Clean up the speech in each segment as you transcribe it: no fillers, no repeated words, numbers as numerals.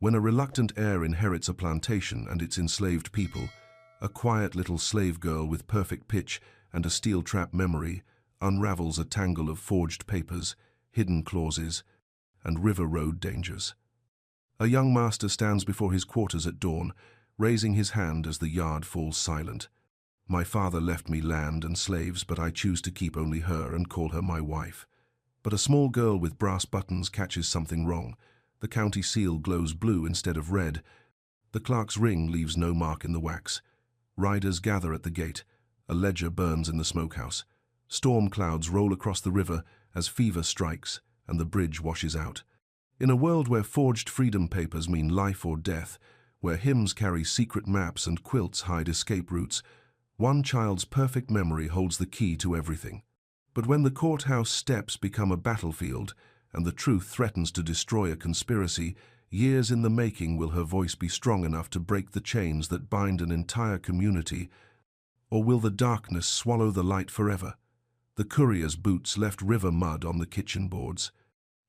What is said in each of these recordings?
When a reluctant heir inherits a plantation and its enslaved people, a quiet little slave girl with perfect pitch and a steel-trap memory unravels a tangle of forged papers, hidden clauses, and river road dangers. A young master stands before his quarters at dawn, raising his hand as the yard falls silent. My father left me land and slaves, but I choose to keep only her and call her my wife. But a small girl with brass buttons catches something wrong. The county seal glows blue instead of red. The clerk's ring leaves no mark in the wax. Riders gather at the gate. A ledger burns in the smokehouse. Storm clouds roll across the river as fever strikes and the bridge washes out. In a world where forged freedom papers mean life or death, where hymns carry secret maps and quilts hide escape routes, one child's perfect memory holds the key to everything. But when the courthouse steps become a battlefield and the truth threatens to destroy a conspiracy, years in the making will her voice be strong enough to break the chains that bind an entire community, or will the darkness swallow the light forever? The courier's boots left river mud on the kitchen boards.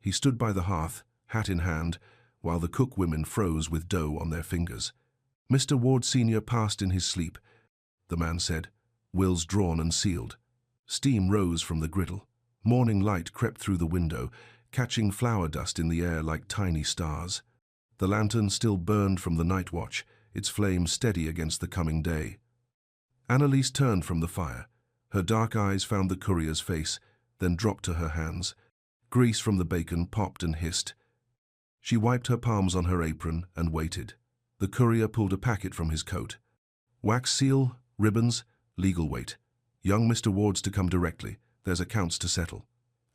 He stood by the hearth, hat in hand, while the cook women froze with dough on their fingers. Mr. Ward Sr. passed in his sleep. The man said, "Wills drawn and sealed." Steam rose from the griddle. Morning light crept through the window, catching flour dust in the air like tiny stars. The lantern still burned from the night watch, its flame steady against the coming day. Annalise turned from the fire. Her dark eyes found the courier's face, then dropped to her hands. Grease from the bacon popped and hissed. She wiped her palms on her apron and waited. The courier pulled a packet from his coat. Wax seal, ribbons, legal weight. Young Mr. Ward's to come directly. There's accounts to settle.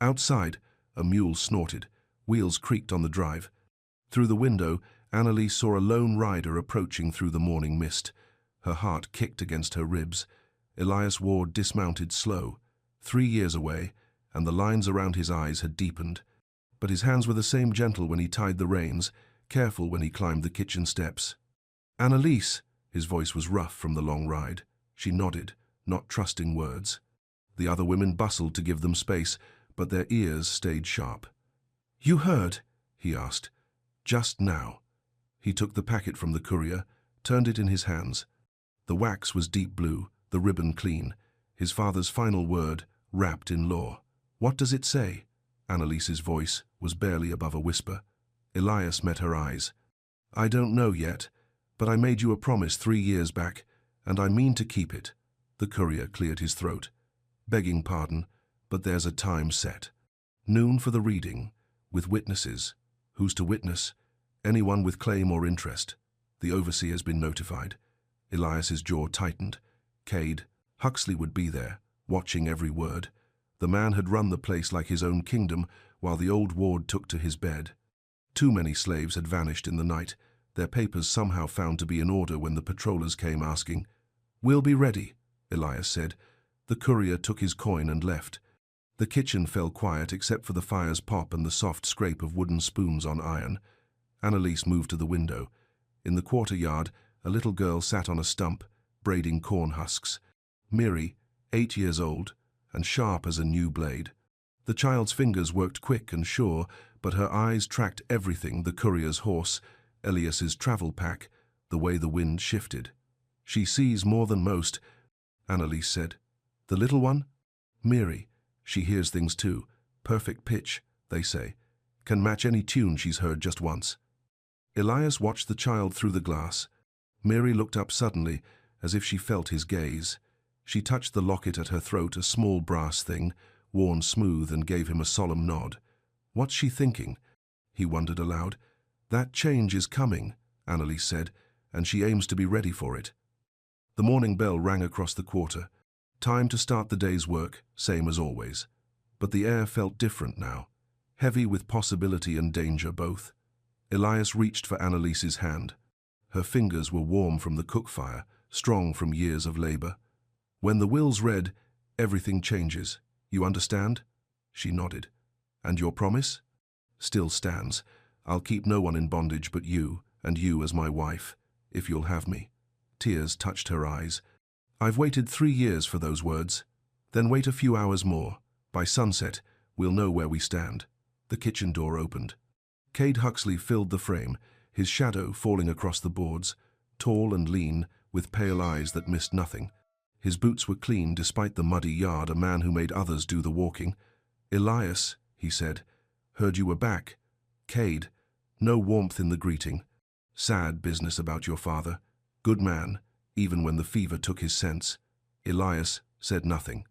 Outside, a mule snorted. Wheels creaked on the drive. Through the window, Annalise saw a lone rider approaching through the morning mist. Her heart kicked against her ribs. Elias Ward dismounted slow, 3 years away, and the lines around his eyes had deepened. But his hands were the same, gentle when he tied the reins, careful when he climbed the kitchen steps. "Annalise!" His voice was rough from the long ride. She nodded, not trusting words. The other women bustled to give them space, but their ears stayed sharp. "You heard?" he asked. "Just now." He took the packet from the courier, turned it in his hands. The wax was deep blue, the ribbon clean. His father's final word, wrapped in law. "What does it say?" Annalise's voice was barely above a whisper. Elias met her eyes. "I don't know yet, but I made you a promise 3 years back, and I mean to keep it." The courier cleared his throat. "Begging pardon, but there's a time set. Noon for the reading, with witnesses. Who's to witness? Anyone with claim or interest. The overseer's been notified." Elias's jaw tightened. Cade, Huxley would be there, watching every word. The man had run the place like his own kingdom, while the old Ward took to his bed. Too many slaves had vanished in the night, their papers somehow found to be in order when the patrollers came asking. "We'll be ready," Elias said. The courier took his coin and left. The kitchen fell quiet except for the fire's pop and the soft scrape of wooden spoons on iron. Annalise moved to the window. In the quarter-yard, a little girl sat on a stump, braiding corn husks. Miri, 8 years old, and sharp as a new blade. The child's fingers worked quick and sure, but her eyes tracked everything: the courier's horse, Elias's travel pack, the way the wind shifted. "She sees more than most," Annalise said. "The little one?" "Miri. She hears things too. Perfect pitch, they say. Can match any tune she's heard just once." Elias watched the child through the glass. Miri looked up suddenly, as if she felt his gaze. She touched the locket at her throat, a small brass thing, worn smooth, and gave him a solemn nod. "What's she thinking?" he wondered aloud. "That change is coming," Annalise said, "and she aims to be ready for it." The morning bell rang across the quarter. Time to start the day's work, same as always. But the air felt different now, heavy with possibility and danger both. Elias reached for Annalise's hand. Her fingers were warm from the cook fire, strong from years of labor. "When the will's read, everything changes. You understand?" She nodded. "And your promise?" "Still stands. I'll keep no one in bondage but you, and you as my wife, if you'll have me." Tears touched her eyes. "I've waited 3 years for those words." "Then wait a few hours more. By sunset, we'll know where we stand." The kitchen door opened. Cade Huxley filled the frame, his shadow falling across the boards, tall and lean, with pale eyes that missed nothing. His boots were clean despite the muddy yard, a man who made others do the walking. "Elias," he said, "heard you were back." "Cade." No warmth in the greeting. "Sad business about your father. Good man, even when the fever took his sense." Elias said nothing.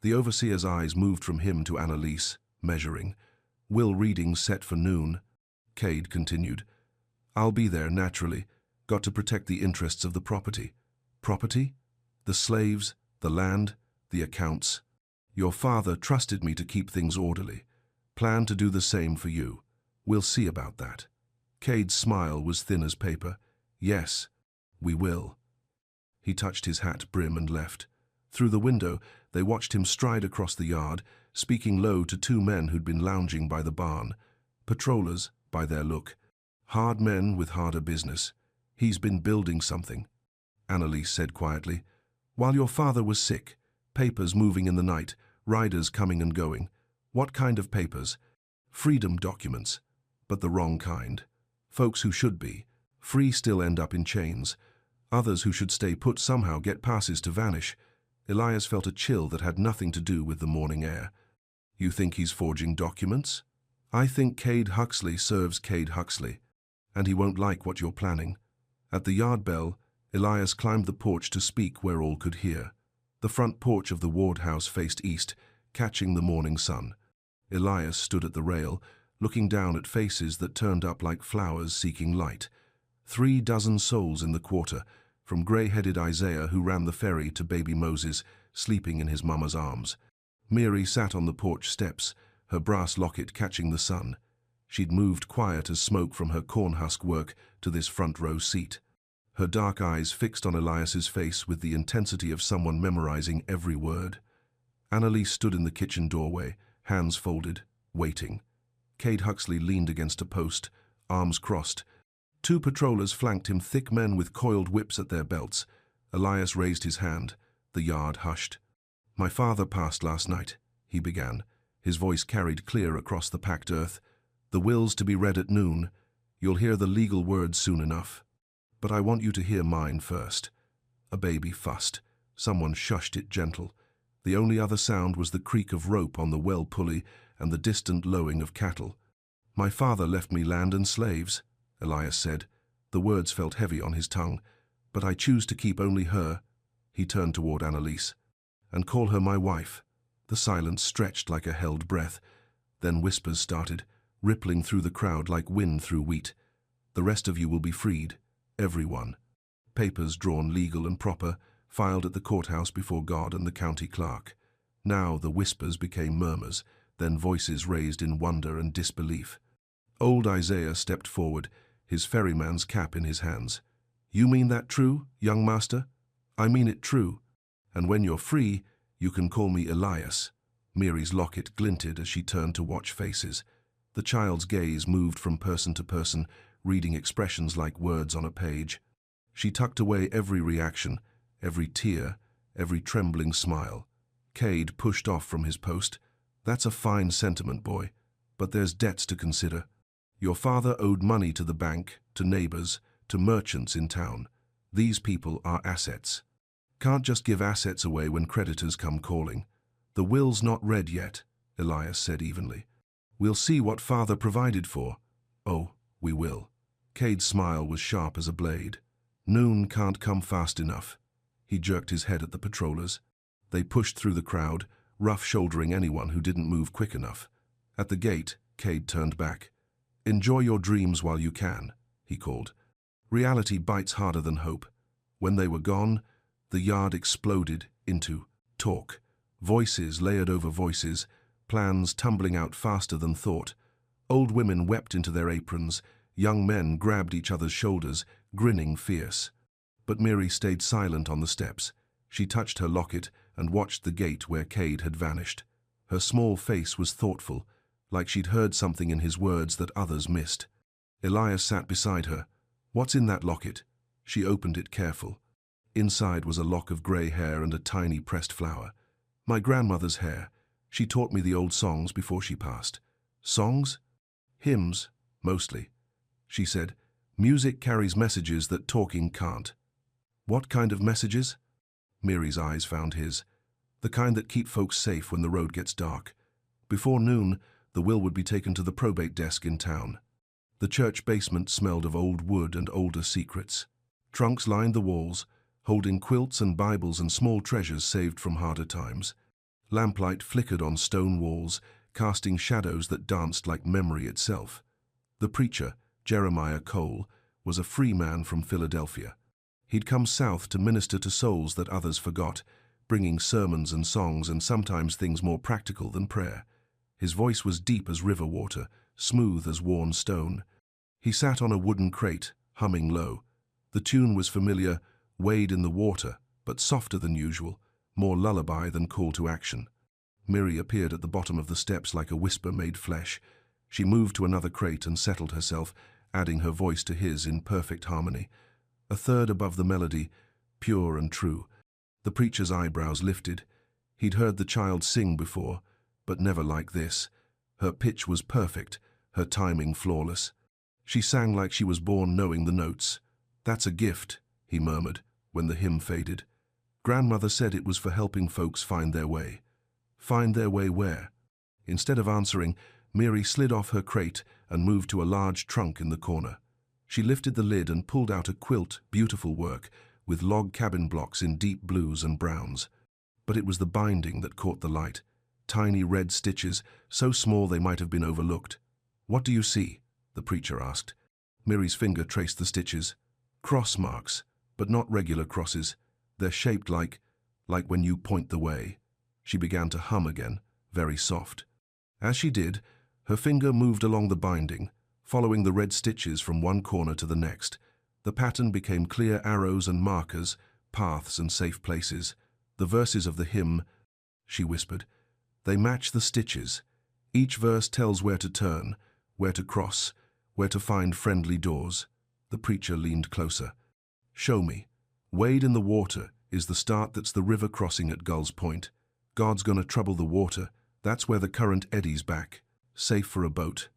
The overseer's eyes moved from him to Annalise, measuring. "Will readings set for noon?" Cade continued. "I'll be there, naturally. Got to protect the interests of the property." "Property? The slaves, the land, the accounts. Your father trusted me to keep things orderly. Plan to do the same for you. We'll see about that." Cade's smile was thin as paper. "Yes, we will." He touched his hat brim and left. Through the window, they watched him stride across the yard, speaking low to two men who'd been lounging by the barn. Patrollers, by their look. Hard men with harder business. "He's been building something," Annalise said quietly. "While your father was sick, papers moving in the night, riders coming and going." "What kind of papers?" "Freedom documents, but the wrong kind. Folks who should be free still end up in chains. Others who should stay put somehow get passes to vanish." Elias felt a chill that had nothing to do with the morning air. "You think he's forging documents?" "I think Cade Huxley serves Cade Huxley, and he won't like what you're planning." At the yard bell, Elias climbed the porch to speak where all could hear. The front porch of the Ward house faced east, catching the morning sun. Elias stood at the rail, looking down at faces that turned up like flowers seeking light. 3 dozen souls in the quarter, from grey-headed Isaiah who ran the ferry to baby Moses, sleeping in his mama's arms. Mary sat on the porch steps, her brass locket catching the sun. She'd moved quiet as smoke from her cornhusk work to this front-row seat. Her dark eyes fixed on Elias's face with the intensity of someone memorizing every word. Annalise stood in the kitchen doorway, hands folded, waiting. Cade Huxley leaned against a post, arms crossed. 2 patrollers flanked him, thick men with coiled whips at their belts. Elias raised his hand. The yard hushed. "My father passed last night," he began. His voice carried clear across the packed earth. "The will's to be read at noon. You'll hear the legal words soon enough. But I want you to hear mine first." A baby fussed. Someone shushed it gentle. The only other sound was the creak of rope on the well pulley and the distant lowing of cattle. "My father left me land and slaves," Elias said. The words felt heavy on his tongue. "But I choose to keep only her," he turned toward Annalise, "and call her my wife." The silence stretched like a held breath. Then whispers started, rippling through the crowd like wind through wheat. "The rest of you will be freed. Everyone." Papers drawn legal and proper, filed at the courthouse before God and the county clerk. Now the whispers became murmurs, then voices raised in wonder and disbelief. Old Isaiah stepped forward, his ferryman's cap in his hands. "You mean that true, young master?" "I mean it true. And when you're free, you can call me Elias." Mary's locket glinted as she turned to watch faces. The child's gaze moved from person to person, reading expressions like words on a page. She tucked away every reaction, every tear, every trembling smile. Cade pushed off from his post. "That's a fine sentiment, boy, but there's debts to consider. Your father owed money to the bank, to neighbors, to merchants in town. These people are assets. Can't just give assets away when creditors come calling." "The will's not read yet," Elias said evenly. "We'll see what father provided for." "Oh, we will." Cade's smile was sharp as a blade. "Noon can't come fast enough." He jerked his head at the patrollers. They pushed through the crowd, rough-shouldering anyone who didn't move quick enough. At the gate, Cade turned back. "Enjoy your dreams while you can," he called. "Reality bites harder than hope." When they were gone, the yard exploded into talk. Voices layered over voices, plans tumbling out faster than thought. Old women wept into their aprons. Young men grabbed each other's shoulders, grinning fierce. But Mary stayed silent on the steps. She touched her locket and watched the gate where Cade had vanished. Her small face was thoughtful, like she'd heard something in his words that others missed. Elias sat beside her. "What's in that locket?" She opened it careful. Inside was a lock of grey hair and a tiny pressed flower. "My grandmother's hair. She taught me the old songs before she passed." "Songs?" "Hymns, mostly." She said, Music carries messages that talking can't. What kind of messages? Mary's eyes found his. The kind that keep folks safe when the road gets dark. Before noon, the will would be taken to the probate desk in town. The church basement smelled of old wood and older secrets. Trunks lined the walls, holding quilts and Bibles and small treasures saved from harder times. Lamplight flickered on stone walls, casting shadows that danced like memory itself. The preacher, Jeremiah Cole, was a free man from Philadelphia. He'd come south to minister to souls that others forgot, bringing sermons and songs and sometimes things more practical than prayer. His voice was deep as river water, smooth as worn stone. He sat on a wooden crate, humming low. The tune was familiar, Wade in the Water, but softer than usual, more lullaby than call to action. Miri appeared at the bottom of the steps like a whisper made flesh. She moved to another crate and settled herself, adding her voice to his in perfect harmony. A third above the melody, pure and true. The preacher's eyebrows lifted. He'd heard the child sing before, but never like this. Her pitch was perfect, her timing flawless. She sang like she was born knowing the notes. "That's a gift," he murmured, when the hymn faded. "Grandmother said it was for helping folks find their way." Find their way where? Instead of answering, Miri slid off her crate and moved to a large trunk in the corner. She lifted the lid and pulled out a quilt, beautiful work, with log cabin blocks in deep blues and browns. But it was the binding that caught the light. Tiny red stitches, so small they might have been overlooked. "What do you see?" the preacher asked. Miri's finger traced the stitches. Cross marks, but not regular crosses. They're shaped like when you point the way. She began to hum again, very soft. As she did, her finger moved along the binding, following the red stitches from one corner to the next. The pattern became clear arrows and markers, paths and safe places. The verses of the hymn, she whispered, they match the stitches. Each verse tells where to turn, where to cross, where to find friendly doors. The preacher leaned closer. "Show me. Wade in the Water is the start. That's the river crossing at Gull's Point. God's gonna trouble the water. That's where the current eddies back. Safe for a boat.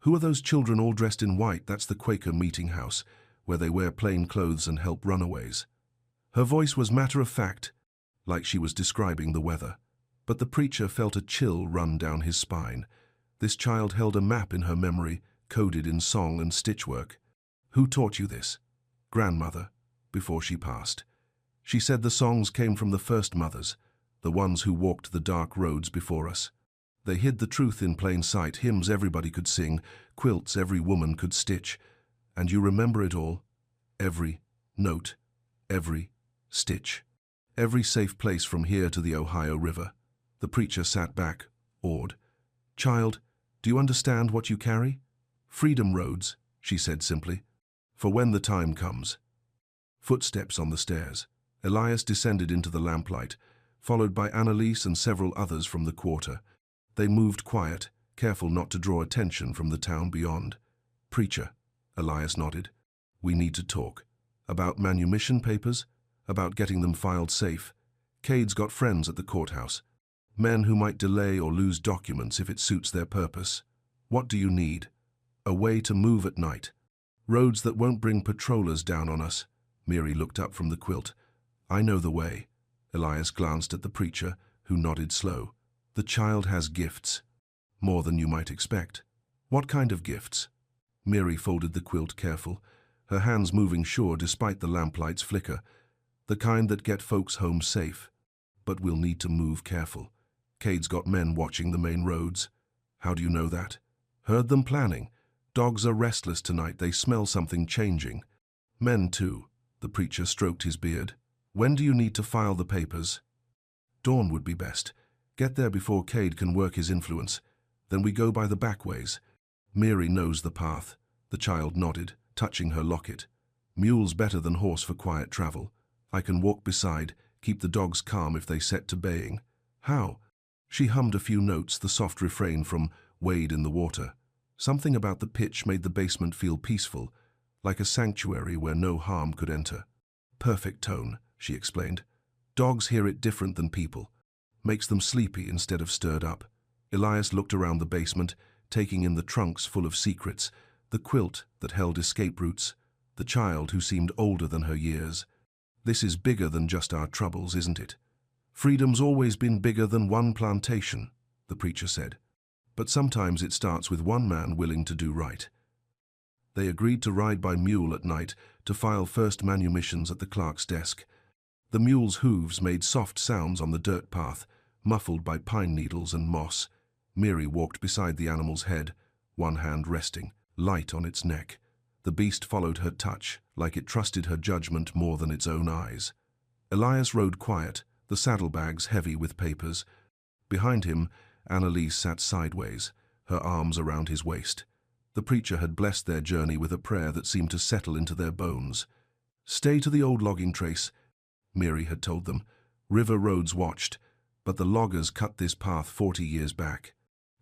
Who are those children all dressed in white? That's the Quaker meeting house, where they wear plain clothes and help runaways." Her voice was matter-of-fact, like she was describing the weather. But the preacher felt a chill run down his spine. This child held a map in her memory, coded in song and stitchwork. "Who taught you this?" "Grandmother, before she passed. She said the songs came from the first mothers, the ones who walked the dark roads before us. They hid the truth in plain sight, hymns everybody could sing, quilts every woman could stitch. And you remember it all? Every note, every stitch, every safe place from here to the Ohio River." The preacher sat back, awed. "Child, do you understand what you carry? Freedom roads," she said simply, "for when the time comes." Footsteps on the stairs. Elias descended into the lamplight, followed by Annalise and several others from the quarter. They moved quiet, careful not to draw attention from the town beyond. "Preacher," Elias nodded, "we need to talk. About manumission papers? About getting them filed safe? Cade's got friends at the courthouse. Men who might delay or lose documents if it suits their purpose. What do you need? A way to move at night. Roads that won't bring patrollers down on us." Miri looked up from the quilt. "I know the way." Elias glanced at the preacher, who nodded slow. "The child has gifts. More than you might expect." "What kind of gifts?" Miri folded the quilt careful, her hands moving sure despite the lamplight's flicker. "The kind that get folks home safe. But we'll need to move careful. Cade's got men watching the main roads." "How do you know that?" "Heard them planning. Dogs are restless tonight. They smell something changing. Men too." The preacher stroked his beard. "When do you need to file the papers?" "Dawn would be best. Get there before Cade can work his influence. Then we go by the back ways. Miri knows the path." The child nodded, touching her locket. "Mule's better than horse for quiet travel. I can walk beside, keep the dogs calm if they set to baying." "How?" She hummed a few notes, the soft refrain from Wade in the Water. Something about the pitch made the basement feel peaceful, like a sanctuary where no harm could enter. "Perfect tone," she explained. "Dogs hear it different than people. Makes them sleepy instead of stirred up." Elias looked around the basement, taking in the trunks full of secrets, the quilt that held escape routes, the child who seemed older than her years. "This is bigger than just our troubles, isn't it? Freedom's always been bigger than one plantation," the preacher said. "But sometimes it starts with one man willing to do right." They agreed to ride by mule at night to file first manumissions at the clerk's desk. The mule's hooves made soft sounds on the dirt path, muffled by pine needles and moss. Miri walked beside the animal's head, one hand resting, light on its neck. The beast followed her touch, like it trusted her judgment more than its own eyes. Elias rode quiet, the saddlebags heavy with papers. Behind him, Annalise sat sideways, her arms around his waist. The preacher had blessed their journey with a prayer that seemed to settle into their bones. "Stay to the old logging trace," Miri had told them. "River roads watched, but the loggers cut this path 40 years back.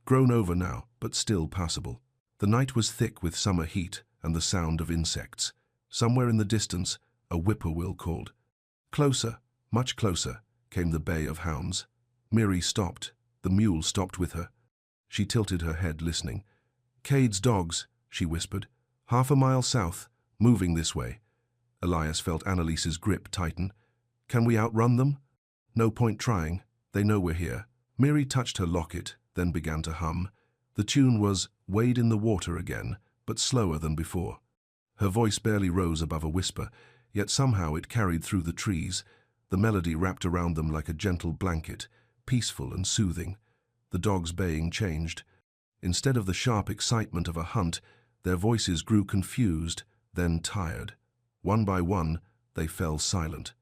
Grown over now, but still passable." The night was thick with summer heat and the sound of insects. Somewhere in the distance, a whippoorwill called. Closer, much closer, came the bay of hounds. Miri stopped. The mule stopped with her. She tilted her head, listening. "Cade's dogs," she whispered. "Half a mile south, moving this way." Elias felt Annalise's grip tighten. "Can we outrun them?" "No point trying. They know we're here." Miri touched her locket, then began to hum. The tune was "Wade in the Water" again, but slower than before. Her voice barely rose above a whisper, yet somehow it carried through the trees. The melody wrapped around them like a gentle blanket, peaceful and soothing. The dogs' baying changed. Instead of the sharp excitement of a hunt, their voices grew confused, then tired. One by one, they fell silent.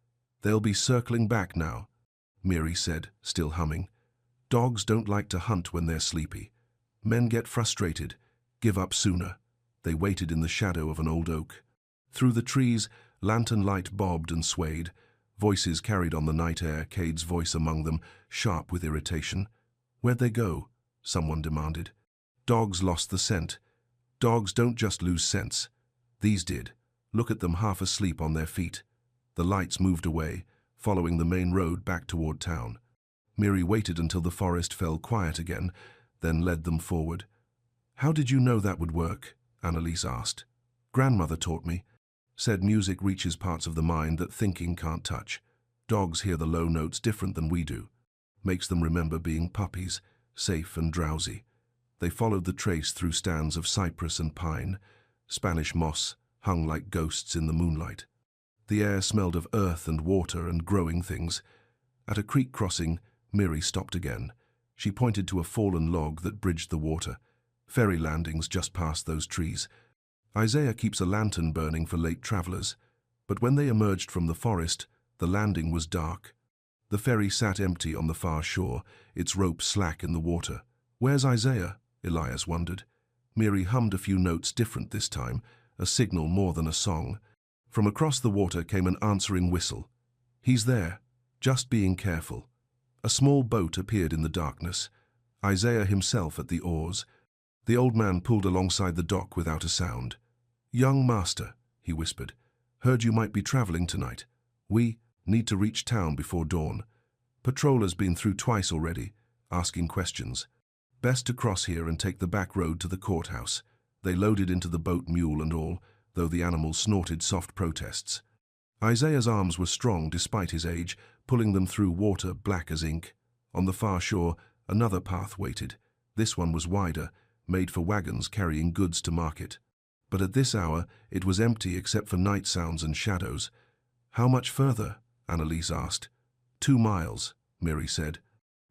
"They'll be circling back now," Miri said, still humming. "Dogs don't like to hunt when they're sleepy. Men get frustrated, give up sooner." They waited in the shadow of an old oak. Through the trees, lantern light bobbed and swayed. Voices carried on the night air, Cade's voice among them, sharp with irritation. "Where'd they go?" someone demanded. "Dogs lost the scent. Dogs don't just lose sense. These did. Look at them half asleep on their feet." The lights moved away, following the main road back toward town. Miri waited until the forest fell quiet again, then led them forward. "How did you know that would work?" Annalise asked. "Grandmother taught me. Said music reaches parts of the mind that thinking can't touch. Dogs hear the low notes different than we do. Makes them remember being puppies, safe and drowsy." They followed the trace through stands of cypress and pine. Spanish moss hung like ghosts in the moonlight. The air smelled of earth and water and growing things. At a creek crossing, Miri stopped again. She pointed to a fallen log that bridged the water. Ferry landings just past those trees. Isaiah keeps a lantern burning for late travelers, but when they emerged from the forest, the landing was dark. The ferry sat empty on the far shore, its rope slack in the water. "Where's Isaiah?" Elias wondered. Miri hummed a few notes different this time, a signal more than a song. From across the water came an answering whistle. "He's there, just being careful." A small boat appeared in the darkness, Isaiah himself at the oars. The old man pulled alongside the dock without a sound. "Young master," he whispered, "heard you might be traveling tonight. We need to reach town before dawn. Patroller's been through twice already, asking questions. Best to cross here and take the back road to the courthouse." They loaded into the boat, mule and all, though the animal snorted soft protests. Isaiah's arms were strong despite his age, pulling them through water black as ink. On the far shore, another path waited. This one was wider, made for wagons carrying goods to market. But at this hour, it was empty except for night sounds and shadows. "How much further?" Annalise asked. 2 miles, Miri said.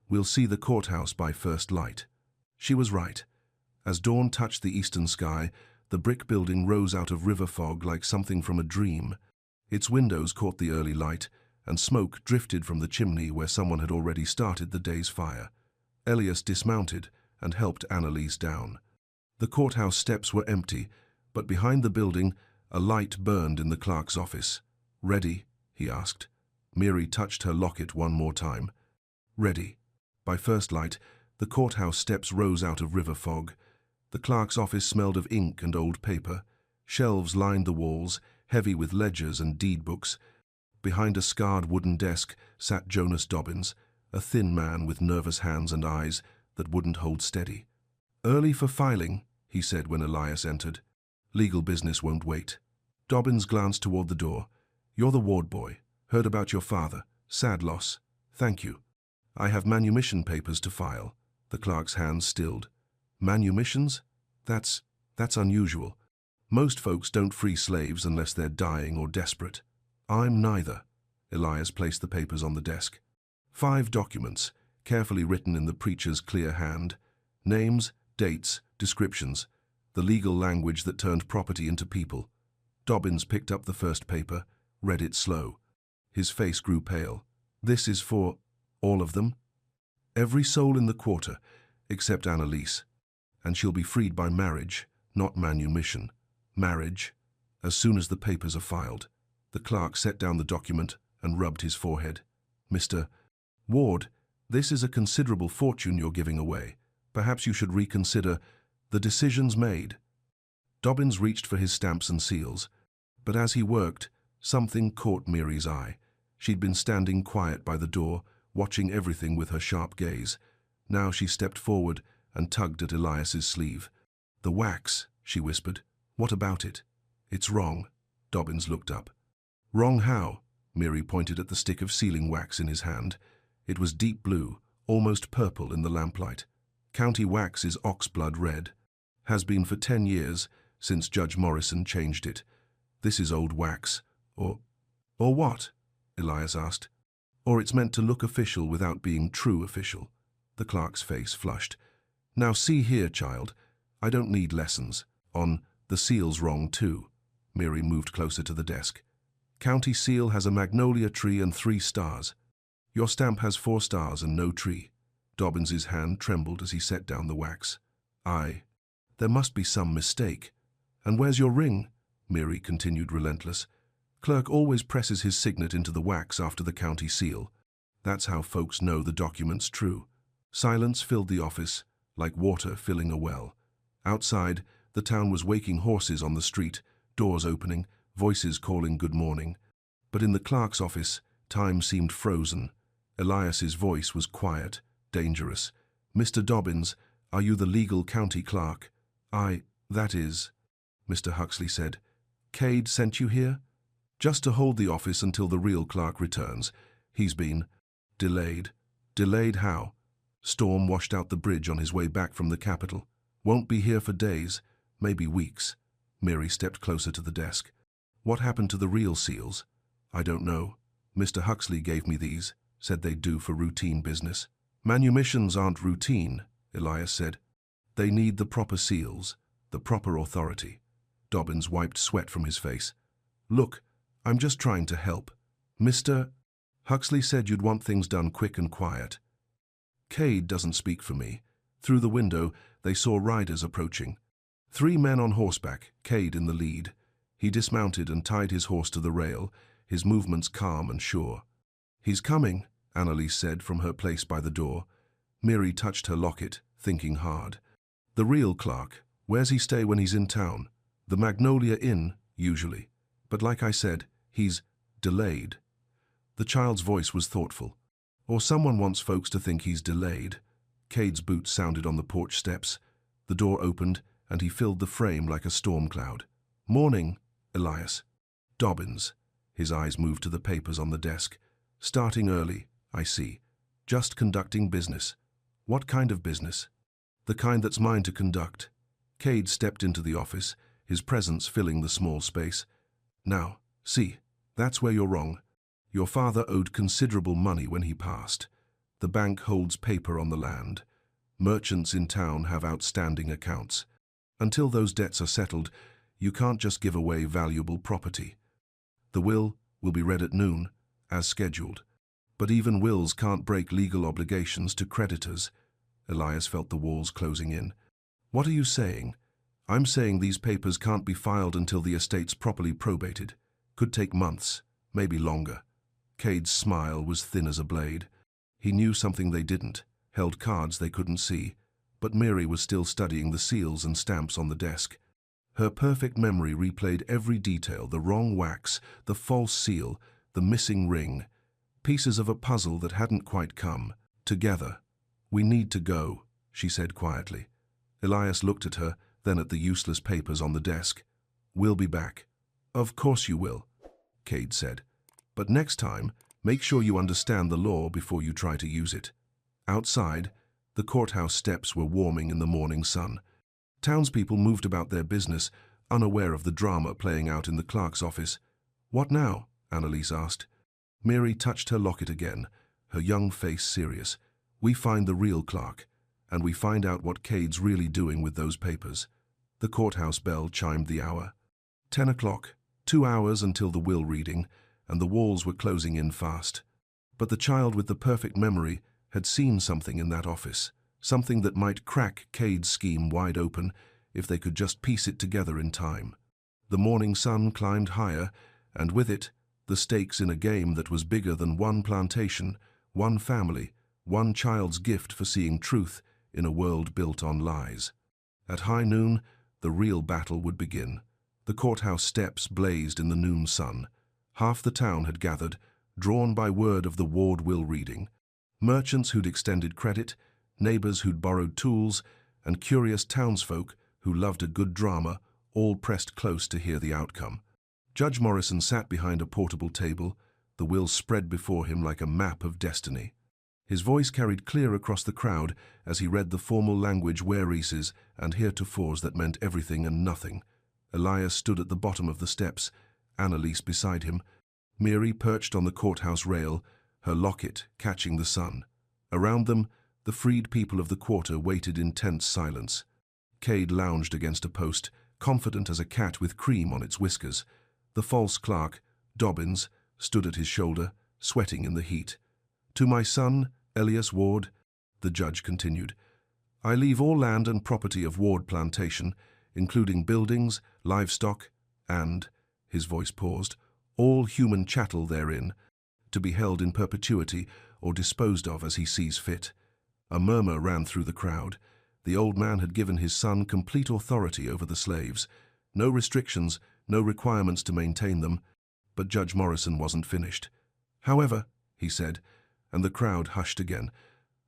"We'll see the courthouse by first light." She was right. As dawn touched the eastern sky, the brick building rose out of river fog like something from a dream. Its windows caught the early light, and smoke drifted from the chimney where someone had already started the day's fire. Elias dismounted and helped Annalise down. The courthouse steps were empty, but behind the building, a light burned in the clerk's office. "Ready?" he asked. Miri touched her locket one more time. "Ready." By first light, the courthouse steps rose out of river fog. The clerk's office smelled of ink and old paper. Shelves lined the walls, heavy with ledgers and deed books. Behind a scarred wooden desk sat Jonas Dobbins, a thin man with nervous hands and eyes that wouldn't hold steady. "Early for filing," he said when Elias entered. "Legal business won't wait." Dobbins glanced toward the door. You're the ward boy. Heard about your father. Sad loss. Thank you. I have manumission papers to file. The clerk's hands stilled. Manumissions? That's unusual. Most folks don't free slaves unless they're dying or desperate. I'm neither. Elias placed the papers on the desk. 5 documents, carefully written in the preacher's clear hand. Names, dates, descriptions. The legal language that turned property into people. Dobbins picked up the first paper, read it slow. His face grew pale. This is for all of them? Every soul in the quarter, except Annalise. And she'll be freed by marriage, not manumission. Marriage, as soon as the papers are filed. The clerk set down the document and rubbed his forehead. Mr. Ward, this is a considerable fortune you're giving away. Perhaps you should reconsider the decisions made. Dobbins reached for his stamps and seals, but as he worked, something caught Mary's eye. She'd been standing quiet by the door, watching everything with her sharp gaze. Now she stepped forward and tugged at Elias's sleeve. The wax, she whispered. What about it? It's wrong. Dobbins looked up. Wrong how? Mary pointed at the stick of sealing wax in his hand. It was deep blue, almost purple in the lamplight. County wax is oxblood red. Has been for 10 years, since Judge Morrison changed it. This is old wax. Or what? Elias asked. Or it's meant to look official without being true official. The clerk's face flushed. Now see here, child. I don't need lessons. On the seal's wrong too. Mary moved closer to the desk. County seal has a magnolia tree and 3 stars. Your stamp has 4 stars and no tree. Dobbins's hand trembled as he set down the wax. There must be some mistake. And where's your ring? Mary continued relentless. Clerk always presses his signet into the wax after the county seal. That's how folks know the document's true. Silence filled the office, like water filling a well. Outside, the town was waking horses on the street, doors opening, voices calling good morning. But in the clerk's office, time seemed frozen. Elias's voice was quiet, dangerous. Mr. Dobbins, are you the legal county clerk? That is, Mr. Huxley said. Cade sent you here? Just to hold the office until the real clerk returns. He's been delayed. Delayed how? Storm washed out the bridge on his way back from the capital. Won't be here for days, maybe weeks. Mary stepped closer to the desk. What happened to the real seals? I don't know. Mr. Huxley gave me these, said they'd do for routine business. Manumissions aren't routine, Elias said. They need the proper seals, the proper authority. Dobbins wiped sweat from his face. Look, I'm just trying to help. Mr. Huxley said you'd want things done quick and quiet. Cade doesn't speak for me. Through the window, they saw riders approaching. 3 men on horseback, Cade in the lead. He dismounted and tied his horse to the rail, his movements calm and sure. He's coming, Annalise said from her place by the door. Mary touched her locket, thinking hard. The real clerk, where's he stay when he's in town? The Magnolia Inn, usually. But like I said, he's delayed. The child's voice was thoughtful. Or someone wants folks to think he's delayed. Cade's boots sounded on the porch steps. The door opened, and he filled the frame like a storm cloud. Morning, Elias. Dobbins. His eyes moved to the papers on the desk. Starting early, I see. Just conducting business. What kind of business? The kind that's mine to conduct. Cade stepped into the office, his presence filling the small space. Now, see, that's where you're wrong. Your father owed considerable money when he passed. The bank holds paper on the land. Merchants in town have outstanding accounts. Until those debts are settled, you can't just give away valuable property. The will be read at noon, as scheduled. But even wills can't break legal obligations to creditors. Elias felt the walls closing in. What are you saying? I'm saying these papers can't be filed until the estate's properly probated. Could take months, maybe longer. Cade's smile was thin as a blade. He knew something they didn't, held cards they couldn't see. But Mary was still studying the seals and stamps on the desk. Her perfect memory replayed every detail, the wrong wax, the false seal, the missing ring. Pieces of a puzzle that hadn't quite come together. We need to go, she said quietly. Elias looked at her, then at the useless papers on the desk. We'll be back. Of course you will, Cade said. But next time, make sure you understand the law before you try to use it. Outside, the courthouse steps were warming in the morning sun. Townspeople moved about their business, unaware of the drama playing out in the clerk's office. What now? Annalise asked. Mary touched her locket again, her young face serious. We find the real clerk, and we find out what Cade's really doing with those papers. The courthouse bell chimed the hour. 10 o'clock, 2 hours until the will reading, and the walls were closing in fast. But the child with the perfect memory had seen something in that office, something that might crack Cade's scheme wide open if they could just piece it together in time. The morning sun climbed higher, and with it, the stakes in a game that was bigger than one plantation, one family, one child's gift for seeing truth in a world built on lies. At high noon, the real battle would begin. The courthouse steps blazed in the noon sun. Half the town had gathered, drawn by word of the ward will reading. Merchants who'd extended credit, neighbors who'd borrowed tools, and curious townsfolk who loved a good drama, all pressed close to hear the outcome. Judge Morrison sat behind a portable table, the will spread before him like a map of destiny. His voice carried clear across the crowd as he read the formal language whereases and heretofores that meant everything and nothing. Elias stood at the bottom of the steps, Annalise beside him, Mary perched on the courthouse rail, her locket catching the sun. Around them, the freed people of the quarter waited in tense silence. Cade lounged against a post, confident as a cat with cream on its whiskers. The false clerk, Dobbins, stood at his shoulder, sweating in the heat. To my son, Elias Ward, the judge continued, I leave all land and property of Ward Plantation, including buildings, livestock, and, his voice paused, all human chattel therein, to be held in perpetuity or disposed of as he sees fit. A murmur ran through the crowd. The old man had given his son complete authority over the slaves. No restrictions, no requirements to maintain them, but Judge Morrison wasn't finished. However, he said, and the crowd hushed again,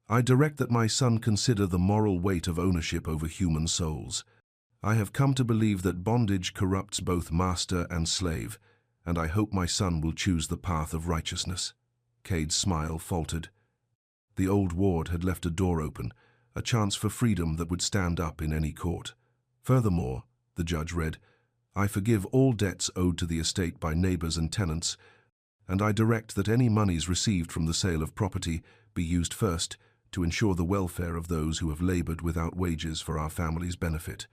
I direct that my son consider the moral weight of ownership over human souls. I have come to believe that bondage corrupts both master and slave, and I hope my son will choose the path of righteousness. Cade's smile faltered. The old ward had left a door open, a chance for freedom that would stand up in any court. Furthermore, the judge read, I forgive all debts owed to the estate by neighbors and tenants, and I direct that any monies received from the sale of property be used first to ensure the welfare of those who have labored without wages for our family's benefit.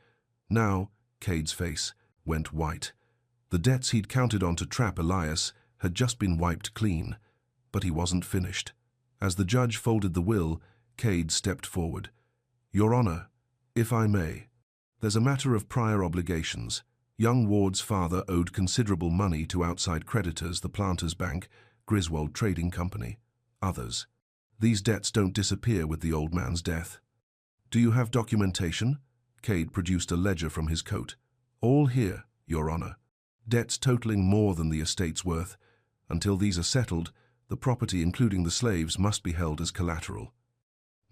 Now, Cade's face went white. The debts he'd counted on to trap Elias had just been wiped clean, but he wasn't finished. As the judge folded the will, Cade stepped forward. Your Honor, if I may, there's a matter of prior obligations. Young Ward's father owed considerable money to outside creditors, the Planters Bank, Griswold Trading Company, others. These debts don't disappear with the old man's death. Do you have documentation? Cade produced a ledger from his coat. All here, Your Honor. Debts totaling more than the estate's worth. Until these are settled, the property, including the slaves, must be held as collateral.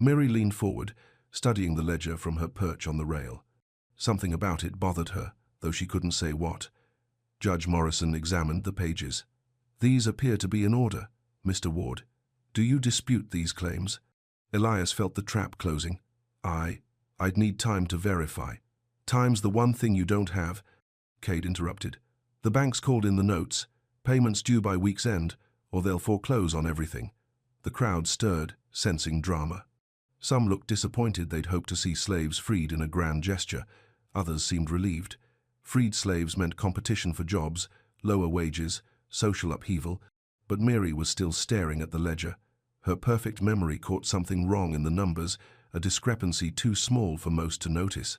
Mary leaned forward, studying the ledger from her perch on the rail. Something about it bothered her, though she couldn't say what. Judge Morrison examined the pages. These appear to be in order, Mr. Ward. Do you dispute these claims? Elias felt the trap closing. I'd need time to verify. Time's the one thing you don't have, Cade interrupted. The bank's called in the notes, payments due by week's end, or they'll foreclose on everything. The crowd stirred, sensing drama. Some looked disappointed they'd hoped to see slaves freed in a grand gesture. Others seemed relieved. Freed slaves meant competition for jobs, lower wages, social upheaval, but Mary was still staring at the ledger. Her perfect memory caught something wrong in the numbers, a discrepancy too small for most to notice.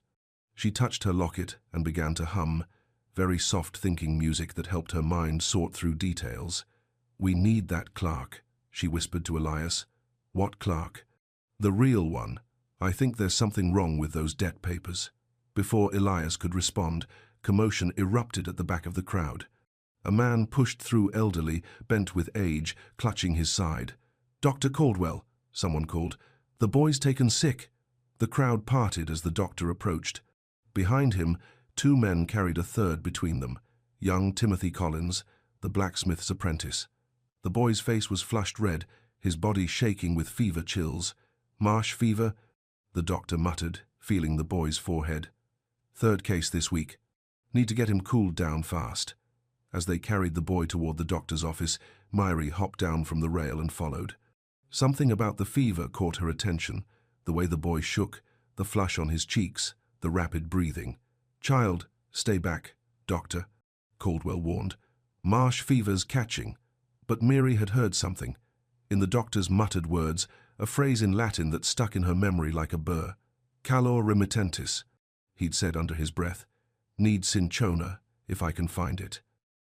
She touched her locket and began to hum, very soft thinking music that helped her mind sort through details. We need that clerk, she whispered to Elias. What clerk? The real one. I think there's something wrong with those debt papers. Before Elias could respond, commotion erupted at the back of the crowd. A man pushed through, elderly, bent with age, clutching his side. Dr. Caldwell, someone called. The boy's taken sick. The crowd parted as the doctor approached. Behind him, two men carried a third between them. young Timothy Collins, the blacksmith's apprentice. The boy's face was flushed red, his body shaking with fever chills. Marsh fever, the doctor muttered, feeling the boy's forehead. Third case this week. Need to get him cooled down fast. As they carried the boy toward the doctor's office, Myri hopped down from the rail and followed. Something about the fever caught her attention, the way the boy shook, the flush on his cheeks, the rapid breathing. "Child, stay back, doctor," Caldwell warned. "Marsh fever's catching." But Myri had heard something. In the doctor's muttered words, a phrase in Latin that stuck in her memory like a burr. "Calor remittentis," he'd said under his breath. "Need cinchona, if I can find it."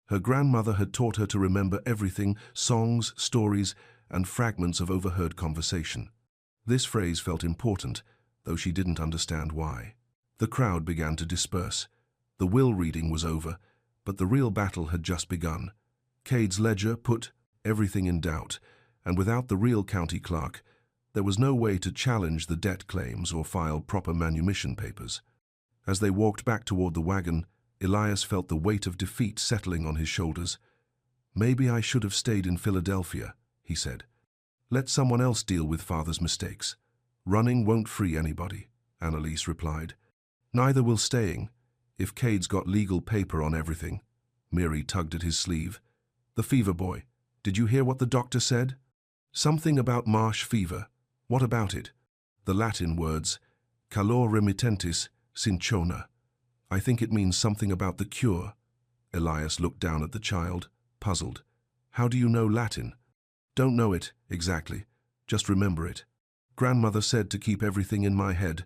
Her grandmother had taught her to remember everything, songs, stories, and fragments of overheard conversation. This phrase felt important, though she didn't understand why. The crowd began to disperse. The will reading was over, but the real battle had just begun. Cade's ledger put everything in doubt, and without the real county clerk, there was no way to challenge the debt claims or file proper manumission papers. As they walked back toward the wagon, Elias felt the weight of defeat settling on his shoulders. "Maybe I should have stayed in Philadelphia," he said. "Let someone else deal with father's mistakes. Running won't free anybody," Annalise replied. "Neither will staying, if Cade's got legal paper on everything." Myri tugged at his sleeve. "The fever boy. Did you hear what the doctor said?" "Something about marsh fever. What about it?" "The Latin words, calor remittentis cinchona. I think it means something about the cure." Elias looked down at the child, puzzled. "How do you know Latin?" "Don't know it, exactly. Just remember it. Grandmother said to keep everything in my head,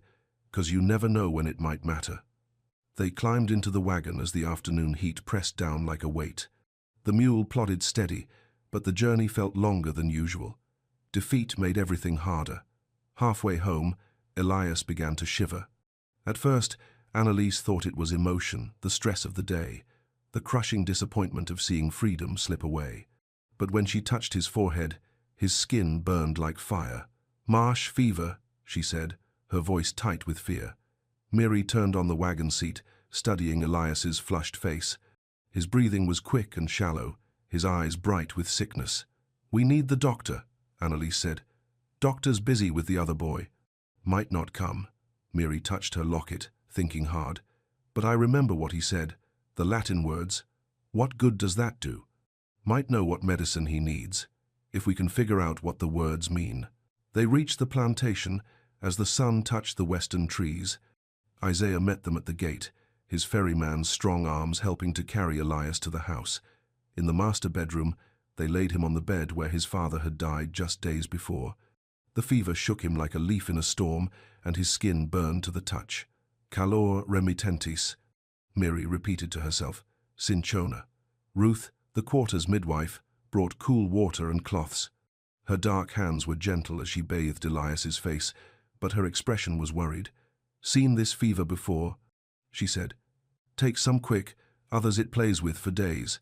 'cause you never know when it might matter." They climbed into the wagon as the afternoon heat pressed down like a weight. The mule plodded steady, but the journey felt longer than usual. Defeat made everything harder. Halfway home, Elias began to shiver. At first, Annalise thought it was emotion, the stress of the day, the crushing disappointment of seeing freedom slip away. But when she touched his forehead, his skin burned like fire. "Marsh fever," she said, her voice tight with fear. Myri turned on the wagon seat, studying Elias's flushed face. His breathing was quick and shallow, his eyes bright with sickness. "We need the doctor," Annalise said. "Doctor's busy with the other boy." "Might not come." Myri touched her locket, thinking hard. "But I remember what he said, the Latin words. What good does that do? Might know what medicine he needs, if we can figure out what the words mean." They reached the plantation as the sun touched the western trees. Isaiah met them at the gate, his ferryman's strong arms helping to carry Elias to the house. In the master bedroom, they laid him on the bed where his father had died just days before. The fever shook him like a leaf in a storm, and his skin burned to the touch. "Calor remittentis," Myri repeated to herself. "Cinchona." Ruth, the quarter's midwife, brought cool water and cloths. Her dark hands were gentle as she bathed Elias's face, but her expression was worried. "Seen this fever before?" she said. "Take some quick, others it plays with for days.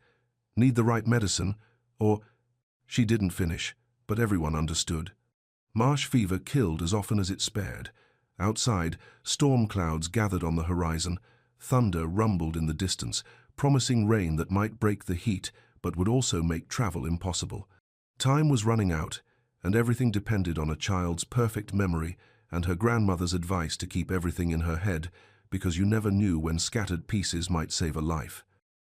Need the right medicine, or—" She didn't finish, but everyone understood. Marsh fever killed as often as it spared. Outside, storm clouds gathered on the horizon. Thunder rumbled in the distance, promising rain that might break the heat but would also make travel impossible. Time was running out, and everything depended on a child's perfect memory and her grandmother's advice to keep everything in her head, because you never knew when scattered pieces might save a life.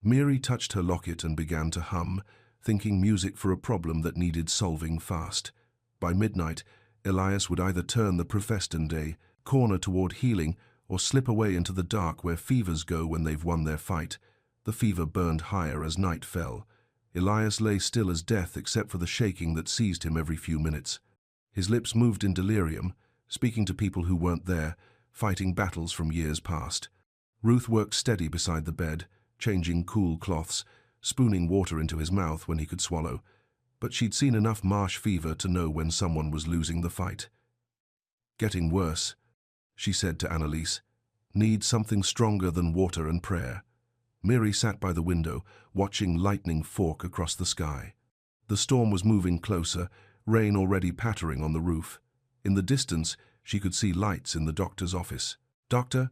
Myri touched her locket and began to hum, thinking music for a problem that needed solving fast. By midnight, Elias would either turn the Profestende corner toward healing or slip away into the dark where fevers go when they've won their fight. The fever burned higher as night fell. Elias lay still as death except for the shaking that seized him every few minutes. His lips moved in delirium, speaking to people who weren't there, fighting battles from years past. Ruth worked steady beside the bed, changing cool cloths, spooning water into his mouth when he could swallow. But she'd seen enough marsh fever to know when someone was losing the fight. "Getting worse," she said to Annalise. "Need something stronger than water and prayer." Myri sat by the window, watching lightning fork across the sky. The storm was moving closer, rain already pattering on the roof. In the distance, she could see lights in the doctor's office. "Doctor?"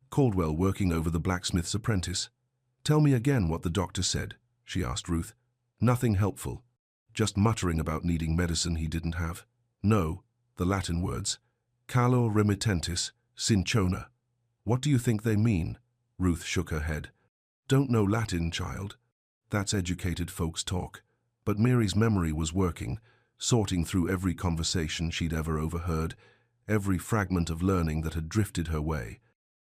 Caldwell working over the blacksmith's apprentice. Tell me again what the doctor said, she asked Ruth. Nothing helpful. Just muttering about needing medicine he didn't have. No, the Latin words. Calor remittentis, cinchona. What do you think they mean? Ruth shook her head. Don't know Latin, child. That's educated folks' talk. But Mary's memory was working, sorting through every conversation she'd ever overheard, every fragment of learning that had drifted her way.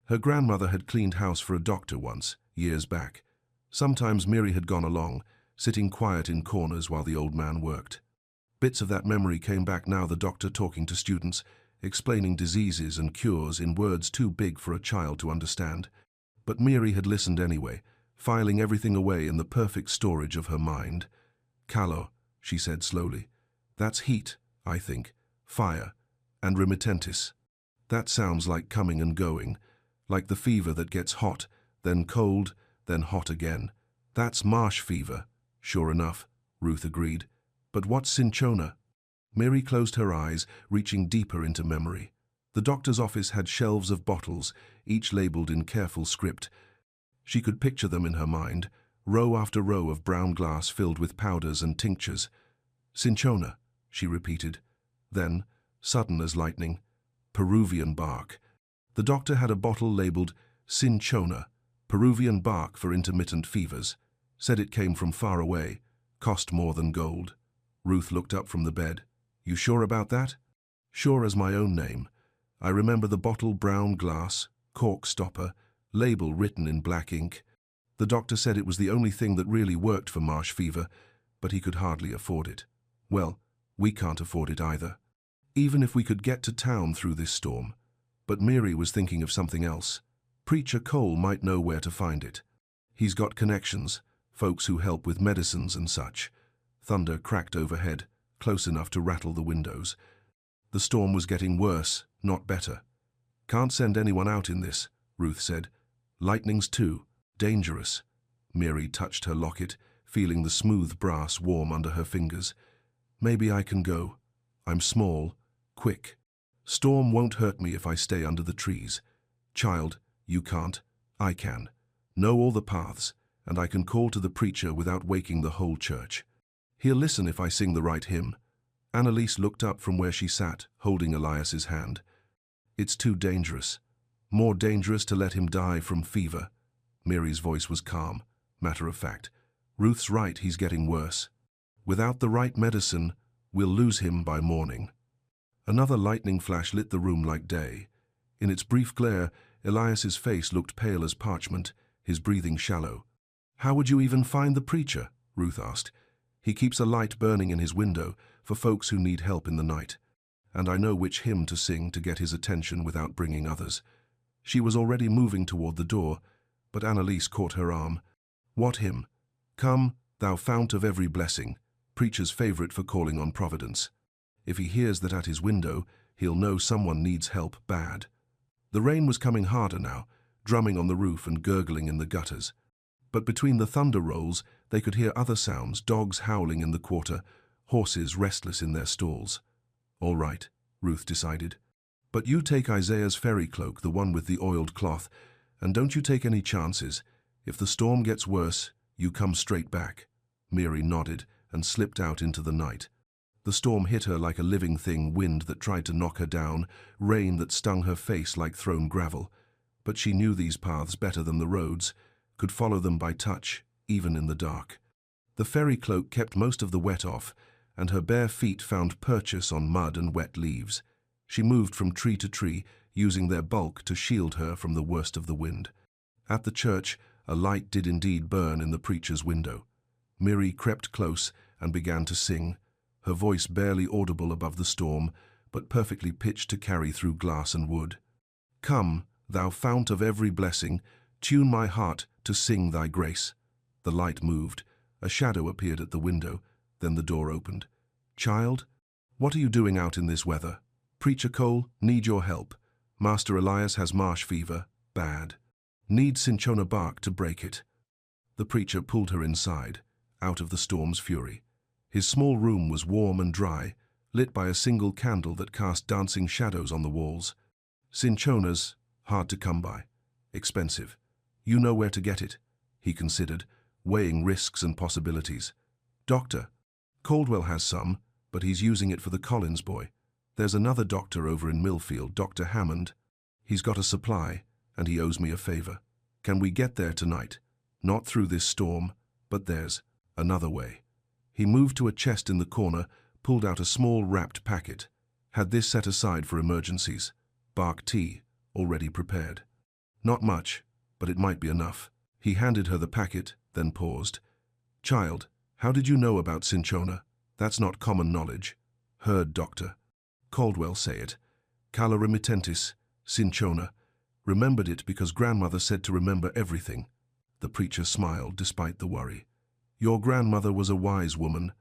Her grandmother had cleaned house for a doctor once, years back. Sometimes Mary had gone along, sitting quiet in corners while the old man worked. Bits of that memory came back now, the doctor talking to students, explaining diseases and cures in words too big for a child to understand. But Mary had listened anyway, filing everything away in the perfect storage of her mind. Calor, she said slowly. That's heat, I think, fire, and remittentis. That sounds like coming and going, like the fever that gets hot, then cold, then hot again. That's marsh fever, sure enough, Ruth agreed. But what's cinchona? Mary closed her eyes, reaching deeper into memory. The doctor's office had shelves of bottles, each labeled in careful script. She could picture them in her mind, row after row of brown glass filled with powders and tinctures. Cinchona, she repeated. Then, sudden as lightning, Peruvian bark. The doctor had a bottle labeled Cinchona, Peruvian bark for intermittent fevers. Said it came from far away, cost more than gold. Ruth looked up from the bed. You sure about that? Sure as my own name. I remember the bottle, brown glass, cork stopper, label written in black ink. The doctor said it was the only thing that really worked for marsh fever, but he could hardly afford it. Well, we can't afford it either. Even if we could get to town through this storm. But Mary was thinking of something else. Preacher Cole might know where to find it. He's got connections, folks who help with medicines and such. Thunder cracked overhead, close enough to rattle the windows. The storm was getting worse, not better. Can't send anyone out in this, Ruth said. Lightning's too dangerous. Mary touched her locket, feeling the smooth brass warm under her fingers. Maybe I can go. I'm small, quick. Storm won't hurt me if I stay under the trees. Child, you can't. I can. Know all the paths, and I can call to the preacher without waking the whole church. He'll listen if I sing the right hymn. Annalise looked up from where she sat, holding Elias's hand. It's too dangerous. More dangerous to let him die from fever. Mary's voice was calm, matter of fact. Ruth's right, he's getting worse. Without the right medicine, we'll lose him by morning. Another lightning flash lit the room like day. In its brief glare, Elias's face looked pale as parchment, his breathing shallow. How would you even find the preacher? Ruth asked. He keeps a light burning in his window for folks who need help in the night. And I know which hymn to sing to get his attention without bringing others. She was already moving toward the door, but Annalise caught her arm. What hymn? Come, thou fount of every blessing, preacher's favorite for calling on Providence. If he hears that at his window, he'll know someone needs help bad. The rain was coming harder now, drumming on the roof and gurgling in the gutters. But between the thunder rolls, they could hear other sounds, dogs howling in the quarter, horses restless in their stalls. All right, Ruth decided. But you take Isaiah's fairy cloak, the one with the oiled cloth, and don't you take any chances. If the storm gets worse, you come straight back. Mary nodded and slipped out into the night. The storm hit her like a living thing, wind that tried to knock her down, rain that stung her face like thrown gravel. But she knew these paths better than the roads, could follow them by touch, even in the dark. The fairy cloak kept most of the wet off, and her bare feet found purchase on mud and wet leaves. She moved from tree to tree, using their bulk to shield her from the worst of the wind. At the church, a light did indeed burn in the preacher's window. Mary crept close and began to sing, her voice barely audible above the storm, but perfectly pitched to carry through glass and wood. Come, thou fount of every blessing, tune my heart to sing thy grace. The light moved. A shadow appeared at the window. Then the door opened. Child, what are you doing out in this weather? Preacher Cole, need your help. Master Elias has marsh fever, bad. Need cinchona bark to break it. The preacher pulled her inside, out of the storm's fury. His small room was warm and dry, lit by a single candle that cast dancing shadows on the walls. Cinchona's hard to come by, expensive. You know where to get it. he considered, weighing risks and possibilities. Doctor. Caldwell has some, but he's using it for the Collins boy. There's another doctor over in Millfield, Dr. Hammond. He's got a supply, and he owes me a favor. Can we get there tonight? Not through this storm, but there's another way. He moved to a chest in the corner, pulled out a small wrapped packet. Had this set aside for emergencies. Bark tea, already prepared. Not much, but it might be enough. He handed her the packet, then paused. Child, how did you know about cinchona? That's not common knowledge. Heard, doctor. Caldwell say it. Calla remittentis, cinchona. Remembered it because grandmother said to remember everything. The preacher smiled despite the worry. Your grandmother was a wise woman.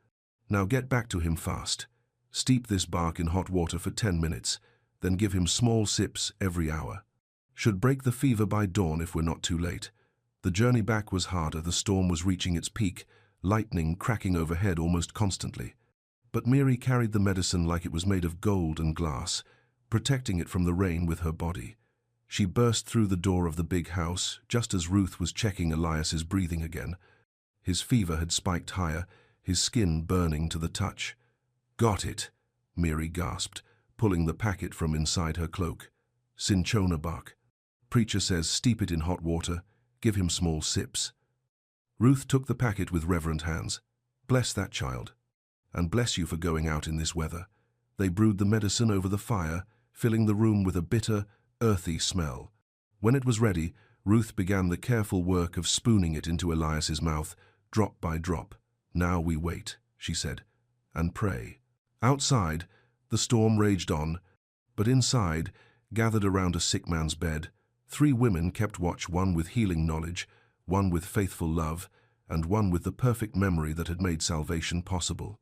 Now get back to him fast. Steep this bark in hot water for 10 minutes, then give him small sips every hour. Should break the fever by dawn if we're not too late. The journey back was harder, the storm was reaching its peak, lightning cracking overhead almost constantly. But Miri carried the medicine like it was made of gold and glass, protecting it from the rain with her body. She burst through the door of the big house, just as Ruth was checking Elias's breathing again. His fever had spiked higher, his skin burning to the touch. Got it, Miri gasped, pulling the packet from inside her cloak. Cinchona bark. Preacher says steep it in hot water, give him small sips. Ruth took the packet with reverent hands. Bless that child. And bless you for going out in this weather. They brewed the medicine over the fire, filling the room with a bitter, earthy smell. When it was ready, Ruth began the careful work of spooning it into Elias's mouth, drop by drop. Now we wait, she said, and pray. Outside, the storm raged on, but inside, gathered around a sick man's bed, 3 women kept watch, one with healing knowledge, one with faithful love, and one with the perfect memory that had made salvation possible.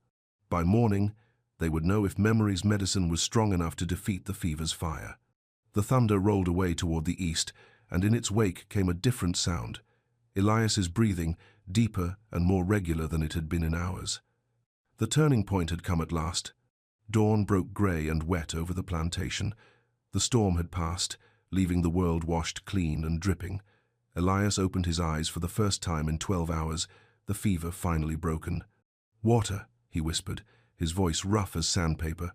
By morning, they would know if memory's medicine was strong enough to defeat the fever's fire. The thunder rolled away toward the east, and in its wake came a different sound. Elias's breathing, deeper and more regular than it had been in hours. The turning point had come at last. Dawn broke grey and wet over the plantation. The storm had passed, leaving the world washed clean and dripping. Elias opened his eyes for the first time in 12 hours, the fever finally broken. Water, he whispered, his voice rough as sandpaper.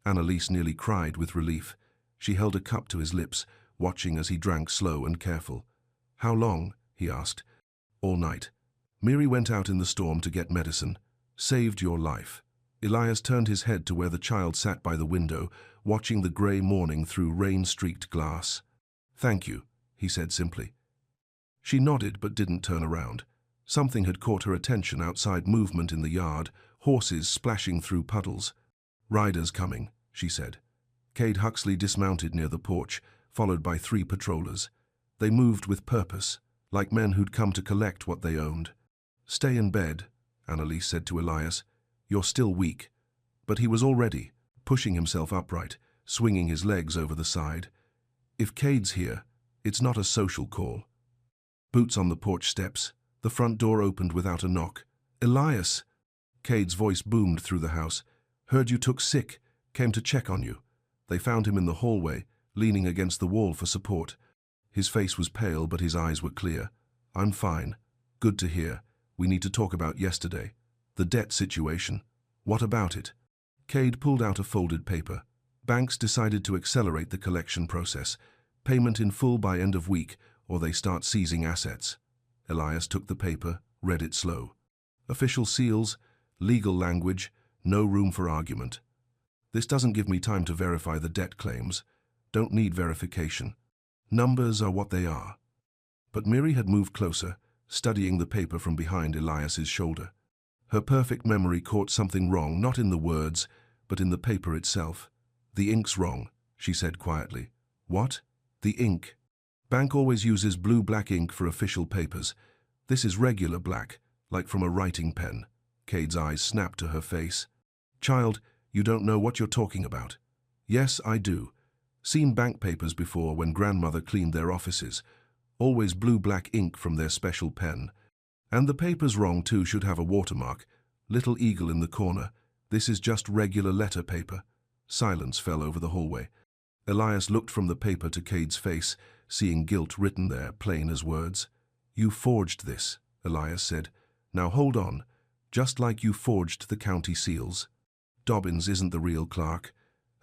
Annalise nearly cried with relief. She held a cup to his lips, watching as he drank slow and careful. How long? He asked. All night. Miri went out in the storm to get medicine. Saved your life. Elias turned his head to where the child sat by the window, watching the grey morning through rain-streaked glass. Thank you, he said simply. She nodded but didn't turn around. Something had caught her attention outside, movement in the yard, horses splashing through puddles. Riders coming, she said. Cade Huxley dismounted near the porch, followed by 3 patrollers. They moved with purpose, like men who'd come to collect what they owned. Stay in bed, Annalise said to Elias. You're still weak. But he was already, pushing himself upright, swinging his legs over the side. If Cade's here, it's not a social call. Boots on the porch steps. The front door opened without a knock. Elias! Cade's voice boomed through the house. Heard you took sick. Came to check on you. They found him in the hallway, leaning against the wall for support. His face was pale, but his eyes were clear. I'm fine. Good to hear. We need to talk about yesterday. The debt situation. What about it? Cade pulled out a folded paper. Banks decided to accelerate the collection process. Payment in full by end of week, or they start seizing assets. Elias took the paper, read it slow. Official seals, legal language, no room for argument. This doesn't give me time to verify the debt claims. Don't need verification. Numbers are what they are. But Miri had moved closer, studying the paper from behind Elias's shoulder. Her perfect memory caught something wrong, not in the words, but in the paper itself. The ink's wrong, she said quietly. What? The ink. Bank always uses blue-black ink for official papers. This is regular black, like from a writing pen. Cade's eyes snapped to her face. Child, you don't know what you're talking about. Yes, I do. Seen bank papers before when grandmother cleaned their offices. Always blue-black ink from their special pen. And the paper's wrong too, should have a watermark. Little eagle in the corner. This is just regular letter paper. Silence fell over the hallway. Elias looked from the paper to Cade's face, seeing guilt written there, plain as words. You forged this, Elias said. Now hold on, just like you forged the county seals. Dobbins isn't the real Clark,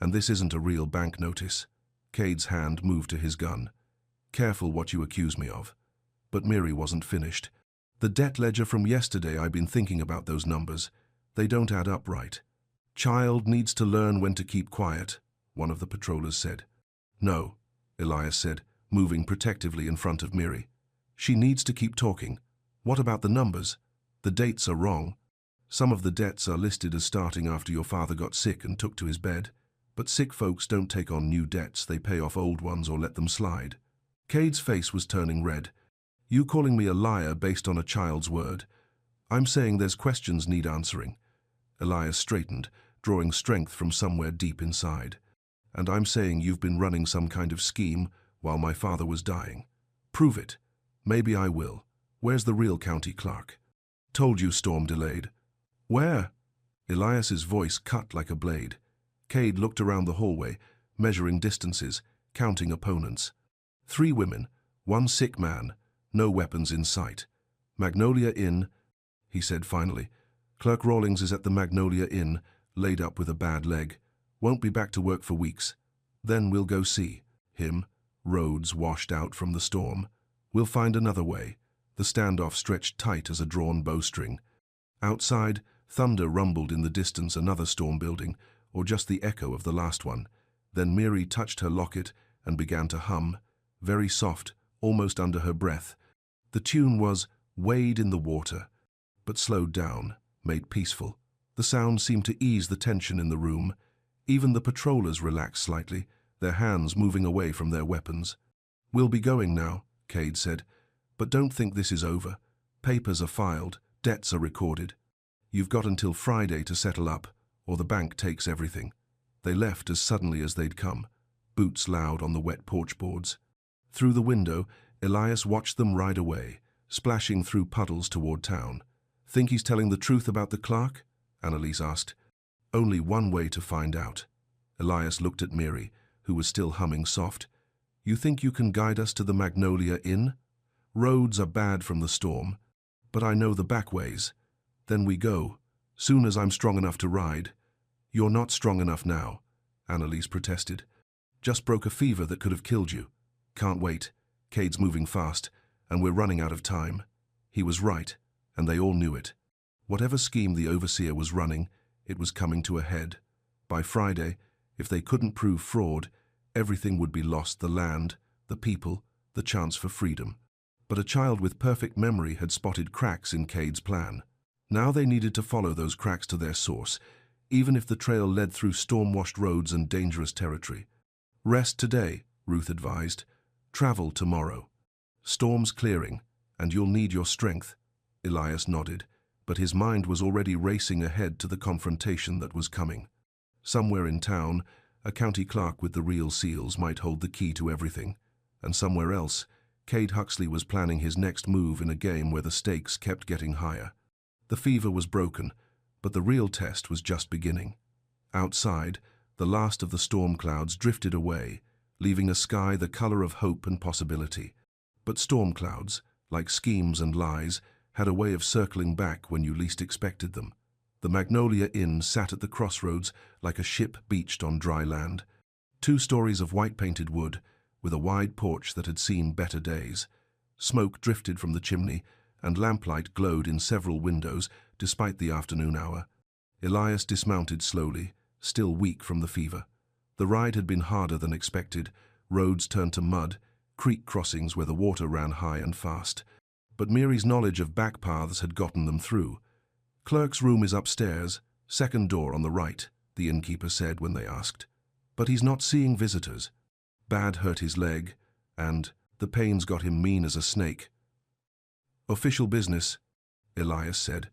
and this isn't a real bank notice. Cade's hand moved to his gun. Careful what you accuse me of. But Miri wasn't finished. The debt ledger from yesterday, I've been thinking about those numbers. They don't add up right. Child needs to learn when to keep quiet, one of the patrollers said. No, Elias said, moving protectively in front of Miri. She needs to keep talking. What about the numbers? The dates are wrong. Some of the debts are listed as starting after your father got sick and took to his bed. But sick folks don't take on new debts, they pay off old ones or let them slide. Cade's face was turning red. You calling me a liar based on a child's word? I'm saying there's questions need answering. Elias straightened, drawing strength from somewhere deep inside. And I'm saying you've been running some kind of scheme while my father was dying. Prove it. Maybe I will. Where's the real county clerk? Told you, Storm delayed. Where? Elias's voice cut like a blade. Cade looked around the hallway, measuring distances, counting opponents. 3 women, 1 sick man, no weapons in sight. Magnolia Inn, he said finally. Clerk Rawlings is at the Magnolia Inn, laid up with a bad leg. Won't be back to work for weeks. Then we'll go see him. Roads washed out from the storm. We'll find another way. The standoff stretched tight as a drawn bowstring. Outside, thunder rumbled in the distance, another storm building, or just the echo of the last one. Then Miri touched her locket and began to hum, very soft, almost under her breath. The tune was Wade in the Water, but slowed down, made peaceful. The sound seemed to ease the tension in the room. Even the patrollers relaxed slightly, their hands moving away from their weapons. We'll be going now, Cade said. But don't think this is over. Papers are filed, debts are recorded. You've got until Friday to settle up, or the bank takes everything. They left as suddenly as they'd come, boots loud on the wet porch boards. Through the window, Elias watched them ride away, splashing through puddles toward town. Think he's telling the truth about the clerk? Annalise asked. Only one way to find out. Elias looked at Miri, who was still humming soft. You think you can guide us to the Magnolia Inn? Roads are bad from the storm, but I know the back ways. Then we go, soon as I'm strong enough to ride. You're not strong enough now, Annalise protested. Just broke a fever that could have killed you. Can't wait. Cade's moving fast, and we're running out of time. He was right, and they all knew it. Whatever scheme the overseer was running, it was coming to a head. By Friday, if they couldn't prove fraud, everything would be lost: the land, the people, the chance for freedom. But a child with perfect memory had spotted cracks in Cade's plan. Now they needed to follow those cracks to their source, even if the trail led through storm-washed roads and dangerous territory. Rest today, Ruth advised. Travel tomorrow. Storm's clearing, and you'll need your strength. Elias nodded, but his mind was already racing ahead to the confrontation that was coming. Somewhere in town, a county clerk with the real seals might hold the key to everything, and somewhere else, Cade Huxley was planning his next move in a game where the stakes kept getting higher. The fever was broken, but the real test was just beginning. Outside, the last of the storm clouds drifted away, leaving a sky the color of hope and possibility. But storm clouds, like schemes and lies, had a way of circling back when you least expected them. The Magnolia Inn sat at the crossroads like a ship beached on dry land. 2 stories of white-painted wood, with a wide porch that had seen better days. Smoke drifted from the chimney, and lamplight glowed in several windows despite the afternoon hour. Elias dismounted slowly, still weak from the fever. The ride had been harder than expected. Roads turned to mud, creek crossings where the water ran high and fast. But Miri's knowledge of back paths had gotten them through. Clerk's room is upstairs, second door on the right, the innkeeper said when they asked. But he's not seeing visitors. Bad hurt his leg, and the pains got him mean as a snake. Official business, Elias said.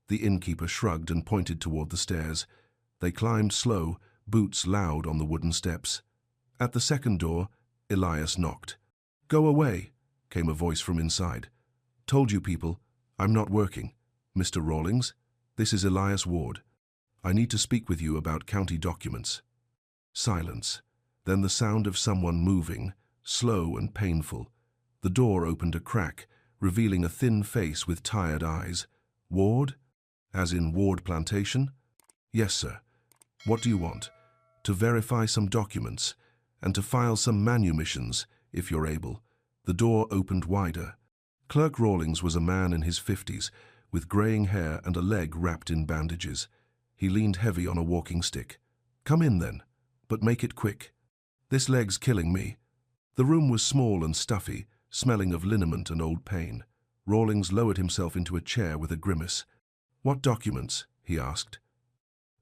The innkeeper shrugged and pointed toward the stairs. They climbed slow, boots loud on the wooden steps. At the second door, Elias knocked. Go away, came a voice from inside. Told you people, I'm not working. Mr. Rawlings, this is Elias Ward. I need to speak with you about county documents. Silence. Then the sound of someone moving, slow and painful. The door opened a crack, revealing a thin face with tired eyes. "Ward? As in Ward Plantation?" "Yes, sir. What do you want?" "To verify some documents, and to file some manumissions, if you're able." The door opened wider. Clerk Rawlings was a man in his 50s, with greying hair and a leg wrapped in bandages. He leaned heavy on a walking stick. "Come in, then, but make it quick. This leg's killing me." The room was small and stuffy, smelling of liniment and old pain. Rawlings lowered himself into a chair with a grimace. "What documents?" he asked.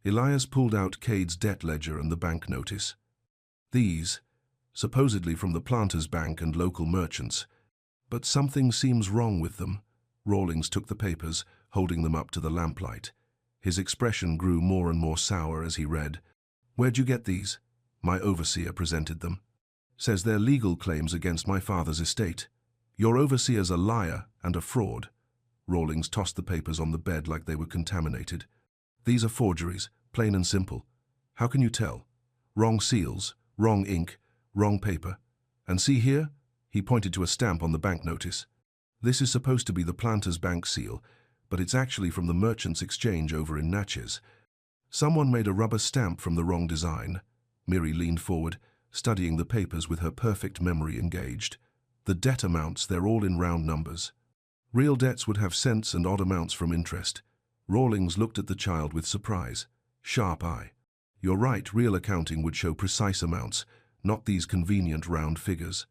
Elias pulled out Cade's debt ledger and the bank notice. "These, supposedly from the Planters Bank and local merchants. But something seems wrong with them." Rawlings took the papers, holding them up to the lamplight. His expression grew more and more sour as he read. "Where'd you get these?" "My overseer presented them. Says they're legal claims against my father's estate." "Your overseer's a liar and a fraud." Rawlings tossed the papers on the bed like they were contaminated. "These are forgeries, plain and simple. How can you tell? Wrong seals, wrong ink, wrong paper. And see here?" He pointed to a stamp on the bank notice. "This is supposed to be the Planters Bank seal, but it's actually from the Merchants Exchange over in Natchez. Someone made a rubber stamp from the wrong design." Miri leaned forward, studying the papers with her perfect memory engaged. "The debt amounts, they're all in round numbers. Real debts would have cents and odd amounts from interest." Rawlings looked at the child with surprise. Sharp eye. "You're right, real accounting would show precise amounts, not these convenient round figures."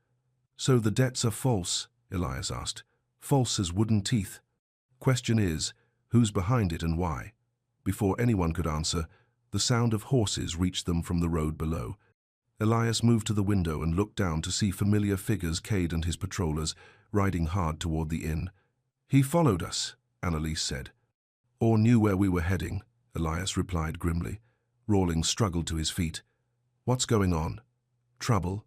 "So the debts are false?" Elias asked. "False as wooden teeth. Question is, who's behind it and why?" Before anyone could answer, the sound of horses reached them from the road below. Elias moved to the window and looked down to see familiar figures, Cade and his patrollers, riding hard toward the inn. "He followed us," Annalise said. "Or knew where we were heading," Elias replied grimly. Rawlings struggled to his feet. "What's going on?" "Trouble.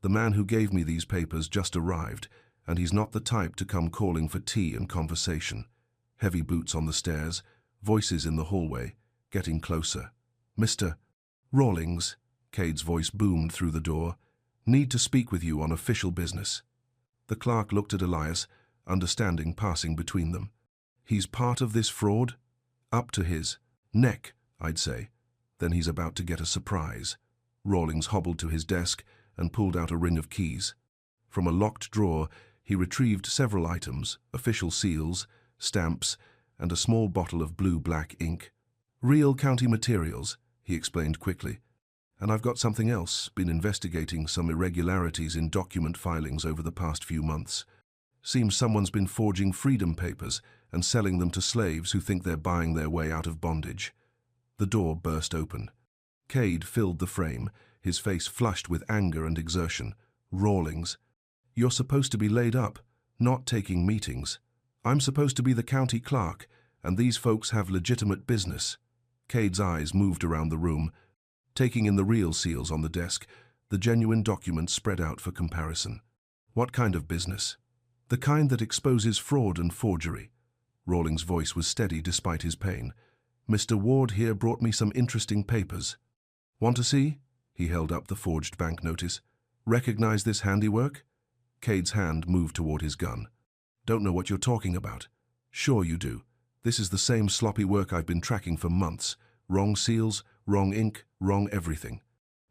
The man who gave me these papers just arrived, and he's not the type to come calling for tea and conversation." Heavy boots on the stairs, voices in the hallway, getting closer. "Mr. Rawlings," Cade's voice boomed through the door. "Need to speak with you on official business." The clerk looked at Elias, understanding passing between them. "He's part of this fraud? Up to his neck, I'd say. Then he's about to get a surprise." Rawlings hobbled to his desk and pulled out a ring of keys. From a locked drawer, he retrieved several items, official seals, stamps, and a small bottle of blue-black ink. "Real county materials," he explained quickly. "And I've got something else, been investigating some irregularities in document filings over the past few months. Seems someone's been forging freedom papers and selling them to slaves who think they're buying their way out of bondage." The door burst open. Cade filled the frame, his face flushed with anger and exertion. "Rawlings, you're supposed to be laid up, not taking meetings. I'm supposed to be the county clerk, and these folks have legitimate business." Cade's eyes moved around the room, taking in the real seals on the desk, the genuine documents spread out for comparison. "What kind of business?" "The kind that exposes fraud and forgery." Rawlings' voice was steady despite his pain. "Mr. Ward here brought me some interesting papers. Want to see?" He held up the forged bank notice. "Recognize this handiwork?" Cade's hand moved toward his gun. "Don't know what you're talking about." "Sure you do. This is the same sloppy work I've been tracking for months. Wrong seals, wrong ink, wrong everything.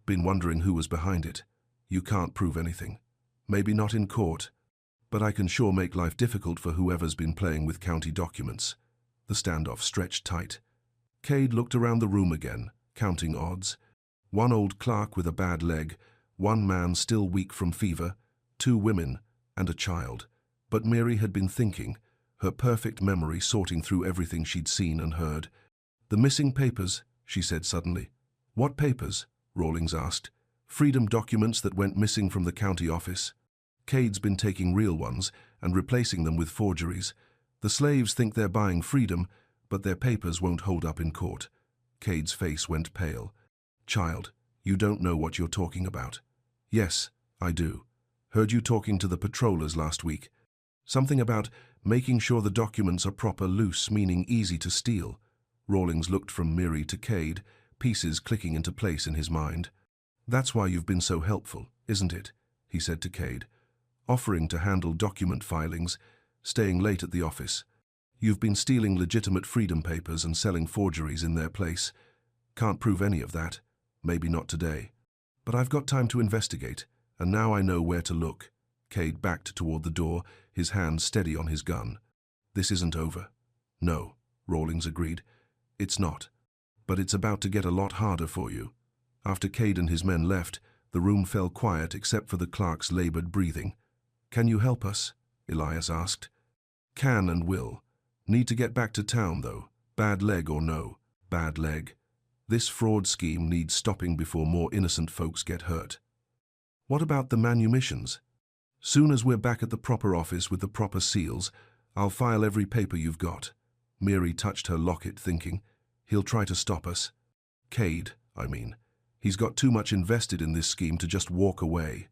Been wondering who was behind it. You can't prove anything. Maybe not in court. But I can sure make life difficult for whoever's been playing with county documents." The standoff stretched tight. Cade looked around the room again, counting odds. One old clerk with a bad leg, one man still weak from fever, 2 women, and a child. But Miri had been thinking, her perfect memory sorting through everything she'd seen and heard. "The missing papers," she said suddenly. "What papers?" Rawlings asked. "Freedom documents that went missing from the county office. Cade's been taking real ones and replacing them with forgeries. The slaves think they're buying freedom, but their papers won't hold up in court." Cade's face went pale. "Child, you don't know what you're talking about." "Yes, I do. Heard you talking to the patrollers last week. Something about making sure the documents are proper loose, meaning easy to steal." Rawlings looked from Miri to Cade, pieces clicking into place in his mind. "That's why you've been so helpful, isn't it?" he said to Cade. "Offering to handle document filings, Staying late at the office. You've been stealing legitimate freedom papers and selling forgeries in their place. Can't prove any of that. Maybe not today. But I've got time to investigate, and now I know where to look. Cade backed toward the door, his hand steady on his gun. This isn't over. No, Rawlings agreed. It's not. But it's about to get a lot harder for you. After Cade and his men left, the room fell quiet except for the clerk's labored breathing. Can you help us? Elias asked. Can and will. Need to get back to town, though. Bad leg or no. Bad leg. This fraud scheme needs stopping before more innocent folks get hurt. What about the manumissions? Soon as we're back at the proper office with the proper seals, I'll file every paper you've got. Miri touched her locket, thinking, he'll try to stop us. Cade, I mean. He's got too much invested in this scheme to just walk away.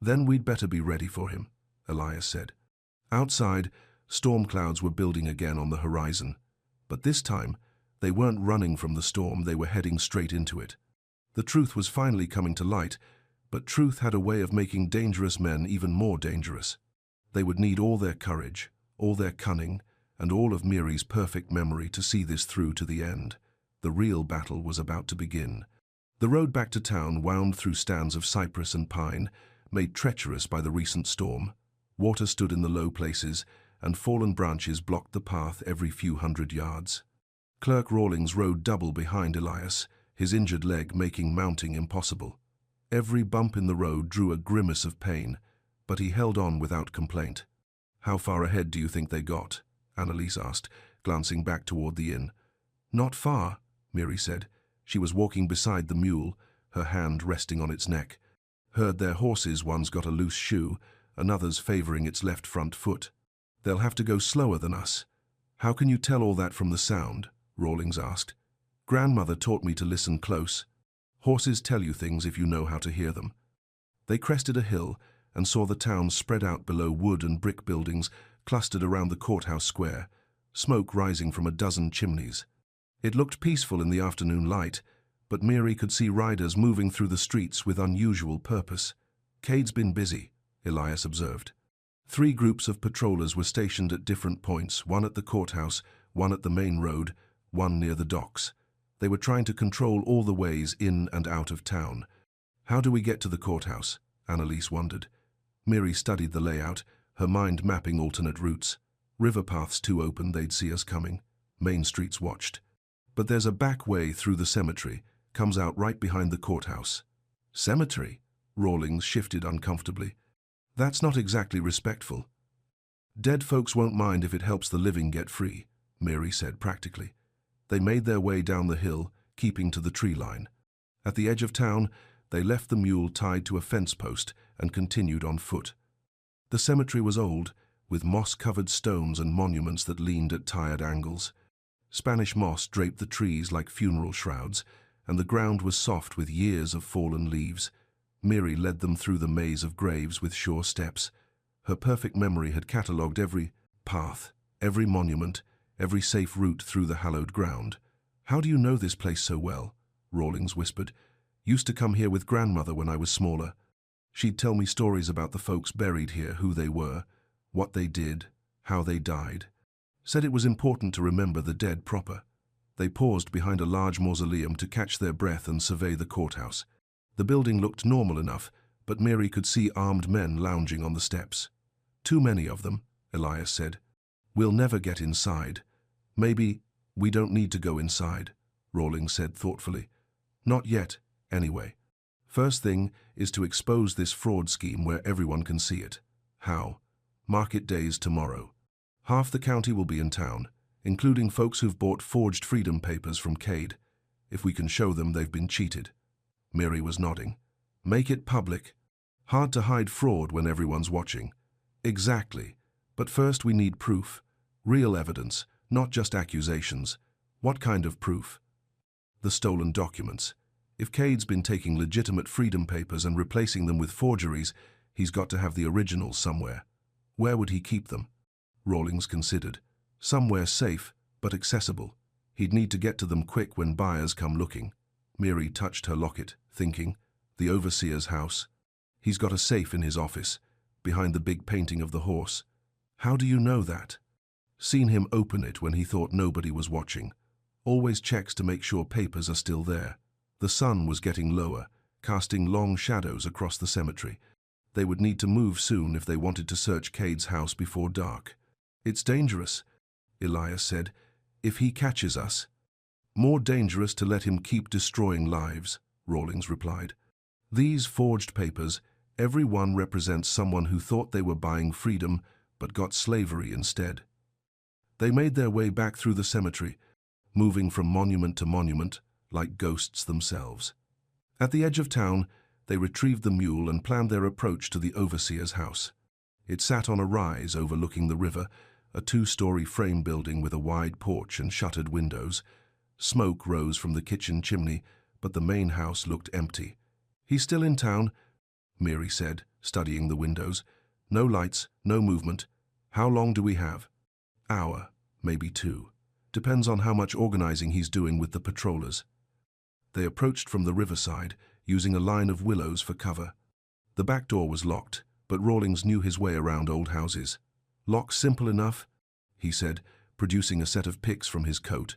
Then we'd better be ready for him, Elias said. Outside, storm clouds were building again on the horizon. But this time, they weren't running from the storm, they were heading straight into it. The truth was finally coming to light, but truth had a way of making dangerous men even more dangerous. They would need all their courage, all their cunning, and all of Miri's perfect memory to see this through to the end. The real battle was about to begin. The road back to town wound through stands of cypress and pine, made treacherous by the recent storm. Water stood in the low places, and fallen branches blocked the path every few hundred yards. Clerk Rawlings rode double behind Elias, his injured leg making mounting impossible. Every bump in the road drew a grimace of pain, but he held on without complaint. How far ahead do you think they got? Annalise asked, glancing back toward the inn. Not far, Miri said. She was walking beside the mule, her hand resting on its neck. Heard their horses, one's got a loose shoe, another's favoring its left front foot. They'll have to go slower than us. How can you tell all that from the sound? Rawlings asked. Grandmother taught me to listen close. Horses tell you things if you know how to hear them. They crested a hill and saw the town spread out below wood and brick buildings clustered around the courthouse square, smoke rising from a dozen chimneys. It looked peaceful in the afternoon light, but Miri could see riders moving through the streets with unusual purpose. Cade's been busy, Elias observed. 3 groups of patrollers were stationed at different points, one at the courthouse, one at the main road, one near the docks. They were trying to control all the ways in and out of town. How do we get to the courthouse? Annalise wondered. Miri studied the layout, her mind mapping alternate routes. River paths too open, they'd see us coming. Main streets watched. But there's a back way through the cemetery, comes out right behind the courthouse. Cemetery? Rawlings shifted uncomfortably. That's not exactly respectful. Dead folks won't mind if it helps the living get free, Miri said practically. They made their way down the hill, keeping to the tree line. At the edge of town, they left the mule tied to a fence post and continued on foot. The cemetery was old, with moss-covered stones and monuments that leaned at tired angles. Spanish moss draped the trees like funeral shrouds, and the ground was soft with years of fallen leaves. Miri led them through the maze of graves with sure steps. Her perfect memory had catalogued every path, every monument, every safe route through the hallowed ground. How do you know this place so well? Rawlings whispered. Used to come here with grandmother when I was smaller. She'd tell me stories about the folks buried here, who they were, what they did, how they died. Said it was important to remember the dead proper. They paused behind a large mausoleum to catch their breath and survey the courthouse. The building looked normal enough, but Miri could see armed men lounging on the steps. Too many of them, Elias said. We'll never get inside. Maybe we don't need to go inside, Rawlings said thoughtfully. Not yet, anyway. First thing is to expose this fraud scheme where everyone can see it. How? Market days tomorrow. Half the county will be in town, including folks who've bought forged freedom papers from Cade. If we can show them they've been cheated. Miri was nodding. Make it public. Hard to hide fraud when everyone's watching. Exactly. But first we need proof. Real evidence, not just accusations. What kind of proof? The stolen documents. If Cade's been taking legitimate freedom papers and replacing them with forgeries, he's got to have the originals somewhere. Where would he keep them? Rawlings considered. Somewhere safe, but accessible. He'd need to get to them quick when buyers come looking. Miri touched her locket, thinking. The overseer's house. He's got a safe in his office, behind the big painting of the horse. How do you know that? Seen him open it when he thought nobody was watching. Always checks to make sure papers are still there. The sun was getting lower, casting long shadows across the cemetery. They would need to move soon if they wanted to search Cade's house before dark. It's dangerous, Elias said. If he catches us. More dangerous to let him keep destroying lives, Rawlings replied. These forged papers, every one represents someone who thought they were buying freedom but got slavery instead. They made their way back through the cemetery, moving from monument to monument like ghosts themselves. At the edge of town, they retrieved the mule and planned their approach to the overseer's house. It sat on a rise overlooking the river, a 2-story frame building with a wide porch and shuttered windows. Smoke rose from the kitchen chimney, but the main house looked empty. He's still in town, Mary said, studying the windows. No lights, no movement. How long do we have? Hour, maybe 2. Depends on how much organizing he's doing with the patrollers. They approached from the riverside, using a line of willows for cover. The back door was locked, but Rawlings knew his way around old houses. Lock simple enough, he said, producing a set of picks from his coat.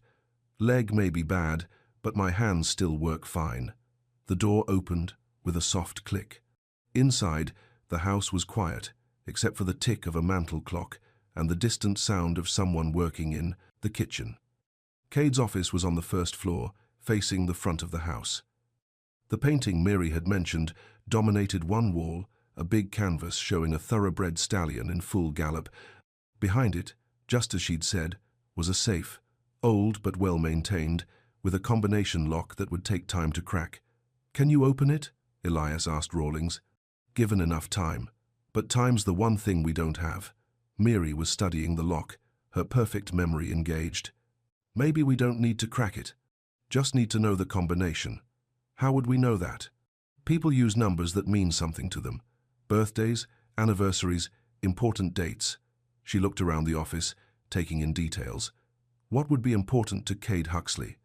Leg may be bad, but my hands still work fine. The door opened with a soft click. Inside, the house was quiet, except for the tick of a mantel clock and the distant sound of someone working in the kitchen. Cade's office was on the first floor, facing the front of the house. The painting Mary had mentioned dominated one wall, a big canvas showing a thoroughbred stallion in full gallop. Behind it, just as she'd said, was a safe, old but well-maintained, with a combination lock that would take time to crack. "Can you open it?" Elias asked Rawlings. "Given enough time. But time's the one thing we don't have." Mary was studying the lock, her perfect memory engaged. "Maybe we don't need to crack it. Just need to know the combination." "How would we know that?" "People use numbers that mean something to them. Birthdays, anniversaries, important dates." She looked around the office, taking in details. What would be important to Cade Huxley?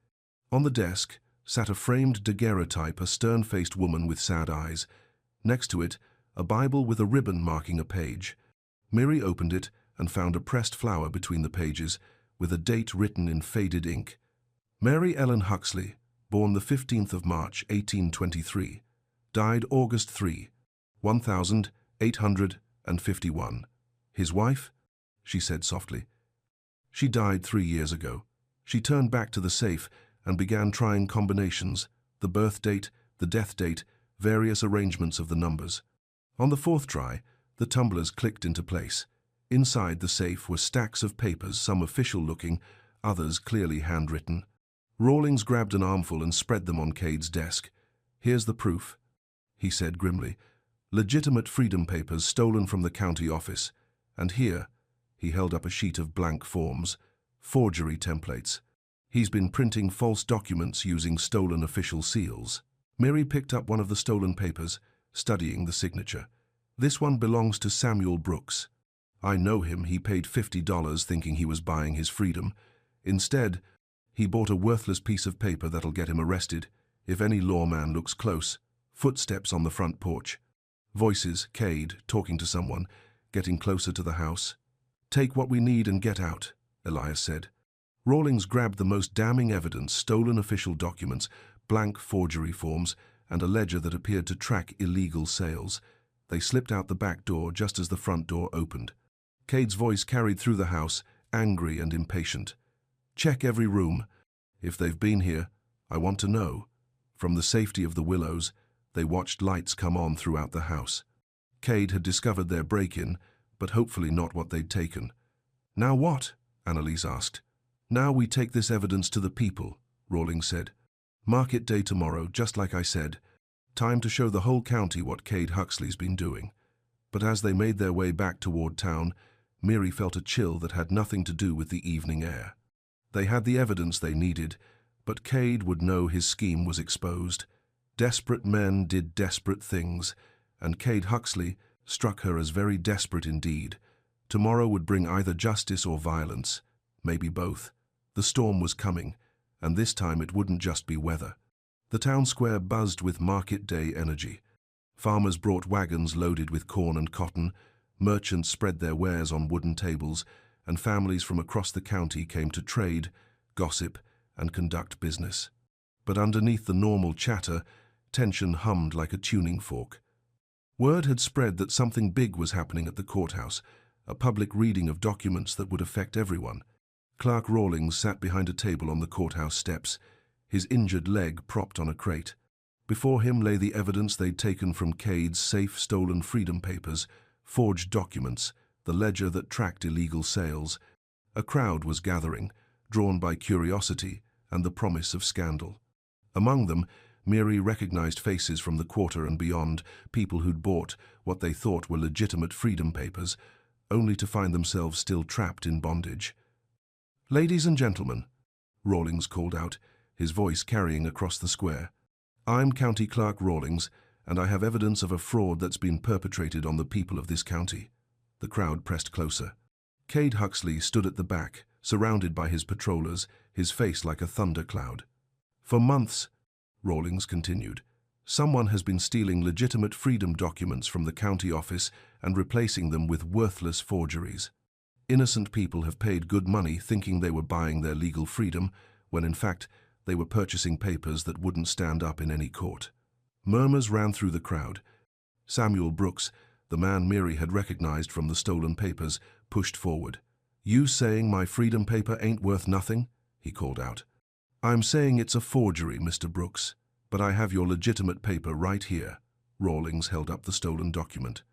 On the desk sat a framed daguerreotype, a stern-faced woman with sad eyes. Next to it, a Bible with a ribbon marking a page. Mary opened it and found a pressed flower between the pages, with a date written in faded ink. Mary Ellen Huxley, born the 15th of March, 1823. Died August 3, 1851. His wife? She said softly. She died 3 years ago. She turned back to the safe and began trying combinations, the birth date, the death date, various arrangements of the numbers. On the 4th try, the tumblers clicked into place. Inside the safe were stacks of papers, some official-looking, others clearly handwritten. Rawlings grabbed an armful and spread them on Cade's desk. "Here's the proof," he said grimly. "Legitimate freedom papers stolen from the county office. And here," he held up a sheet of blank forms, "forgery templates. He's been printing false documents using stolen official seals." Mary picked up one of the stolen papers, studying the signature. "This one belongs to Samuel Brooks. I know him. He paid $50 thinking he was buying his freedom. Instead, he bought a worthless piece of paper that'll get him arrested if any lawman looks close." Footsteps on the front porch. Voices, Cade, talking to someone, getting closer to the house. "Take what we need and get out," Elias said. Rawlings grabbed the most damning evidence, stolen official documents, blank forgery forms, and a ledger that appeared to track illegal sales. They slipped out the back door just as the front door opened. Cade's voice carried through the house, angry and impatient. "Check every room. If they've been here, I want to know." From the safety of the willows, they watched lights come on throughout the house. Cade had discovered their break-in, but hopefully not what they'd taken. "Now what?" Annalise asked. "Now we take this evidence to the people," Rawlings said. "Market day tomorrow, just like I said. Time to show the whole county what Cade Huxley's been doing." But as they made their way back toward town, Mary felt a chill that had nothing to do with the evening air. They had the evidence they needed, but Cade would know his scheme was exposed. Desperate men did desperate things, and Cade Huxley struck her as very desperate indeed. Tomorrow would bring either justice or violence, maybe both. The storm was coming, and this time it wouldn't just be weather. The town square buzzed with market day energy. Farmers brought wagons loaded with corn and cotton. Merchants spread their wares on wooden tables, and families from across the county came to trade, gossip, and conduct business. But underneath the normal chatter, tension hummed like a tuning fork. Word had spread that something big was happening at the courthouse, a public reading of documents that would affect everyone. Clark Rawlings sat behind a table on the courthouse steps, his injured leg propped on a crate. Before him lay the evidence they'd taken from Cade's safe stolen freedom papers, forged documents, the ledger that tracked illegal sales. A crowd was gathering, drawn by curiosity and the promise of scandal. Among them, Miri recognized faces from the quarter and beyond, people who'd bought what they thought were legitimate freedom papers, only to find themselves still trapped in bondage. "Ladies and gentlemen," Rawlings called out, his voice carrying across the square, "I'm County Clerk Rawlings, and I have evidence of a fraud that's been perpetrated on the people of this county." The crowd pressed closer. Cade Huxley stood at the back, surrounded by his patrollers, his face like a thundercloud. "For months," Rawlings continued, "someone has been stealing legitimate freedom documents from the county office and replacing them with worthless forgeries. Innocent people have paid good money thinking they were buying their legal freedom, when in fact they were purchasing papers that wouldn't stand up in any court." Murmurs ran through the crowd. Samuel Brooks, the man Miri had recognized from the stolen papers, pushed forward. "You saying my freedom paper ain't worth nothing?" he called out. "I'm saying it's a forgery, Mr. Brooks, but I have your legitimate paper right here." Rawlings held up the stolen document.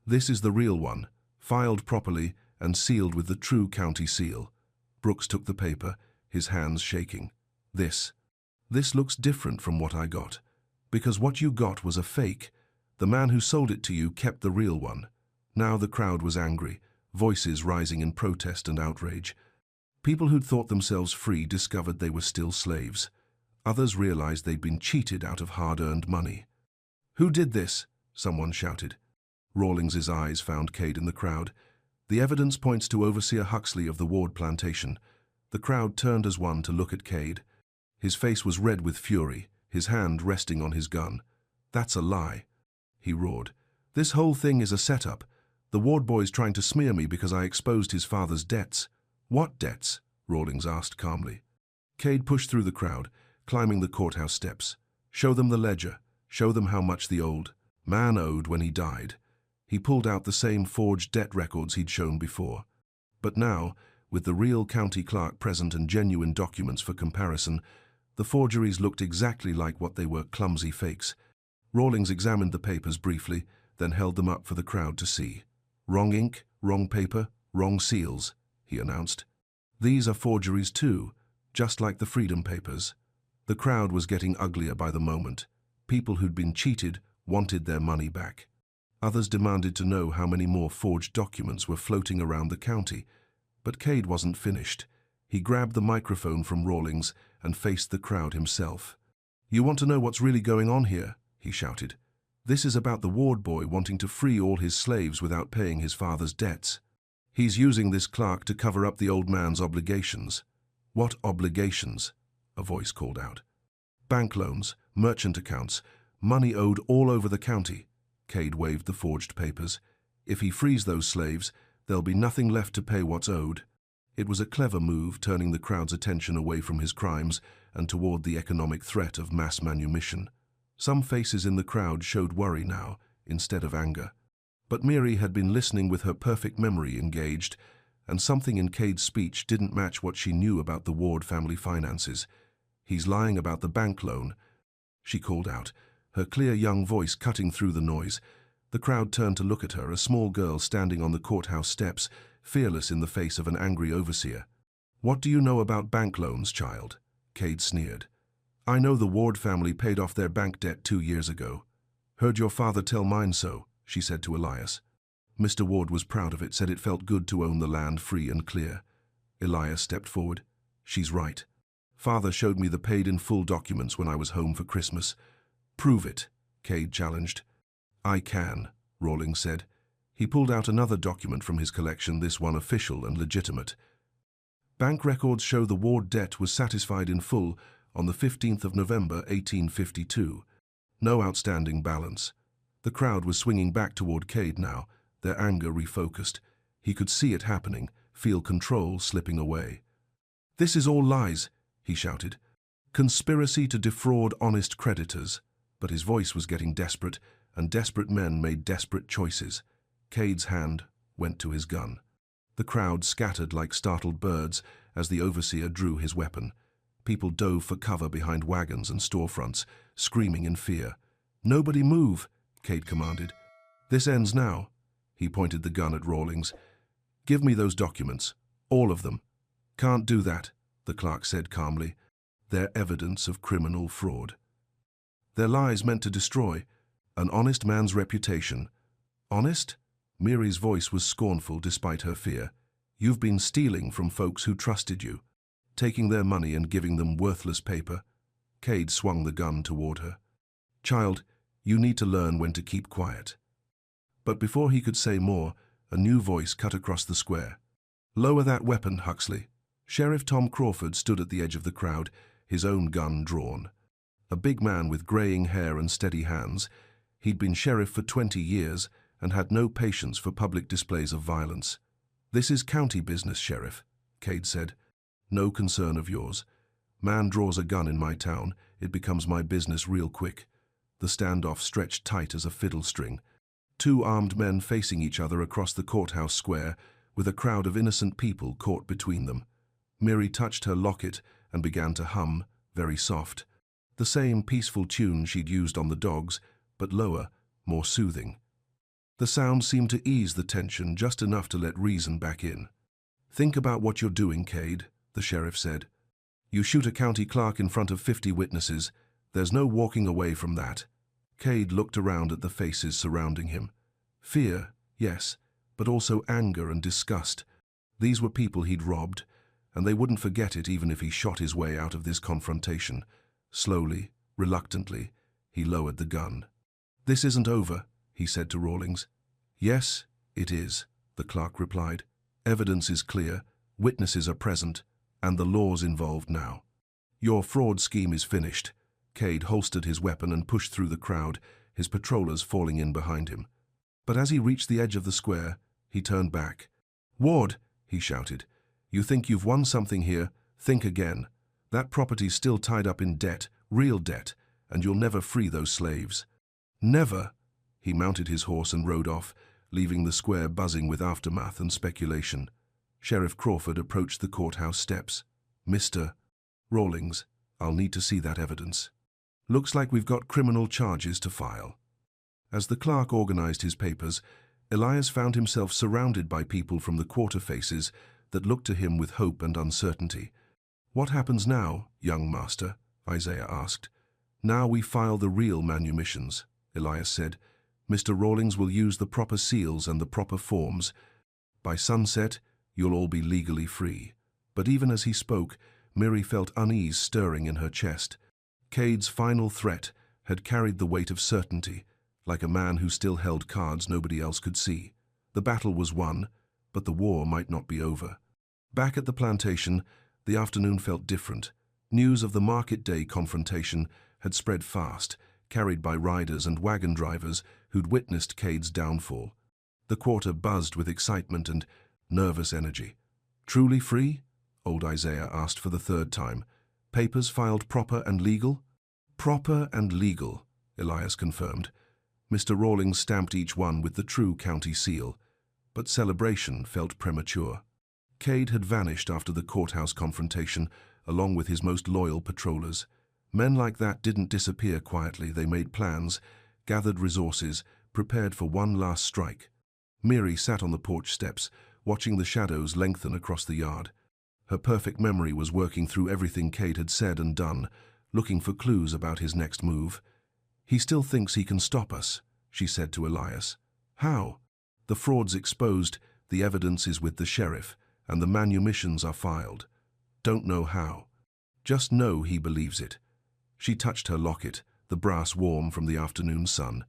"This is the real one, filed properly and sealed with the true county seal." Brooks took the paper, his hands shaking. This looks different from what I got. Because what you got was a fake. The man who sold it to you kept the real one." Now the crowd was angry, voices rising in protest and outrage. People who'd thought themselves free discovered they were still slaves. Others realized they'd been cheated out of hard-earned money. "Who did this?" someone shouted. Rawlings's eyes found Cade in the crowd. "The evidence points to Overseer Huxley of the Ward Plantation." The crowd turned as one to look at Cade. His face was red with fury, his hand resting on his gun. "That's a lie," he roared. "This whole thing is a setup. The Ward boy's trying to smear me because I exposed his father's debts." "What debts?" Rawlings asked calmly. Cade pushed through the crowd, climbing the courthouse steps. "Show them the ledger. Show them how much the old man owed when he died." He pulled out the same forged debt records he'd shown before. But now, with the real county clerk present and genuine documents for comparison, the forgeries looked exactly like what they were, clumsy fakes. Rawlings examined the papers briefly, then held them up for the crowd to see. "Wrong ink, wrong paper, wrong seals," he announced. "These are forgeries too, just like the freedom papers." The crowd was getting uglier by the moment. People who'd been cheated wanted their money back. Others demanded to know how many more forged documents were floating around the county. But Cade wasn't finished. He grabbed the microphone from Rawlings and faced the crowd himself. "You want to know what's really going on here?" he shouted. "This is about the Ward boy wanting to free all his slaves without paying his father's debts. He's using this clerk to cover up the old man's obligations." "What obligations?" a voice called out. "Bank loans, merchant accounts, money owed all over the county." Cade waved the forged papers. "If he frees those slaves, there'll be nothing left to pay what's owed." It was a clever move, turning the crowd's attention away from his crimes and toward the economic threat of mass manumission. Some faces in the crowd showed worry now, instead of anger. But Miri had been listening with her perfect memory engaged, and something in Cade's speech didn't match what she knew about the Ward family finances. "He's lying about the bank loan," she called out, her clear young voice cutting through the noise. The crowd turned to look at her, a small girl standing on the courthouse steps, fearless in the face of an angry overseer. "What do you know about bank loans, child?" Cade sneered. "I know the Ward family paid off their bank debt 2 years ago. Heard your father tell mine so," she said to Elias. Mr. Ward was proud of it, said it felt good to own the land free and clear. Elias stepped forward. "She's right. Father showed me the paid-in-full documents when I was home for Christmas." "Prove it," Cade challenged. "I can," Rawlings said. He pulled out another document from his collection, this one official and legitimate. Bank records show the Ward debt was satisfied in full on the 15th of November, 1852. No outstanding balance. The crowd was swinging back toward Cade now, Their anger refocused. He could see it happening, feel control slipping away. "This is all lies," he shouted. "Conspiracy to defraud honest creditors." But his voice was getting desperate, and desperate men made desperate choices. Cade's hand went to his gun. The crowd scattered like startled birds as the overseer drew his weapon. People dove for cover behind wagons and storefronts, screaming in fear. "Nobody move," Cade commanded. "This ends now." He pointed the gun at Rawlings. "Give me those documents. All of them." "Can't do that," the clerk said calmly. "They're evidence of criminal fraud. They're lies meant to destroy an honest man's reputation." "Honest?" Miri's voice was scornful despite her fear. "You've been stealing from folks who trusted you, taking their money and giving them worthless paper." Cade swung the gun toward her. "Child, you need to learn when to keep quiet." But before he could say more, a new voice cut across the square. "Lower that weapon, Huxley." Sheriff Tom Crawford stood at the edge of the crowd, his own gun drawn. A big man with graying hair and steady hands, he'd been sheriff for 20 years and had no patience for public displays of violence. "This is county business, Sheriff," Cade said. "No concern of yours. Man draws a gun in my town, it becomes my business real quick." The standoff stretched tight as a fiddle string. Two armed men facing each other across the courthouse square, with a crowd of innocent people caught between them. Miri touched her locket and began to hum, very soft. The same peaceful tune she'd used on the dogs, but lower, more soothing. The sound seemed to ease the tension just enough to let reason back in. "Think about what you're doing, Cade," the sheriff said. "You shoot a county clerk in front of 50 witnesses. There's no walking away from that." Cade looked around at the faces surrounding him. Fear, yes, but also anger and disgust. These were people he'd robbed, and they wouldn't forget it even if he shot his way out of this confrontation. Slowly, reluctantly, he lowered the gun. "This isn't over," he said to Rawlings. "Yes, it is," the clerk replied. "Evidence is clear, witnesses are present, and the law's involved now. Your fraud scheme is finished." Cade holstered his weapon and pushed through the crowd, his patrollers falling in behind him. But as he reached the edge of the square, he turned back. "Ward," he shouted, "you think you've won something here? Think again. That property's still tied up in debt, real debt, and you'll never free those slaves." "Never." He mounted his horse and rode off, leaving the square buzzing with aftermath and speculation. Sheriff Crawford approached the courthouse steps. "Mr. Rawlings, I'll need to see that evidence. Looks like we've got criminal charges to file." As the clerk organized his papers, Elias found himself surrounded by people from the quarter faces that looked to him with hope and uncertainty. "What happens now, young master?" Isaiah asked. "Now we file the real manumissions," Elias said. "Mr. Rawlings will use the proper seals and the proper forms. By sunset, you'll all be legally free." But even as he spoke, Miri felt unease stirring in her chest. Cade's final threat had carried the weight of certainty, like a man who still held cards nobody else could see. The battle was won, but the war might not be over. Back at the plantation, the afternoon felt different. News of the market day confrontation had spread fast, carried by riders and wagon drivers who'd witnessed Cade's downfall. The quarter buzzed with excitement and nervous energy. "Truly free?" old Isaiah asked for the third time. "Papers filed proper and legal?" "Proper and legal," Elias confirmed. Mr. Rawlings stamped each one with the true county seal, but celebration felt premature. Cade had vanished after the courthouse confrontation, along with his most loyal patrollers. Men like that didn't disappear quietly. They made plans, gathered resources, prepared for one last strike. Miri sat on the porch steps, watching the shadows lengthen across the yard. Her perfect memory was working through everything Cade had said and done, looking for clues about his next move. "He still thinks he can stop us," she said to Elias. "How?" "The fraud's exposed, the evidence is with the sheriff, and the manumissions are filed. Don't know how. Just know he believes it." She touched her locket, the brass warm from the afternoon sun.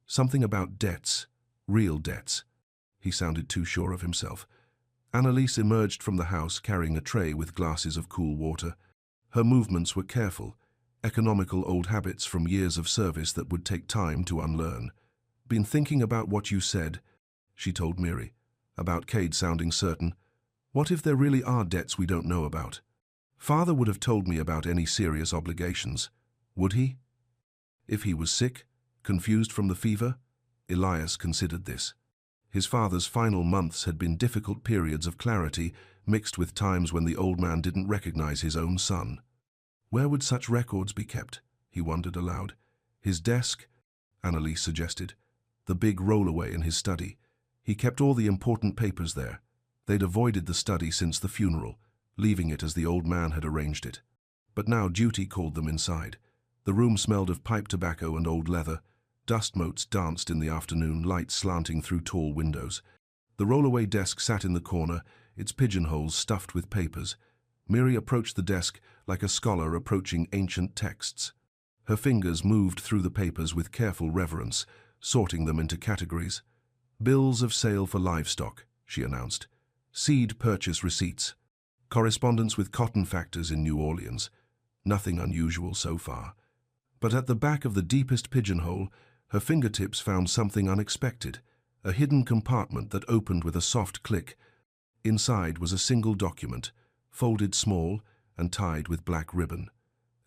"Something about debts, real debts." He sounded too sure of himself. Annalise emerged from the house carrying a tray with glasses of cool water. Her movements were careful, economical old habits from years of service that would take time to unlearn. "Been thinking about what you said." she told Miri, about Cade sounding certain. What if there really are debts we don't know about? Father would have told me about any serious obligations. Would he? If he was sick, confused from the fever? Elias considered this. His father's final months had been difficult periods of clarity, mixed with times when the old man didn't recognize his own son. Where would such records be kept? He wondered aloud. His desk, Annalise suggested. The big rollaway in his study. He kept all the important papers there. They'd avoided the study since the funeral, leaving it as the old man had arranged it. But now duty called them inside. The room smelled of pipe tobacco and old leather. Dust motes danced in the afternoon, light slanting through tall windows. The rollaway desk sat in the corner, its pigeonholes stuffed with papers. Miri approached the desk like a scholar approaching ancient texts. Her fingers moved through the papers with careful reverence, sorting them into categories. Bills of sale for livestock, she announced. Seed purchase receipts. Correspondence with cotton factors in New Orleans. Nothing unusual so far. But at the back of the deepest pigeonhole, her fingertips found something unexpected, a hidden compartment that opened with a soft click. Inside was a single document, folded small and tied with black ribbon.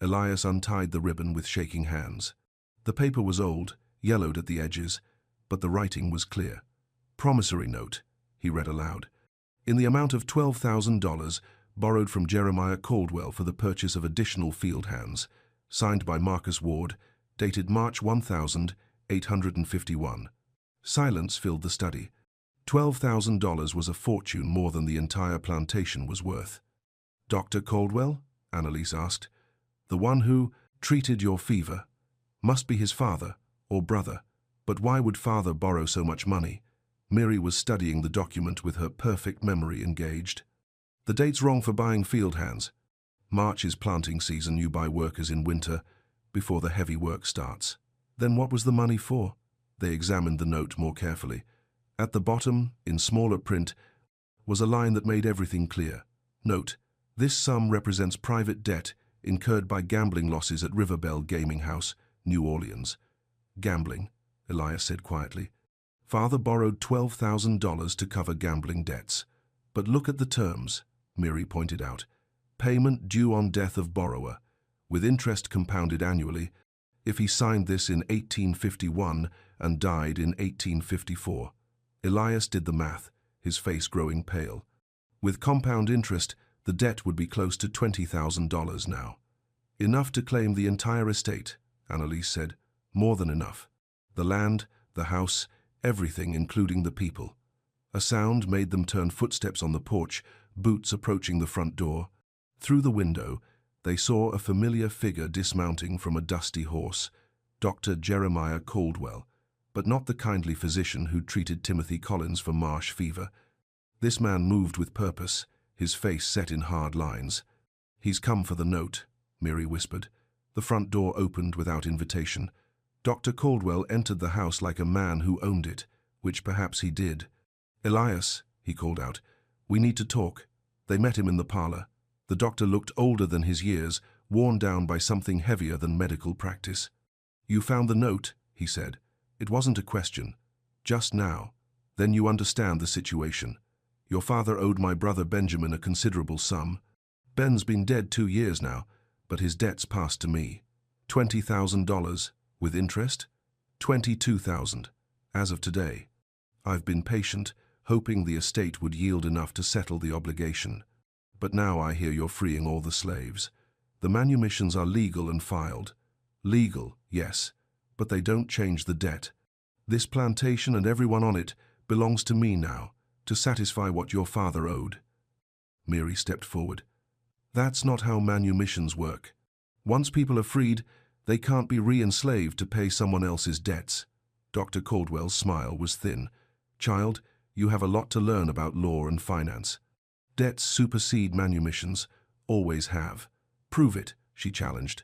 Elias untied the ribbon with shaking hands. The paper was old, yellowed at the edges, but the writing was clear. Promissory note, he read aloud, in the amount of $12,000 borrowed from Jeremiah Caldwell for the purchase of additional field hands, signed by Marcus Ward, dated March 1851. Silence filled the study. $12,000 was a fortune more than the entire plantation was worth. Dr. Caldwell? Annalise asked. The one who treated your fever? Must be his father or brother. But why would father borrow so much money? Miri was studying the document with her perfect memory engaged. The date's wrong for buying field hands. March is planting season, you buy workers in winter, before the heavy work starts. Then what was the money for? They examined the note more carefully. At the bottom, in smaller print, was a line that made everything clear. Note, this sum represents private debt incurred by gambling losses at Riverbell Gaming House, New Orleans. Gambling, Elias said quietly. Father borrowed $12,000 to cover gambling debts. But look at the terms, Miri pointed out. Payment due on death of borrower, with interest compounded annually, if he signed this in 1851 and died in 1854. Elias did the math, his face growing pale. With compound interest, the debt would be close to $20,000 now. Enough to claim the entire estate, Annalise said. More than enough. The land, the house, everything, including the people. A sound made them turn footsteps on the porch, boots approaching the front door. Through the window, they saw a familiar figure dismounting from a dusty horse, Dr. Jeremiah Caldwell, but not the kindly physician who treated Timothy Collins for marsh fever. This man moved with purpose, his face set in hard lines. He's come for the note, Miri whispered. The front door opened without invitation. Dr. Caldwell entered the house like a man who owned it, which perhaps he did. Elias, he called out, we need to talk. They met him in the parlor. The doctor looked older than his years, worn down by something heavier than medical practice. You found the note, he said. It wasn't a question. Just now. Then you understand the situation. Your father owed my brother Benjamin a considerable sum. Ben's been dead 2 years now, but his debt's passed to me. $20,000, with interest? $22,000, as of today. I've been patient, hoping the estate would yield enough to settle the obligation. But now I hear you're freeing all the slaves. The manumissions are legal and filed. Legal, yes, but they don't change the debt. This plantation and everyone on it belongs to me now, to satisfy what your father owed. Miri stepped forward. That's not how manumissions work. Once people are freed, they can't be re-enslaved to pay someone else's debts. Dr. Caldwell's smile was thin. Child, you have a lot to learn about law and finance. Debts supersede manumissions, always have. Prove it, she challenged.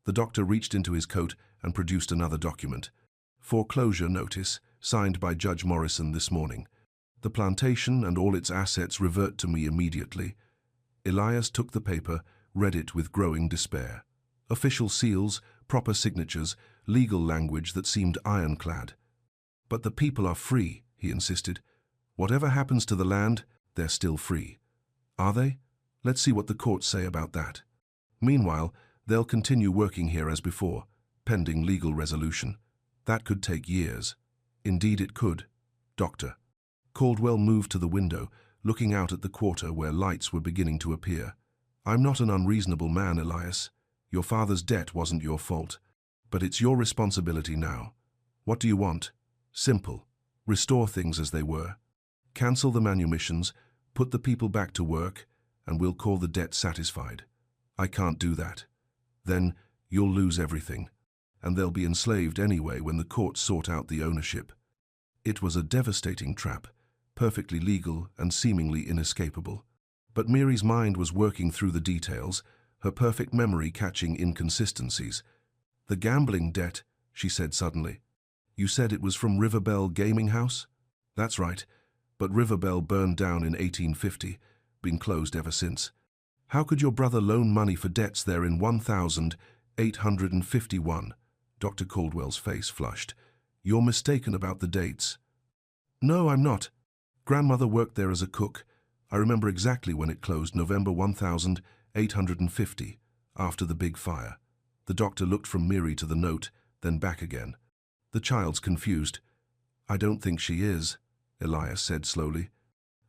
The doctor reached into his coat and produced another document. Foreclosure notice, signed by Judge Morrison this morning. The plantation and all its assets revert to me immediately. Elias took the paper, read it with growing despair. Official seals, proper signatures, legal language that seemed ironclad. But the people are free, he insisted. Whatever happens to the land, they're still free. Are they? Let's see what the courts say about that. Meanwhile, they'll continue working here as before, pending legal resolution. That could take years. Indeed it could. Doctor. Caldwell moved to the window, looking out at the quarter where lights were beginning to appear. I'm not an unreasonable man, Elias. Your father's debt wasn't your fault. But it's your responsibility now. What do you want? Simple. Restore things as they were. Cancel the manumissions, put the people back to work, and we'll call the debt satisfied. I can't do that. Then you'll lose everything, and they'll be enslaved anyway when the courts sort out the ownership. It was a devastating trap, perfectly legal and seemingly inescapable. But Mary's mind was working through the details, her perfect memory catching inconsistencies. The gambling debt, she said suddenly. You said it was from Riverbell Gaming House? That's right, but Riverbell burned down in 1850, been closed ever since. How could your brother loan money for debts there in 1851? Dr. Caldwell's face flushed. You're mistaken about the dates. No, I'm not. Grandmother worked there as a cook. I remember exactly when it closed, November 1850, after the big fire. The doctor looked from Mary to the note, then back again. The child's confused. I don't think she is, Elias said slowly.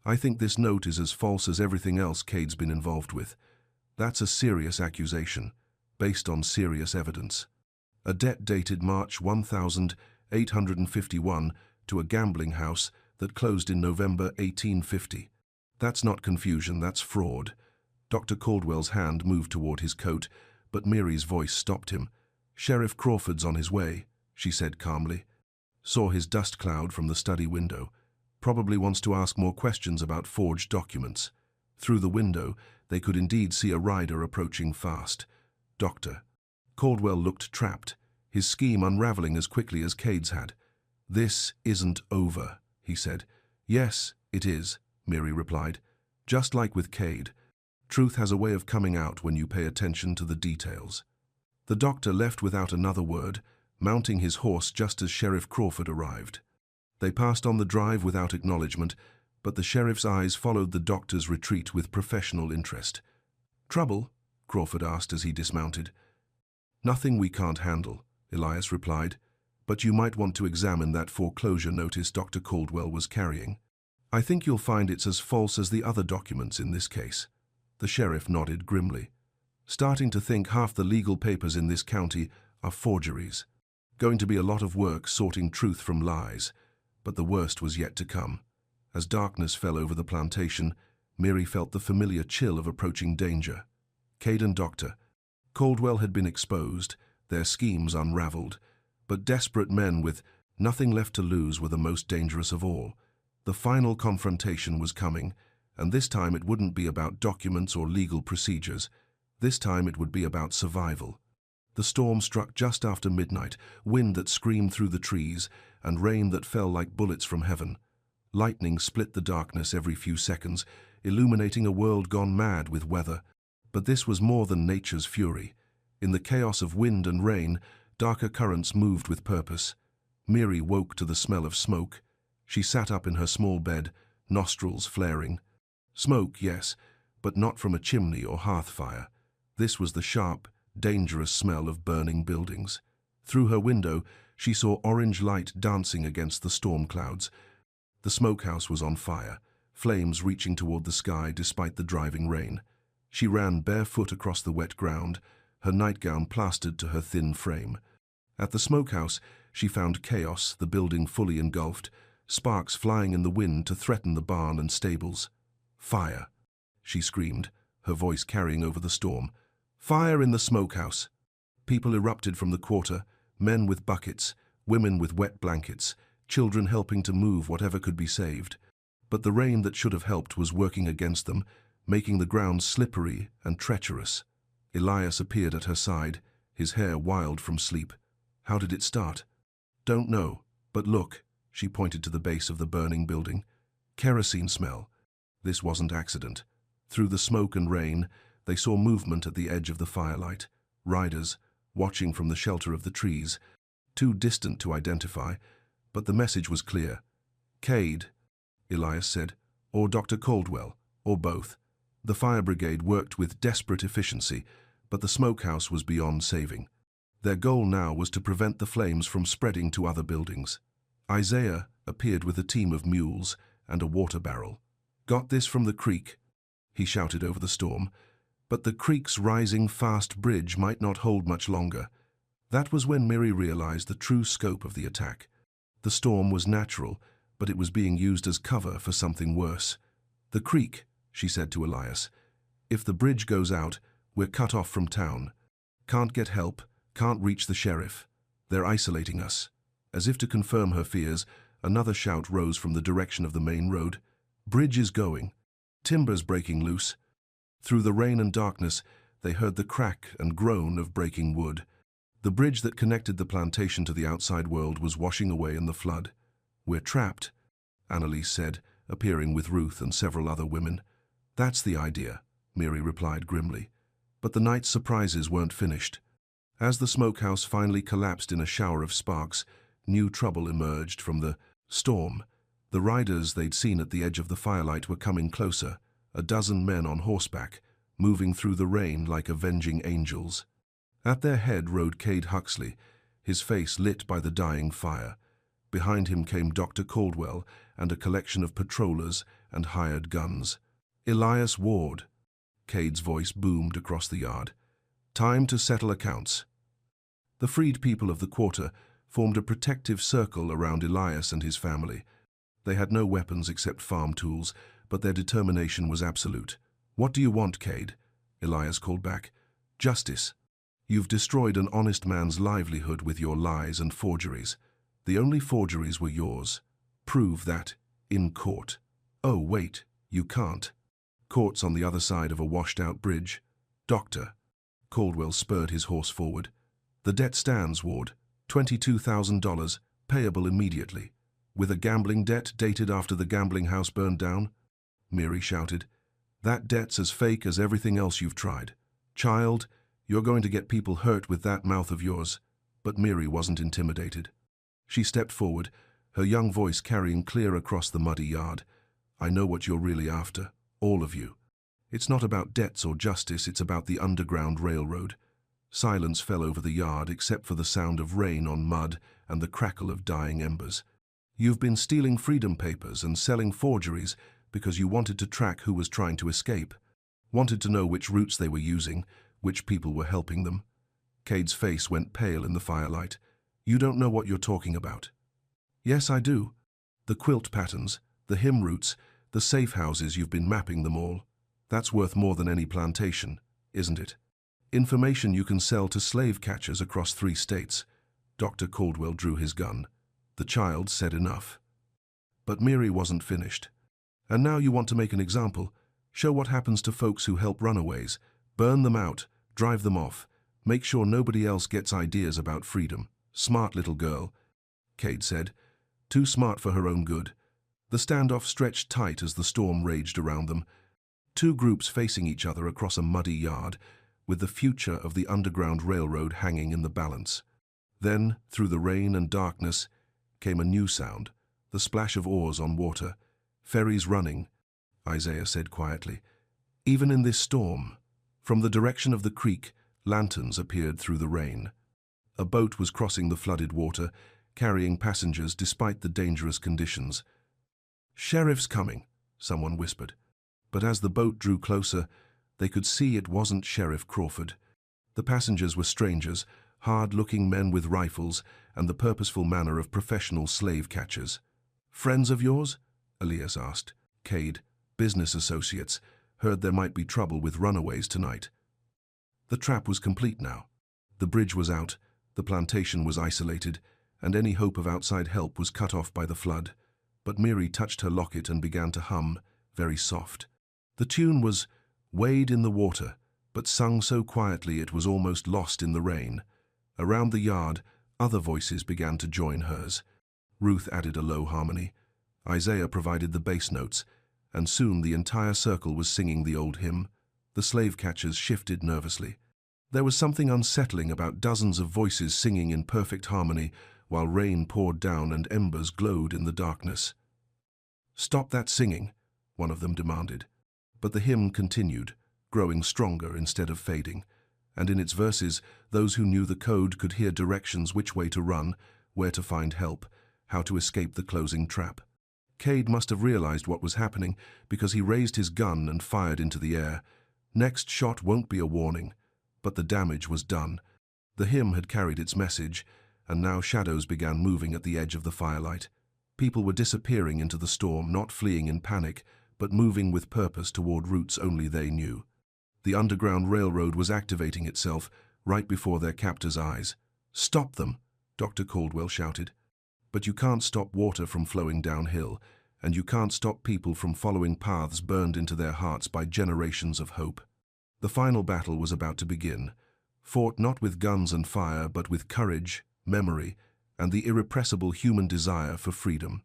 I think this note is as false as everything else Cade's been involved with. That's a serious accusation, based on serious evidence. A debt dated March 1851 to a gambling house that closed in November 1850. That's not confusion, that's fraud. Dr. Caldwell's hand moved toward his coat, but Mary's voice stopped him. Sheriff Crawford's on his way, she said calmly. Saw his dust cloud from the study window. Probably wants to ask more questions about forged documents. Through the window, they could indeed see a rider approaching fast. Doctor. Caldwell looked trapped, his scheme unraveling as quickly as Cade's had. This isn't over, he said. Yes, it is, Mary replied. Just like with Cade, truth has a way of coming out when you pay attention to the details. The doctor left without another word, mounting his horse just as Sheriff Crawford arrived. They passed on the drive without acknowledgement, but the sheriff's eyes followed the doctor's retreat with professional interest. Trouble? Crawford asked as he dismounted. Nothing we can't handle, Elias replied, but you might want to examine that foreclosure notice Dr. Caldwell was carrying. I think you'll find it's as false as the other documents in this case. The sheriff nodded grimly. Starting to think half the legal papers in this county are forgeries. Going to be a lot of work sorting truth from lies. But the worst was yet to come. As darkness fell over the plantation, Mary felt the familiar chill of approaching danger. Cade and Doctor. Caldwell had been exposed, their schemes unraveled, but desperate men with nothing left to lose were the most dangerous of all. The final confrontation was coming, and this time it wouldn't be about documents or legal procedures. This time it would be about survival. The storm struck just after midnight, wind that screamed through the trees, and rain that fell like bullets from heaven. Lightning split the darkness every few seconds, illuminating a world gone mad with weather. But this was more than nature's fury. In the chaos of wind and rain, darker currents moved with purpose. Mary woke to the smell of smoke. She sat up in her small bed, nostrils flaring. Smoke, yes, but not from a chimney or hearth fire. This was the sharp, dangerous smell of burning buildings. Through her window, she saw orange light dancing against the storm clouds. The smokehouse was on fire, flames reaching toward the sky despite the driving rain. She ran barefoot across the wet ground, her nightgown plastered to her thin frame. At the smokehouse, she found chaos, the building fully engulfed, sparks flying in the wind to threaten the barn and stables. Fire, she screamed, her voice carrying over the storm. Fire in the smokehouse. People erupted from the quarter, men with buckets, women with wet blankets, children helping to move whatever could be saved. But the rain that should have helped was working against them, making the ground slippery and treacherous. Elias appeared at her side, his hair wild from sleep. How did it start? Don't know, but look, she pointed to the base of the burning building. Kerosene smell. This wasn't accident. Through the smoke and rain, they saw movement at the edge of the firelight. Riders, watching from the shelter of the trees, too distant to identify, but the message was clear. Cade. Elias said, or Dr. Caldwell, or both. The fire brigade worked with desperate efficiency, but the smokehouse was beyond saving. Their goal now was to prevent the flames from spreading to other buildings. Isaiah appeared with a team of mules and a water barrel. "Got this from the creek," he shouted over the storm, but the creek's rising fast bridge might not hold much longer. That was when Miri realized the true scope of the attack. The storm was natural, but it was being used as cover for something worse. "The creek," she said to Elias. "If the bridge goes out, we're cut off from town. Can't get help, can't reach the sheriff. They're isolating us." As if to confirm her fears, another shout rose from the direction of the main road. "Bridge is going. Timber's breaking loose." Through the rain and darkness, they heard the crack and groan of breaking wood. The bridge that connected the plantation to the outside world was washing away in the flood. "We're trapped," Annalise said, appearing with Ruth and several other women. "That's the idea," Miri replied grimly. But the night's surprises weren't finished. As the smokehouse finally collapsed in a shower of sparks, new trouble emerged from the storm. The riders they'd seen at the edge of the firelight were coming closer, a dozen men on horseback, moving through the rain like avenging angels. At their head rode Cade Huxley, his face lit by the dying fire. Behind him came Dr. Caldwell and a collection of patrollers and hired guns. "Elias Ward," Cade's voice boomed across the yard. "Time to settle accounts." The freed people of the quarter formed a protective circle around Elias and his family. They had no weapons except farm tools, but their determination was absolute. "What do you want, Cade?" Elias called back. "Justice. You've destroyed an honest man's livelihood with your lies and forgeries. The only forgeries were yours. Prove that in court." "Oh, wait, you can't. Court's on the other side of a washed-out bridge." "Doctor." Caldwell spurred his horse forward. "The debt stands, Ward. $22,000, payable immediately." "With a gambling debt dated after the gambling house burned down?" Miri shouted. "That debt's as fake as everything else you've tried. Child, you're going to get people hurt with that mouth of yours." But Miri wasn't intimidated. She stepped forward, her young voice carrying clear across the muddy yard. "I know what you're really after, all of you. It's not about debts or justice, it's about the Underground Railroad." Silence fell over the yard except for the sound of rain on mud and the crackle of dying embers. "You've been stealing freedom papers and selling forgeries because you wanted to track who was trying to escape, wanted to know which routes they were using, which people were helping them." Cade's face went pale in the firelight. "You don't know what you're talking about." "Yes, I do. The quilt patterns, the hymn routes, the safe houses, you've been mapping them all. That's worth more than any plantation, isn't it? Information you can sell to slave catchers across 3 states. Dr. Caldwell drew his gun. The child said enough. But Miri wasn't finished. "And now you want to make an example. Show what happens to folks who help runaways. Burn them out, drive them off. Make sure nobody else gets ideas about freedom. Smart little girl," Cade said. Too smart for her own good. The standoff stretched tight as the storm raged around them. 2 groups facing each other across a muddy yard, with the future of the Underground Railroad hanging in the balance. Then, through the rain and darkness, came a new sound, the splash of oars on water. "Ferries running," Isaiah said quietly. "Even in this storm." From the direction of the creek, lanterns appeared through the rain. A boat was crossing the flooded water, carrying passengers despite the dangerous conditions. "Sheriff's coming," someone whispered. But as the boat drew closer, they could see it wasn't Sheriff Crawford. The passengers were strangers, hard-looking men with rifles and the purposeful manner of professional slave catchers. "Friends of yours?" Elias asked. "Cade, business associates, heard there might be trouble with runaways tonight." The trap was complete now. The bridge was out, the plantation was isolated, and any hope of outside help was cut off by the flood. But Miri touched her locket and began to hum, very soft. The tune was "Wade in the Water," but sung so quietly it was almost lost in the rain. Around the yard, other voices began to join hers. Ruth added a low harmony. Isaiah provided the bass notes, and soon the entire circle was singing the old hymn. The slave catchers shifted nervously. There was something unsettling about dozens of voices singing in perfect harmony while rain poured down and embers glowed in the darkness. "Stop that singing," one of them demanded. But the hymn continued, growing stronger instead of fading, and in its verses, those who knew the code could hear directions which way to run, where to find help, how to escape the closing trap. Cade must have realized what was happening because he raised his gun and fired into the air. Next shot won't be a warning, but the damage was done. The hymn had carried its message, and now shadows began moving at the edge of the firelight. People were disappearing into the storm, not fleeing in panic, but moving with purpose toward routes only they knew. The Underground Railroad was activating itself right before their captors' eyes. "Stop them!" Dr. Caldwell shouted. "But you can't stop water from flowing downhill, and you can't stop people from following paths burned into their hearts by generations of hope." The final battle was about to begin, fought not with guns and fire, but with courage, memory, and the irrepressible human desire for freedom.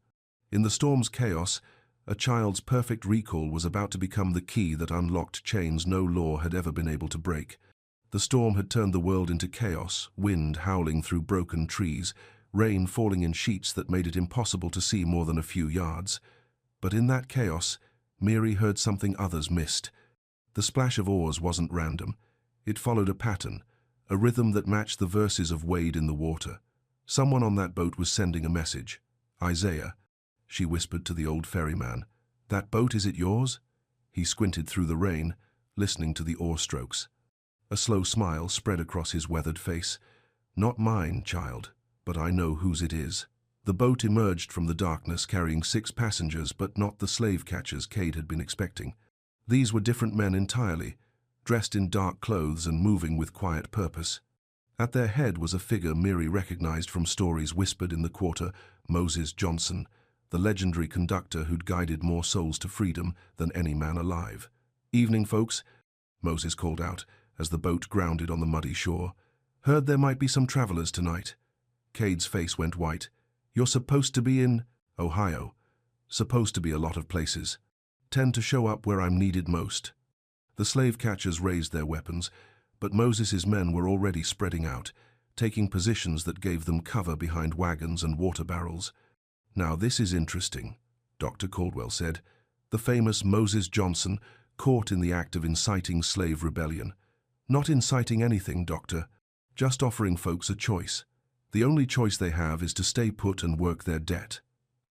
In the storm's chaos, a child's perfect recall was about to become the key that unlocked chains no law had ever been able to break. The storm had turned the world into chaos, wind howling through broken trees, rain falling in sheets that made it impossible to see more than a few yards. But in that chaos, Miri heard something others missed. The splash of oars wasn't random. It followed a pattern, a rhythm that matched the verses of Wade in the Water. Someone on that boat was sending a message. "Isaiah," she whispered to the old ferryman. "That boat, is it yours?" He squinted through the rain, listening to the oar strokes. A slow smile spread across his weathered face. "Not mine, child, but I know whose it is." The boat emerged from the darkness carrying 6 passengers, but not the slave catchers Cade had been expecting. These were different men entirely, dressed in dark clothes and moving with quiet purpose. At their head was a figure Miri recognized from stories whispered in the quarter, Moses Johnson, the legendary conductor who'd guided more souls to freedom than any man alive. "Evening, folks," Moses called out as the boat grounded on the muddy shore. "Heard there might be some travelers tonight." Cade's face went white. "You're supposed to be in Ohio. Supposed to be a lot of places. Tend to show up where I'm needed most." The slave catchers raised their weapons, but Moses's men were already spreading out, taking positions that gave them cover behind wagons and water barrels. "Now this is interesting," Dr. Caldwell said. "The famous Moses Johnson, caught in the act of inciting slave rebellion. Not inciting anything, Doctor, just offering folks a choice. The only choice they have is to stay put and work their debt."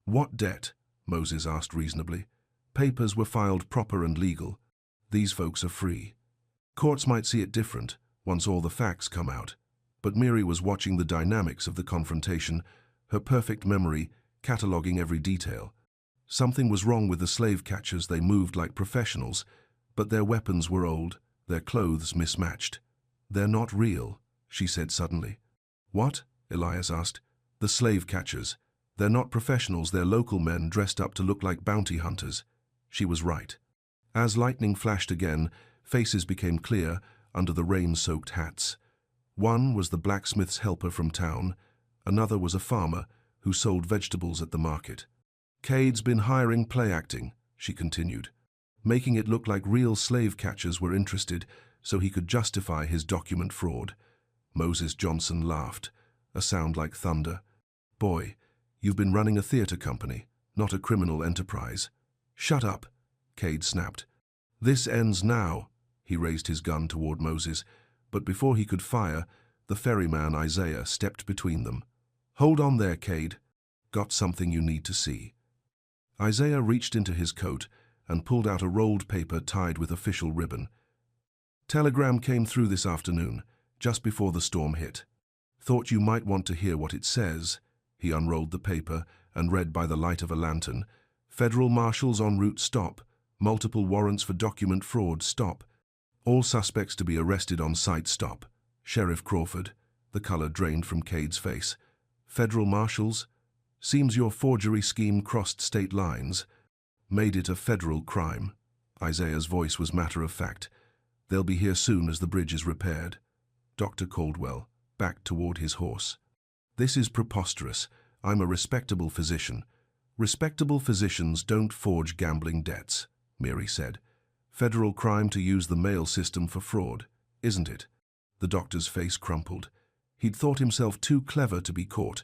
"What debt?" Moses asked reasonably. "Papers were filed proper and legal. These folks are free. Courts might see it different once all the facts come out." But Miri was watching the dynamics of the confrontation, her perfect memory cataloging every detail. Something was wrong with the slave catchers. They moved like professionals, but their weapons were old, their clothes mismatched. "They're not real," she said suddenly. "What?" Elias asked. "The slave catchers. They're not professionals, they're local men dressed up to look like bounty hunters." She was right. As lightning flashed again, faces became clear under the rain-soaked hats. One was the blacksmith's helper from town, another was a farmer who sold vegetables at the market. "Cade's been hiring play acting," she continued, making it look like real slave catchers were interested so he could justify his document fraud. Moses Johnson laughed, a sound like thunder. "Boy, you've been running a theater company, not a criminal enterprise." "Shut up," Cade snapped. "This ends now." He raised his gun toward Moses, but before he could fire, the ferryman Isaiah stepped between them. "Hold on there, Cade. Got something you need to see." Isaiah reached into his coat and pulled out a rolled paper tied with official ribbon. "Telegram came through this afternoon, just before the storm hit. Thought you might want to hear what it says." He unrolled the paper and read by the light of a lantern. "Federal marshals en route stop. Multiple warrants for document fraud stop. All suspects to be arrested on site stop. Sheriff Crawford." The color drained from Cade's face. "Federal marshals? Seems your forgery scheme crossed state lines. Made it a federal crime." Isaiah's voice was matter-of-fact. "They'll be here soon as the bridge is repaired." Dr. Caldwell backed toward his horse. "This is preposterous. I'm a respectable physician." "Respectable physicians don't forge gambling debts," Miri said. "Federal crime to use the mail system for fraud, isn't it?" The doctor's face crumpled. He'd thought himself too clever to be caught,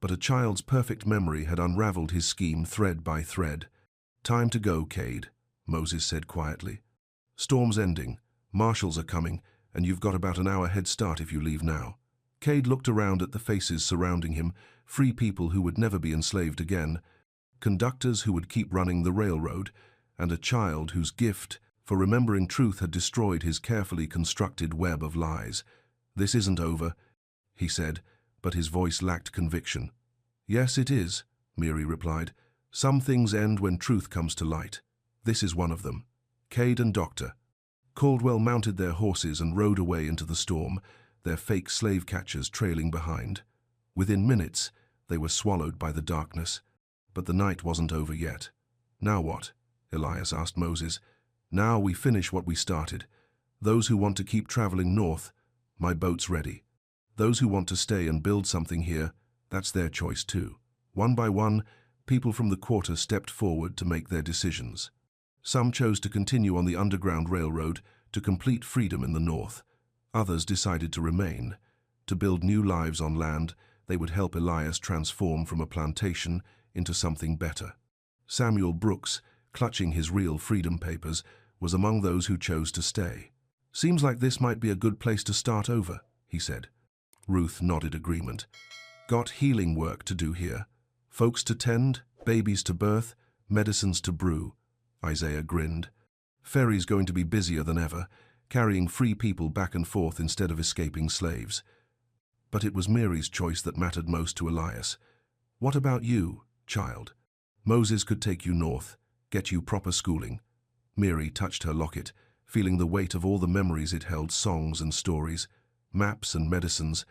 but a child's perfect memory had unraveled his scheme thread by thread. Time to go, Cade, Moses said quietly. Storm's ending, marshals are coming, and you've got about an hour head start if you leave now. Cade looked around at the faces surrounding him, free people who would never be enslaved again, conductors who would keep running the railroad, and a child whose gift for remembering truth had destroyed his carefully constructed web of lies. This isn't over, he said, but his voice lacked conviction. Yes, it is, Miri replied. Some things end when truth comes to light. This is one of them. Cade and Dr. Caldwell mounted their horses and rode away into the storm, their fake slave catchers trailing behind. Within minutes, they were swallowed by the darkness. But the night wasn't over yet. Now what? Elias asked Moses. Now we finish what we started. Those who want to keep traveling north, my boat's ready. Those who want to stay and build something here, that's their choice too. One by one, people from the quarter stepped forward to make their decisions. Some chose to continue on the Underground Railroad to complete freedom in the north. Others decided to remain. To build new lives on land, they would help Elias transform from a plantation into something better. Samuel Brooks, clutching his real freedom papers, was among those who chose to stay. Seems like this might be a good place to start over, he said. Ruth nodded agreement. Got healing work to do here. Folks to tend, babies to birth, medicines to brew. Isaiah grinned. Ferry's going to be busier than ever, carrying free people back and forth instead of escaping slaves. But it was Miri's choice that mattered most to Elias. What about you, child? Moses could take you north, get you proper schooling. Miri touched her locket, feeling the weight of all the memories it held, songs and stories, maps and medicines,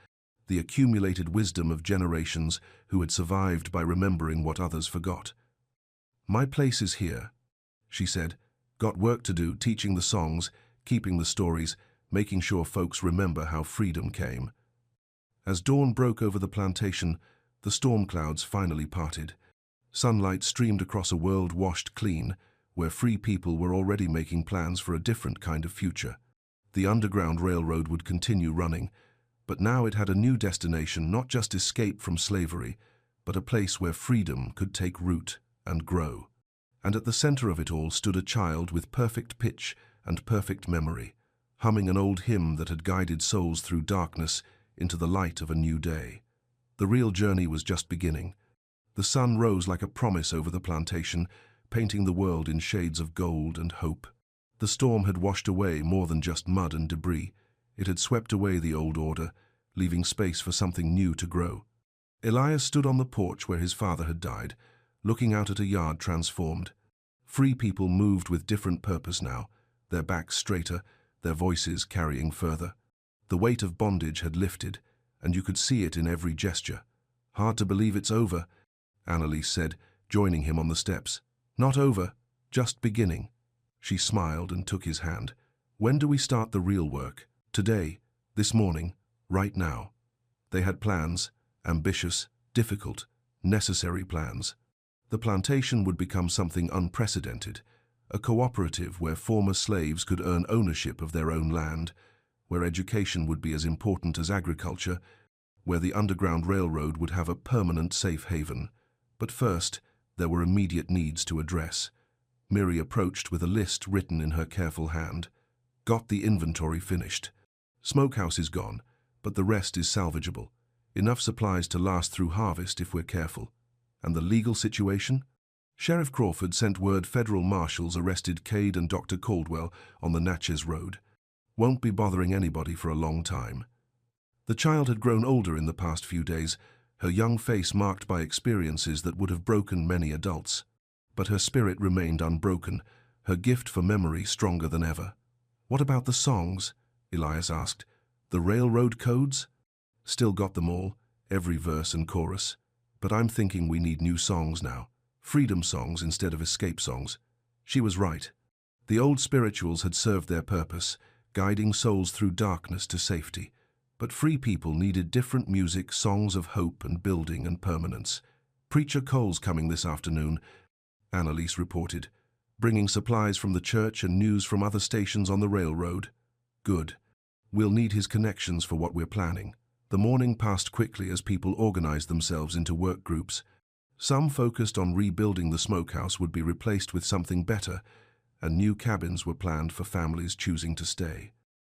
the accumulated wisdom of generations who had survived by remembering what others forgot. My place is here, she said. Got work to do, teaching the songs, keeping the stories, making sure folks remember how freedom came. As dawn broke over the plantation, the storm clouds finally parted. Sunlight streamed across a world washed clean, where free people were already making plans for a different kind of future. The Underground Railroad would continue running, but now it had a new destination, not just escape from slavery, but a place where freedom could take root and grow. And at the center of it all stood a child with perfect pitch and perfect memory, humming an old hymn that had guided souls through darkness into the light of a new day. The real journey was just beginning. The sun rose like a promise over the plantation, painting the world in shades of gold and hope. The storm had washed away more than just mud and debris. It had swept away the old order, leaving space for something new to grow. Elias stood on the porch where his father had died, looking out at a yard transformed. Free people moved with different purpose now, their backs straighter, their voices carrying further. The weight of bondage had lifted, and you could see it in every gesture. Hard to believe it's over, Annalise said, joining him on the steps. Not over, just beginning. She smiled and took his hand. When do we start the real work? Today, this morning, right now. They had plans, ambitious, difficult, necessary plans. The plantation would become something unprecedented, a cooperative where former slaves could earn ownership of their own land, where education would be as important as agriculture, where the Underground Railroad would have a permanent safe haven. But first, there were immediate needs to address. Miri approached with a list written in her careful hand. Got the inventory finished. Smokehouse is gone, but the rest is salvageable. Enough supplies to last through harvest if we're careful. And the legal situation? Sheriff Crawford sent word federal marshals arrested Cade and Dr. Caldwell on the Natchez Road. Won't be bothering anybody for a long time. The child had grown older in the past few days, her young face marked by experiences that would have broken many adults. But her spirit remained unbroken, her gift for memory stronger than ever. What about the songs? Elias asked. The railroad codes? Still got them all, every verse and chorus. But I'm thinking we need new songs now. Freedom songs instead of escape songs. She was right. The old spirituals had served their purpose, guiding souls through darkness to safety. But free people needed different music, songs of hope and building and permanence. Preacher Cole's coming this afternoon, Annalise reported, bringing supplies from the church and news from other stations on the railroad. Good. We'll need his connections for what we're planning. The morning passed quickly as people organized themselves into work groups. Some focused on rebuilding the smokehouse would be replaced with something better, and new cabins were planned for families choosing to stay.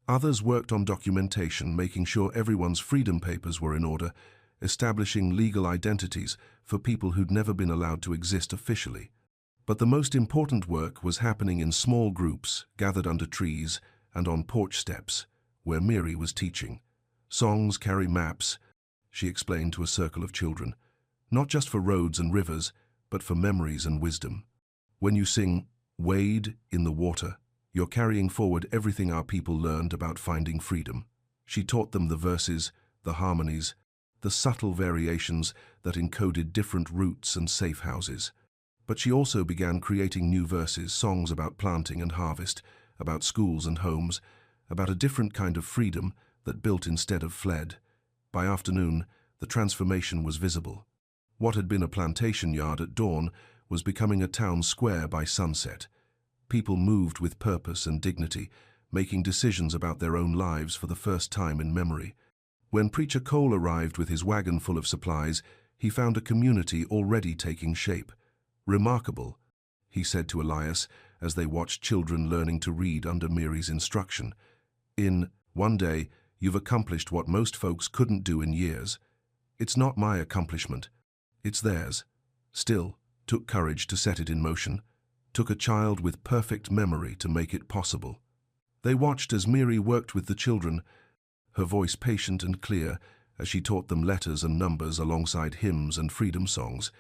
Others worked on documentation, making sure everyone's freedom papers were in order, establishing legal identities for people who'd never been allowed to exist officially. But the most important work was happening in small groups, gathered under trees and on porch steps, where Miri was teaching. Songs carry maps, she explained to a circle of children, not just for roads and rivers, but for memories and wisdom. When you sing, "Wade in the water," you're carrying forward everything our people learned about finding freedom. She taught them the verses, the harmonies, the subtle variations that encoded different routes and safe houses. But she also began creating new verses, songs about planting and harvest, about schools and homes, about a different kind of freedom that built instead of fled. By afternoon, the transformation was visible. What had been a plantation yard at dawn was becoming a town square by sunset. People moved with purpose and dignity, making decisions about their own lives for the first time in memory. When Preacher Cole arrived with his wagon full of supplies, he found a community already taking shape. "Remarkable," he said to Elias as they watched children learning to read under Miri's instruction. "In one day, you've accomplished what most folks couldn't do in years. It's not my accomplishment. It's theirs. Still, took courage to set it in motion. Took a child with perfect memory to make it possible." They watched as Miri worked with the children, her voice patient and clear as she taught them letters and numbers alongside hymns and freedom songs.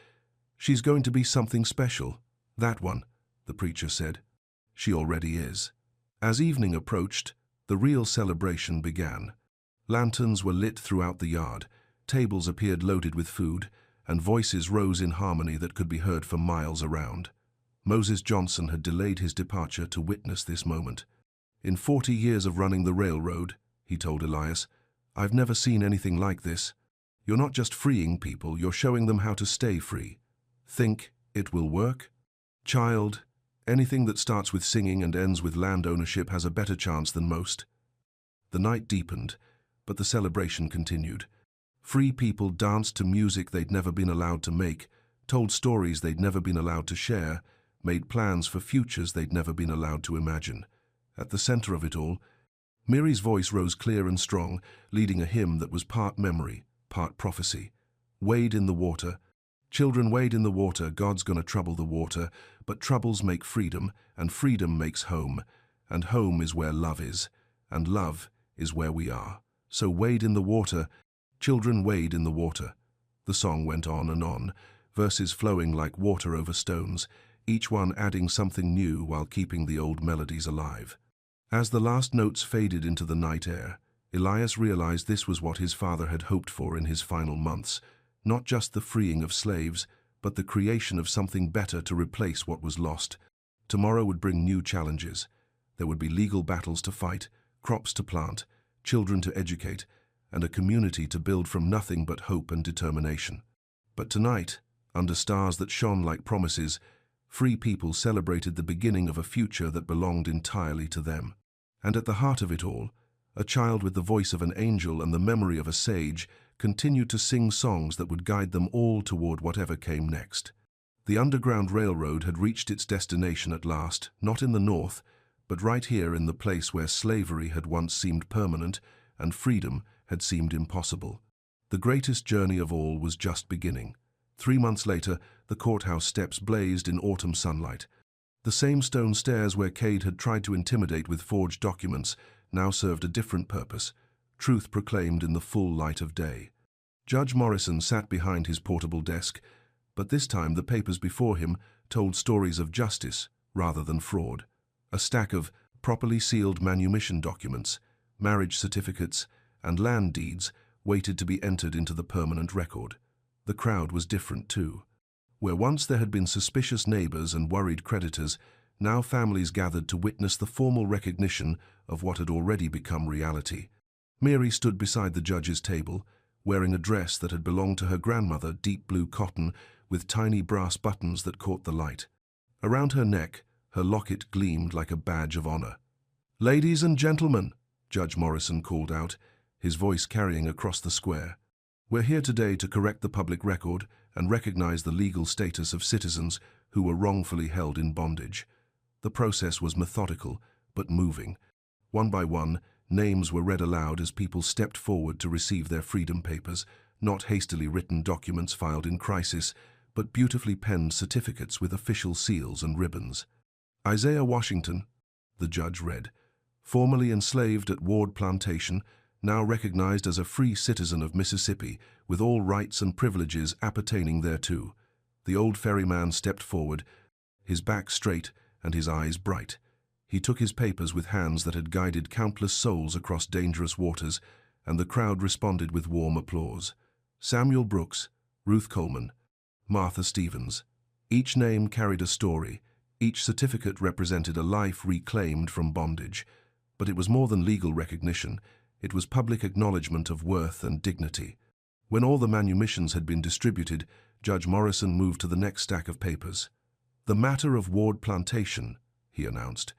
"She's going to be something special. That one," the preacher said. "She already is." As evening approached, the real celebration began. Lanterns were lit throughout the yard, tables appeared loaded with food, and voices rose in harmony that could be heard for miles around. Moses Johnson had delayed his departure to witness this moment. "In 40 years of running the railroad," he told Elias, "I've never seen anything like this. You're not just freeing people, you're showing them how to stay free. Think it will work? Child, anything that starts with singing and ends with land ownership has a better chance than most." The night deepened, but the celebration continued. Free people danced to music they'd never been allowed to make, told stories they'd never been allowed to share, made plans for futures they'd never been allowed to imagine. At the center of it all, Miri's voice rose clear and strong, leading a hymn that was part memory, part prophecy. "Wade in the water. Children, wade in the water. God's gonna trouble the water, but troubles make freedom, and freedom makes home, and home is where love is, and love is where we are. So wade in the water. Children, wade in the water." The song went on, verses flowing like water over stones, each one adding something new while keeping the old melodies alive. As the last notes faded into the night air, Elias realized this was what his father had hoped for in his final months, not just the freeing of slaves, but the creation of something better to replace what was lost. Tomorrow would bring new challenges. There would be legal battles to fight, crops to plant, children to educate, and a community to build from nothing but hope and determination. But tonight, under stars that shone like promises, free people celebrated the beginning of a future that belonged entirely to them. And at the heart of it all, a child with the voice of an angel and the memory of a sage continued to sing songs that would guide them all toward whatever came next. The Underground Railroad had reached its destination at last, not in the north, but right here in the place where slavery had once seemed permanent and freedom had seemed impossible. The greatest journey of all was just beginning. 3 months later, the courthouse steps blazed in autumn sunlight. The same stone stairs where Cade had tried to intimidate with forged documents now served a different purpose, truth proclaimed in the full light of day. Judge Morrison sat behind his portable desk, but this time the papers before him told stories of justice rather than fraud. A stack of properly sealed manumission documents, marriage certificates, and land deeds waited to be entered into the permanent record. The crowd was different too. Where once there had been suspicious neighbors and worried creditors, now families gathered to witness the formal recognition of what had already become reality. Miri stood beside the judge's table, wearing a dress that had belonged to her grandmother, deep blue cotton, with tiny brass buttons that caught the light. Around her neck, her locket gleamed like a badge of honor. "Ladies and gentlemen," Judge Morrison called out, his voice carrying across the square, We're here today to correct the public record and recognize the legal status of citizens who were wrongfully held in bondage. The process was methodical, but moving. One by one, names were read aloud as people stepped forward to receive their freedom papers, not hastily written documents filed in crisis, but beautifully penned certificates with official seals and ribbons. Isaiah Washington, the judge read, formerly enslaved at Ward Plantation, now recognized as a free citizen of Mississippi, with all rights and privileges appertaining thereto. The old ferryman stepped forward, his back straight and his eyes bright. He took his papers with hands that had guided countless souls across dangerous waters, and the crowd responded with warm applause. Samuel Brooks, Ruth Coleman, Martha Stevens. Each name carried a story. Each certificate represented a life reclaimed from bondage. But it was more than legal recognition. It was public acknowledgement of worth and dignity. When all the manumissions had been distributed, Judge Morrison moved to the next stack of papers. "The matter of Ward Plantation," he announced.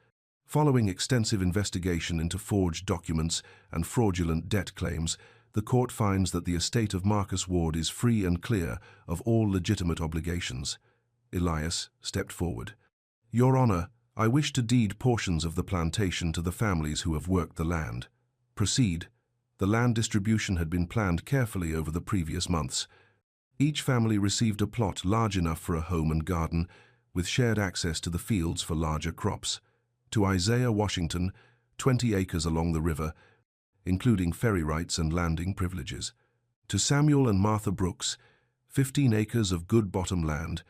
Following extensive investigation into forged documents and fraudulent debt claims, the court finds that the estate of Marcus Ward is free and clear of all legitimate obligations. Elias stepped forward. "Your Honor, I wish to deed portions of the plantation to the families who have worked the land." "Proceed." The land distribution had been planned carefully over the previous months. Each family received a plot large enough for a home and garden, with shared access to the fields for larger crops. To Isaiah Washington, 20 acres along the river, including ferry rights and landing privileges. To Samuel and Martha Brooks, 15 acres of good bottom land,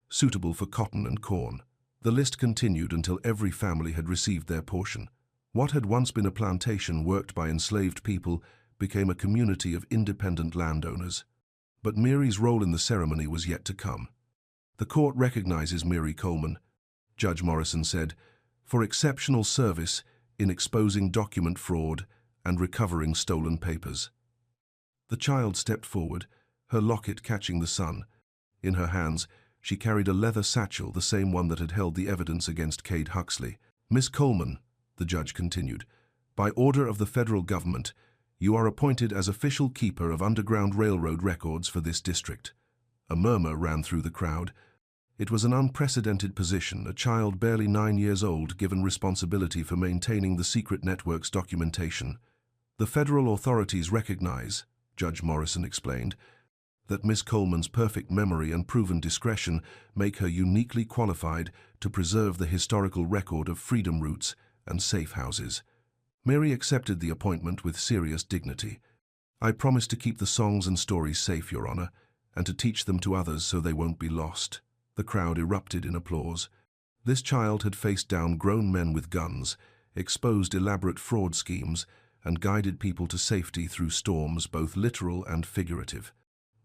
suitable for cotton and corn. The list continued until every family had received their portion. What had once been a plantation worked by enslaved people became a community of independent landowners. But Mary's role in the ceremony was yet to come. "The court recognizes Mary Coleman," Judge Morrison said, "for exceptional service in exposing document fraud and recovering stolen papers." The child stepped forward, her locket catching the sun. In her hands, she carried a leather satchel, the same one that had held the evidence against Cade Huxley. "Miss Coleman," the judge continued, "by order of the federal government, you are appointed as official keeper of Underground Railroad records for this district." A murmur ran through the crowd. It was an unprecedented position, a child barely 9 years old given responsibility for maintaining the secret network's documentation. "The federal authorities recognize," Judge Morrison explained, "that Miss Coleman's perfect memory and proven discretion make her uniquely qualified to preserve the historical record of freedom routes and safe houses." Mary accepted the appointment with serious dignity. "I promise to keep the songs and stories safe, Your Honor, and to teach them to others so they won't be lost." The crowd erupted in applause. This child had faced down grown men with guns, exposed elaborate fraud schemes, and guided people to safety through storms, both literal and figurative.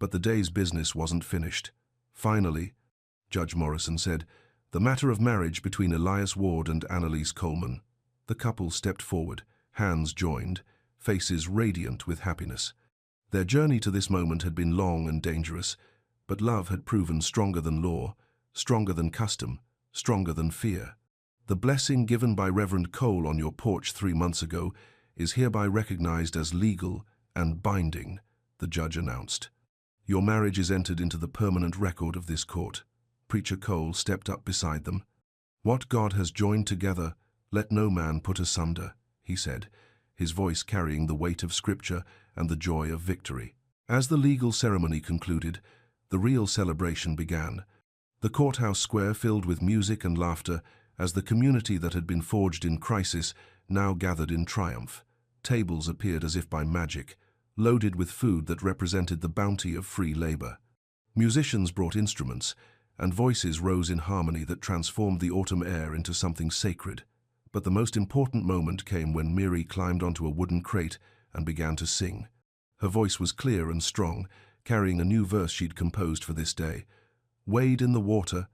But the day's business wasn't finished. "Finally," Judge Morrison said, "the matter of marriage between Elias Ward and Annalise Coleman." The couple stepped forward, hands joined, faces radiant with happiness. Their journey to this moment had been long and dangerous, but love had proven stronger than law, stronger than custom, stronger than fear. "The blessing given by Reverend Cole on your porch 3 months ago is hereby recognized as legal and binding," the judge announced. "Your marriage is entered into the permanent record of this court." Preacher Cole stepped up beside them. "What God has joined together, let no man put asunder," he said, his voice carrying the weight of Scripture and the joy of victory. As the legal ceremony concluded, the real celebration began. The courthouse square filled with music and laughter as the community that had been forged in crisis now gathered in triumph. Tables appeared as if by magic, loaded with food that represented the bounty of free labor. Musicians brought instruments, and voices rose in harmony that transformed the autumn air into something sacred. But the most important moment came when Mary climbed onto a wooden crate and began to sing. Her voice was clear and strong, carrying a new verse she'd composed for this day. "Wade in the water,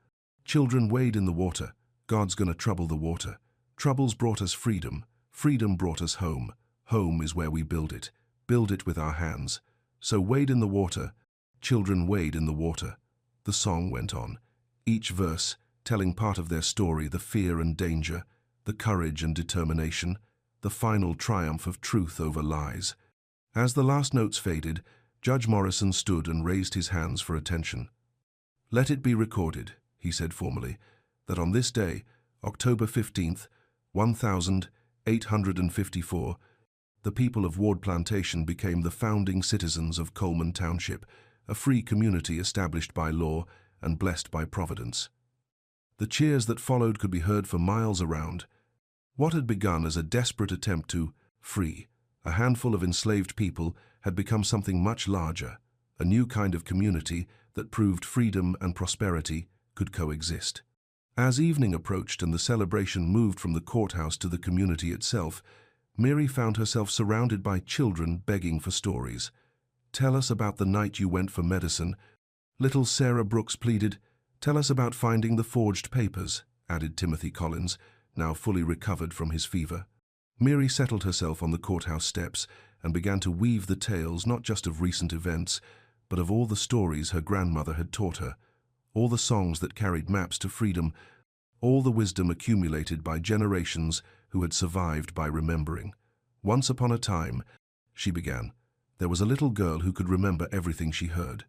children, wade in the water. God's gonna trouble the water. Troubles brought us freedom, freedom brought us home. Home is where we build it with our hands. So wade in the water, children, wade in the water." The song went on, each verse telling part of their story, the fear and danger, the courage and determination, the final triumph of truth over lies. As the last notes faded, Judge Morrison stood and raised his hands for attention. "Let it be recorded," he said formally, "that on this day, October 15th, 1854, the people of Ward Plantation became the founding citizens of Coleman Township, a free community established by law and blessed by Providence." The cheers that followed could be heard for miles around. What had begun as a desperate attempt to free a handful of enslaved people had become something much larger, a new kind of community that proved freedom and prosperity could coexist. As evening approached and the celebration moved from the courthouse to the community itself, Mary found herself surrounded by children begging for stories. "Tell us about the night you went for medicine," little Sarah Brooks pleaded. "Tell us about finding the forged papers," added Timothy Collins, now fully recovered from his fever. Mary settled herself on the courthouse steps and began to weave the tales not just of recent events, but of all the stories her grandmother had taught her, all the songs that carried maps to freedom, all the wisdom accumulated by generations who had survived by remembering. "Once upon a time," she began, "there was a little girl who could remember everything she heard."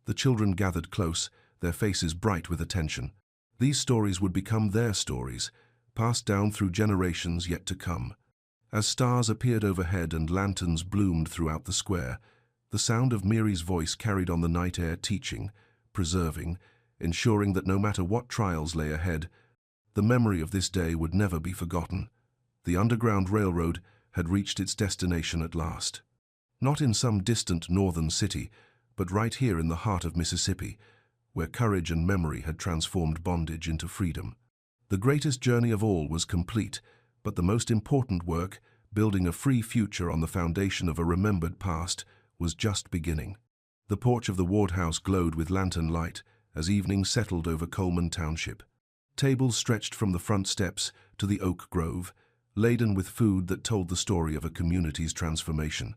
The children gathered close, their faces bright with attention. These stories would become their stories, passed down through generations yet to come. As stars appeared overhead and lanterns bloomed throughout the square, the sound of Mary's voice carried on the night air, teaching, preserving, ensuring that no matter what trials lay ahead, the memory of this day would never be forgotten. The Underground Railroad had reached its destination at last. Not in some distant northern city, but right here in the heart of Mississippi, where courage and memory had transformed bondage into freedom. The greatest journey of all was complete, but the most important work, building a free future on the foundation of a remembered past, was just beginning. The porch of the Ward House glowed with lantern light as evening settled over Coleman Township. Tables stretched from the front steps to the oak grove, laden with food that told the story of a community's transformation.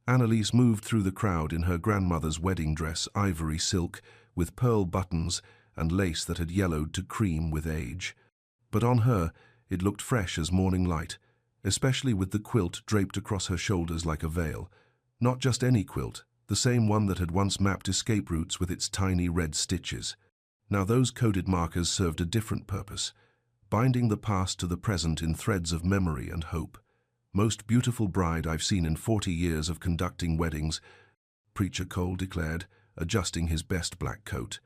Annalise moved through the crowd in her grandmother's wedding dress, ivory silk, with pearl buttons and lace that had yellowed to cream with age. But on her, it looked fresh as morning light, especially with the quilt draped across her shoulders like a veil. Not just any quilt, the same one that had once mapped escape routes with its tiny red stitches. Now those coded markers served a different purpose, binding the past to the present in threads of memory and hope. "Most beautiful bride I've seen in 40 years of conducting weddings," Preacher Cole declared, adjusting his best black coat.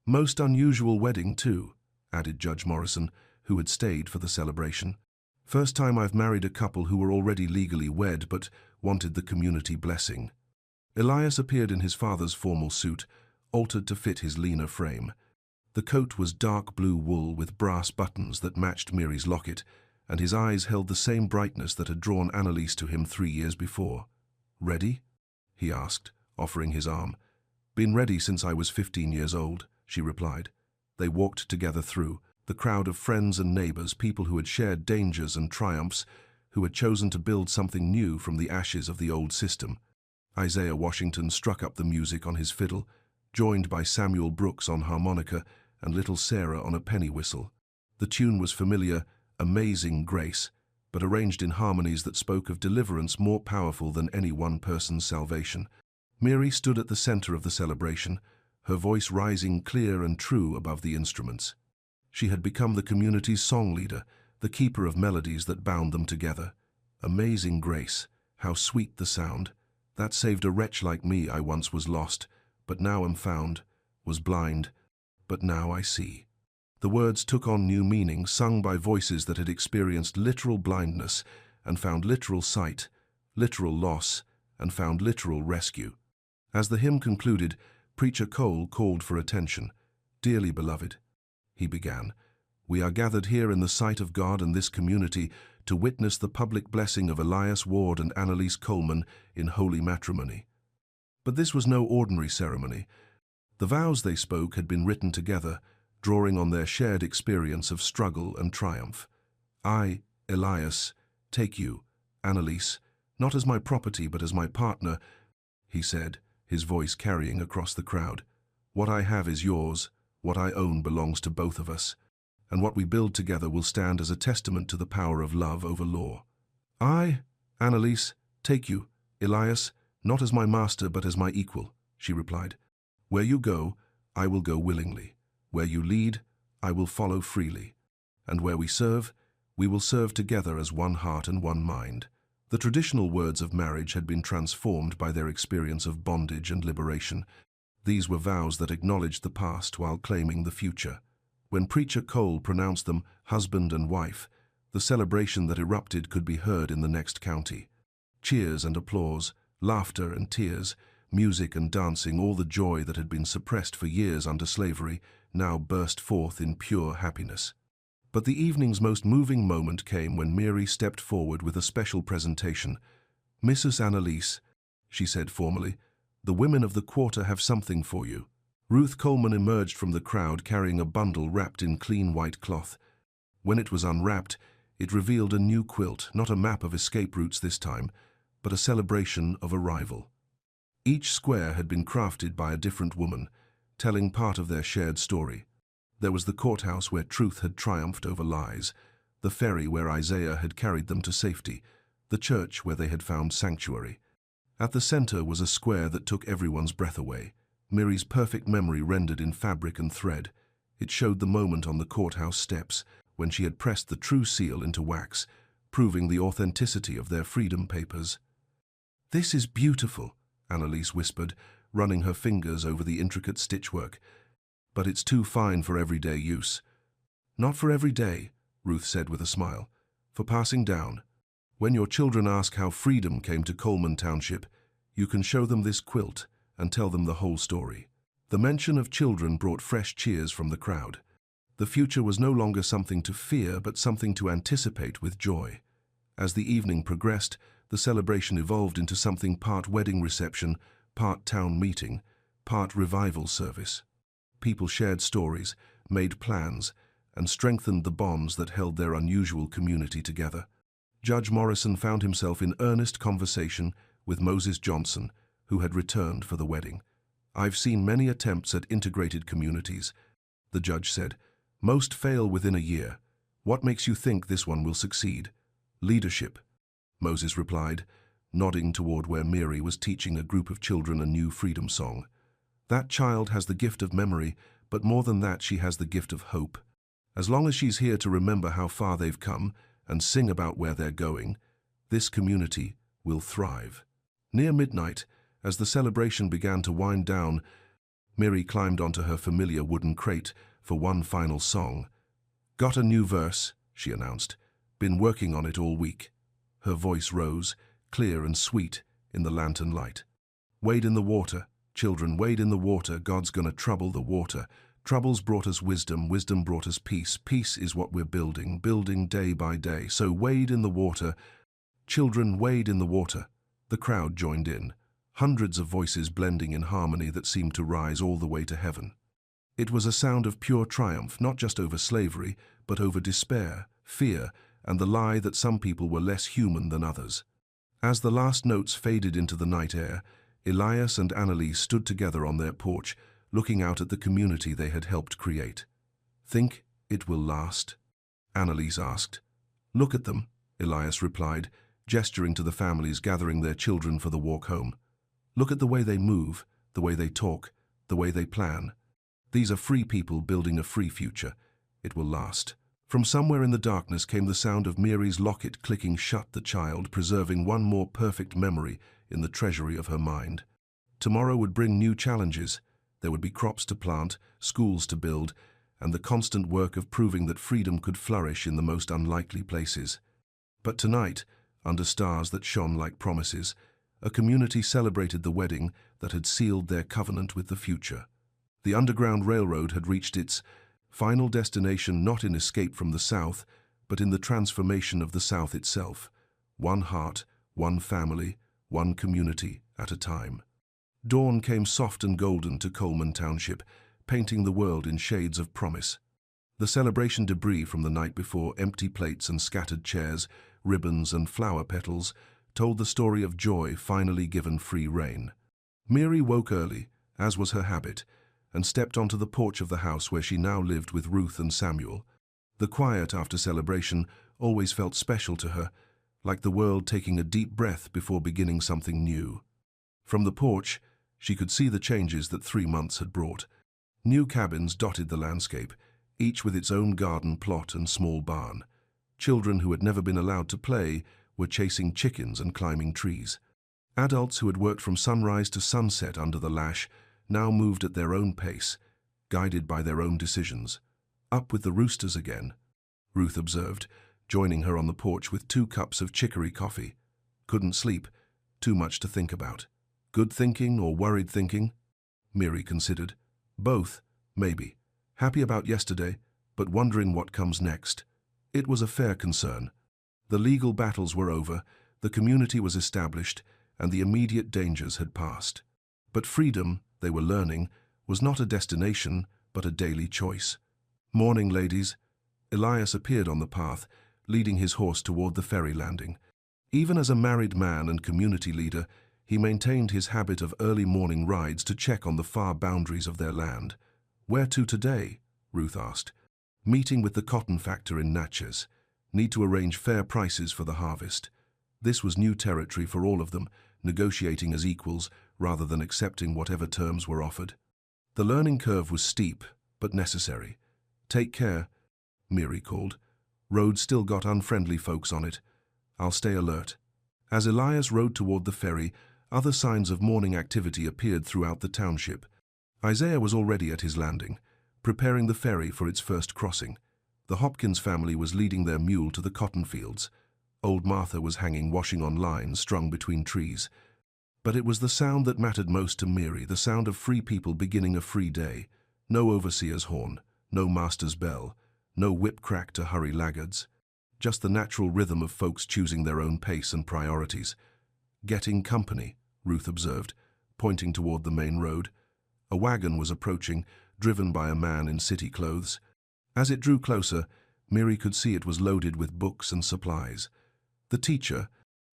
"Most unusual wedding, too," added Judge Morrison, who had stayed for the celebration. "First time I've married a couple who were already legally wed but wanted the community blessing." Elias appeared in his father's formal suit, altered to fit his leaner frame. The coat was dark blue wool with brass buttons that matched Mary's locket, and his eyes held the same brightness that had drawn Annalise to him 3 years before. "Ready?" he asked, offering his arm. "Been ready since I was 15 years old," she replied. They walked together through the crowd of friends and neighbors, people who had shared dangers and triumphs, who had chosen to build something new from the ashes of the old system. Isaiah Washington struck up the music on his fiddle, joined by Samuel Brooks on harmonica and little Sarah on a penny whistle. The tune was familiar, "Amazing Grace," but arranged in harmonies that spoke of deliverance more powerful than any one person's salvation. Mary stood at the center of the celebration, her voice rising clear and true above the instruments. She had become the community's song leader, the keeper of melodies that bound them together. "Amazing Grace, how sweet the sound, that saved a wretch like me. I once was lost, but now am found, was blind, but now I see." The words took on new meaning, sung by voices that had experienced literal blindness and found literal sight, literal loss, and found literal rescue. As the hymn concluded, Preacher Cole called for attention. "Dearly beloved," he began, "we are gathered here in the sight of God and this community to witness the public blessing of Elias Ward and Annalise Coleman in holy matrimony." But this was no ordinary ceremony. The vows they spoke had been written together, drawing on their shared experience of struggle and triumph. "I, Elias, take you, Annalise, not as my property but as my partner," he said, his voice carrying across the crowd. "What I have is yours, what I own belongs to both of us, and what we build together will stand as a testament to the power of love over law. I, Annalise, take you, Elias, "Not as my master, but as my equal," she replied. "Where you go, I will go willingly. Where you lead, I will follow freely. And where we will serve together as one heart and one mind." The traditional words of marriage had been transformed by their experience of bondage and liberation. These were vows that acknowledged the past while claiming the future. When Preacher Cole pronounced them husband and wife, the celebration that erupted could be heard in the next county. Cheers and applause, laughter and tears, music and dancing, all the joy that had been suppressed for years under slavery, now burst forth in pure happiness. But the evening's most moving moment came when Mary stepped forward with a special presentation. "Mrs. Annalise," she said formally, "the women of the quarter have something for you." Ruth Coleman emerged from the crowd carrying a bundle wrapped in clean white cloth. When it was unwrapped, it revealed a new quilt, not a map of escape routes this time, but a celebration of arrival. Each square had been crafted by a different woman, telling part of their shared story. There was the courthouse where truth had triumphed over lies, the ferry where Isaiah had carried them to safety, the church where they had found sanctuary. At the center was a square that took everyone's breath away, Mary's perfect memory rendered in fabric and thread. It showed the moment on the courthouse steps when she had pressed the true seal into wax, proving the authenticity of their freedom papers. "This is beautiful," Annalise whispered, running her fingers over the intricate stitchwork. "But it's too fine for everyday use." "Not for every day," Ruth said with a smile. "For passing down. When your children ask how freedom came to Coleman Township, you can show them this quilt and tell them the whole story." The mention of children brought fresh cheers from the crowd. The future was no longer something to fear, but something to anticipate with joy. As the evening progressed, the celebration evolved into something part wedding reception, part town meeting, part revival service. People shared stories, made plans, and strengthened the bonds that held their unusual community together. Judge Morrison found himself in earnest conversation with Moses Johnson, who had returned for the wedding. "I've seen many attempts at integrated communities," the judge said. "Most fail within a year. What makes you think this one will succeed?" "Leadership," Moses replied, nodding toward where Mary was teaching a group of children a new freedom song. "That child has the gift of memory, but more than that, she has the gift of hope. As long as she's here to remember how far they've come and sing about where they're going, this community will thrive." Near midnight, as the celebration began to wind down, Mary climbed onto her familiar wooden crate for one final song. "Got a new verse," she announced. "Been working on it all week." Her voice rose, clear and sweet, in the lantern light. "Wade in the water, children, wade in the water. God's gonna trouble the water. Troubles brought us wisdom, wisdom brought us peace. Peace is what we're building, building day by day. So wade in the water. Children, wade in the water." The crowd joined in, hundreds of voices blending in harmony that seemed to rise all the way to heaven. It was a sound of pure triumph, not just over slavery, but over despair, fear, and the lie that some people were less human than others. As the last notes faded into the night air, Elias and Annalise stood together on their porch, looking out at the community they had helped create. "Think it will last?" Annalise asked. "Look at them," Elias replied, gesturing to the families gathering their children for the walk home. "Look at the way they move, the way they talk, the way they plan. These are free people building a free future. It will last." From somewhere in the darkness came the sound of Mary's locket clicking shut, the child preserving one more perfect memory in the treasury of her mind. Tomorrow would bring new challenges. There would be crops to plant, schools to build, and the constant work of proving that freedom could flourish in the most unlikely places. But tonight, under stars that shone like promises, a community celebrated the wedding that had sealed their covenant with the future. The Underground Railroad had reached its final destination, not in escape from the South, but in the transformation of the South itself. One heart, one family, one community at a time. Dawn came soft and golden to Coleman Township, painting the world in shades of promise. The celebration debris from the night before, empty plates and scattered chairs, ribbons and flower petals, told the story of joy finally given free rein. Mary woke early, as was her habit, and stepped onto the porch of the house where she now lived with Ruth and Samuel. The quiet after celebration always felt special to her, like the world taking a deep breath before beginning something new. From the porch, she could see the changes that 3 months had brought. New cabins dotted the landscape, each with its own garden plot and small barn. Children who had never been allowed to play were chasing chickens and climbing trees. Adults who had worked from sunrise to sunset under the lash now moved at their own pace, guided by their own decisions. "Up with the roosters again," Ruth observed, joining her on the porch with 2 cups of chicory coffee. "Couldn't sleep. Too much to think about." "Good thinking or worried thinking?" Miri considered. "Both, maybe. Happy about yesterday, but wondering what comes next." It was a fair concern. The legal battles were over, the community was established, and the immediate dangers had passed. But freedom, they were learning, was not a destination, but a daily choice. "Morning, ladies." Elias appeared on the path, leading his horse toward the ferry landing. Even as a married man and community leader, he maintained his habit of early morning rides to check on the far boundaries of their land. "Where to today?" Ruth asked. "Meeting with the cotton factor in Natchez. Need to arrange fair prices for the harvest." This was new territory for all of them, negotiating as equals rather than accepting whatever terms were offered. The learning curve was steep, but necessary. "Take care," Miri called. "Road still got unfriendly folks on it. I'll stay alert." As Elias rode toward the ferry, other signs of morning activity appeared throughout the township. Isaiah was already at his landing, preparing the ferry for its first crossing. The Hopkins family was leading their mule to the cotton fields. Old Martha was hanging washing on lines strung between trees. But it was the sound that mattered most to Miri, the sound of free people beginning a free day. No overseer's horn, no master's bell, no whip crack to hurry laggards. Just the natural rhythm of folks choosing their own pace and priorities. "Getting company," Ruth observed, pointing toward the main road. A wagon was approaching, driven by a man in city clothes. As it drew closer, Miri could see it was loaded with books and supplies. "The teacher,"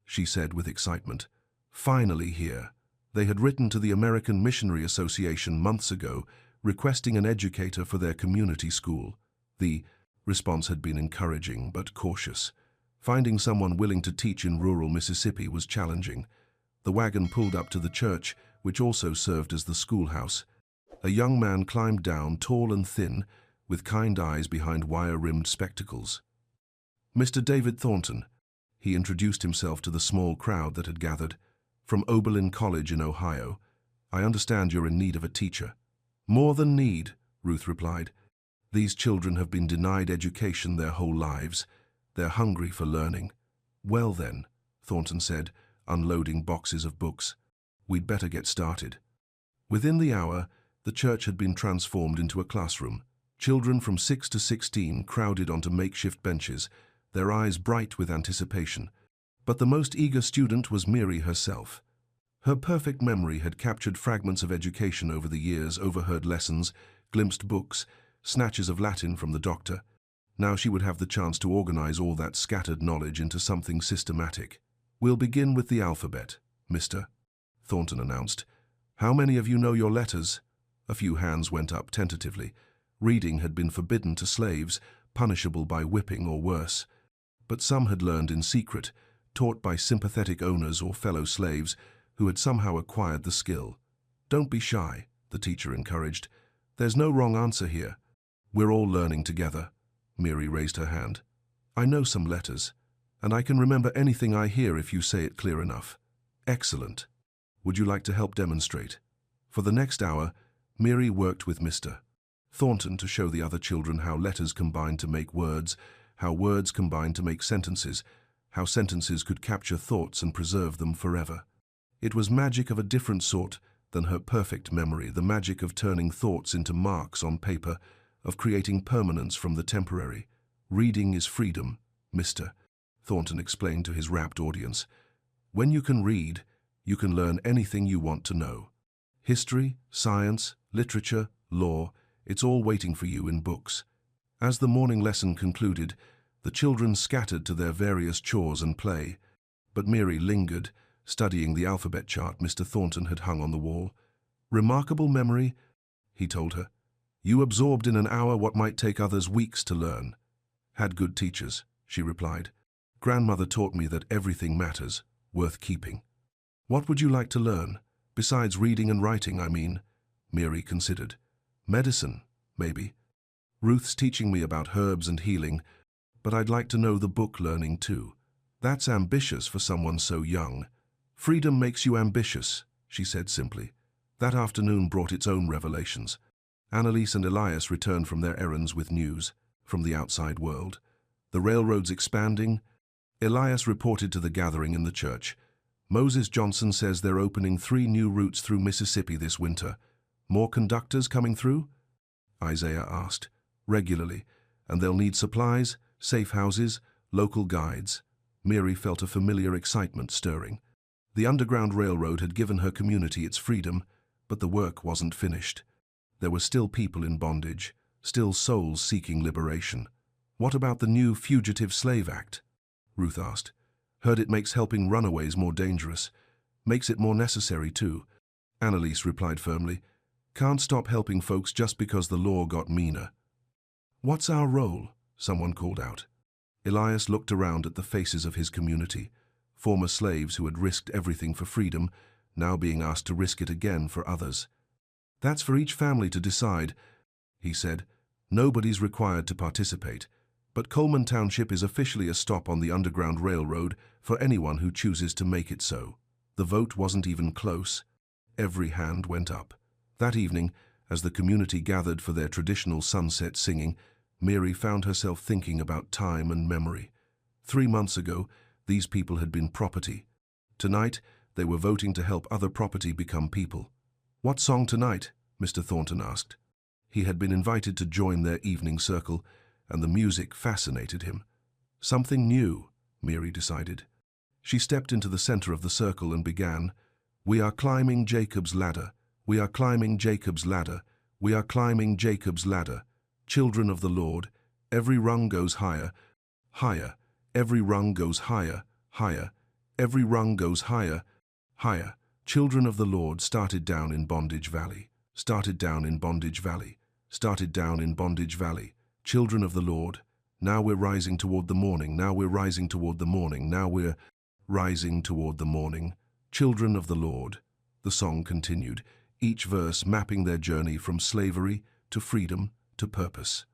she said with excitement. "Finally here." They had written to the American Missionary Association months ago, requesting an educator for their community school. The response had been encouraging but cautious. Finding someone willing to teach in rural Mississippi was challenging. The wagon pulled up to the church, which also served as the schoolhouse. A young man climbed down, tall and thin, with kind eyes behind wire-rimmed spectacles. "Mr. David Thornton." He introduced himself to the small crowd that had gathered. "From Oberlin College in Ohio. I understand you're in need of a teacher." "More than need," Ruth replied. "These children have been denied education their whole lives. They're hungry for learning." "Well then," Thornton said, unloading boxes of books, "we'd better get started." Within the hour, the church had been transformed into a classroom. Children from 6 to 16 crowded onto makeshift benches, their eyes bright with anticipation. But the most eager student was Miri herself. Her perfect memory had captured fragments of education over the years, overheard lessons, glimpsed books, snatches of Latin from the doctor. Now she would have the chance to organize all that scattered knowledge into something systematic. "We'll begin with the alphabet, mister," Thornton announced. "How many of you know your letters?" A few hands went up tentatively. Reading had been forbidden to slaves, punishable by whipping or worse. But some had learned in secret, taught by sympathetic owners or fellow slaves who had somehow acquired the skill. "Don't be shy," the teacher encouraged. "There's no wrong answer here. We're all learning together." Miri raised her hand. "I know some letters, and I can remember anything I hear if you say it clear enough." "Excellent. Would you like to help demonstrate?" For the next hour, Miri worked with Mr. Thornton to show the other children how letters combined to make words, how words combined to make sentences, how sentences could capture thoughts and preserve them forever. It was magic of a different sort than her perfect memory, the magic of turning thoughts into marks on paper, of creating permanence from the temporary. "Reading is freedom, Mr. Thornton explained to his rapt audience. "When you can read, you can learn anything you want to know. History, science, literature, law, it's all waiting for you in books." As the morning lesson concluded, the children scattered to their various chores and play, but Miri lingered, studying the alphabet chart Mr. Thornton had hung on the wall. "Remarkable memory," he told her. "You absorbed in an hour what might take others weeks to learn." "Had good teachers," she replied. "Grandmother taught me that everything matters, worth keeping." "What would you like to learn?" Besides reading and writing, I mean, Mary considered. Medicine, maybe. Ruth's teaching me about herbs and healing, but I'd like to know the book learning too. That's ambitious for someone so young. Freedom makes you ambitious, she said simply. That afternoon brought its own revelations. Annalise and Elias returned from their errands with news from the outside world. The railroad's expanding. Elias reported to the gathering in the church. Moses Johnson says they're opening 3 new routes through Mississippi this winter. More conductors coming through? Isaiah asked. Regularly. And they'll need supplies, safe houses, local guides. Mary felt a familiar excitement stirring. The Underground Railroad had given her community its freedom, but the work wasn't finished. There were still people in bondage, still souls seeking liberation. What about the new Fugitive Slave Act? Ruth asked. Heard it makes helping runaways more dangerous. Makes it more necessary too. Annalise replied firmly. Can't stop helping folks just because the law got meaner. What's our role? Someone called out. Elias looked around at the faces of his community, former slaves who had risked everything for freedom, now being asked to risk it again for others. That's for each family to decide, he said. Nobody's required to participate, but Coleman Township is officially a stop on the Underground Railroad for anyone who chooses to make it so. The vote wasn't even close. Every hand went up. That evening, as the community gathered for their traditional sunset singing, Mary found herself thinking about time and memory. 3 months ago, these people had been property. Tonight, they were voting to help other property become people. What song tonight? Mr. Thornton asked. He had been invited to join their evening circle, and the music fascinated him. Something new, Mary decided. She stepped into the center of the circle and began, We are climbing Jacob's ladder. We are climbing Jacob's ladder. We are climbing Jacob's ladder. Children of the Lord, every rung goes higher, higher. Every rung goes higher, higher. Every rung goes higher, higher. Children of the Lord started down in Bondage Valley. Started down in Bondage Valley. Started down in Bondage Valley. Children of the Lord, now we're rising toward the morning. Now we're rising toward the morning. Now we're rising toward the morning. Children of the Lord. The song continued, each verse mapping their journey from slavery to freedom to purpose.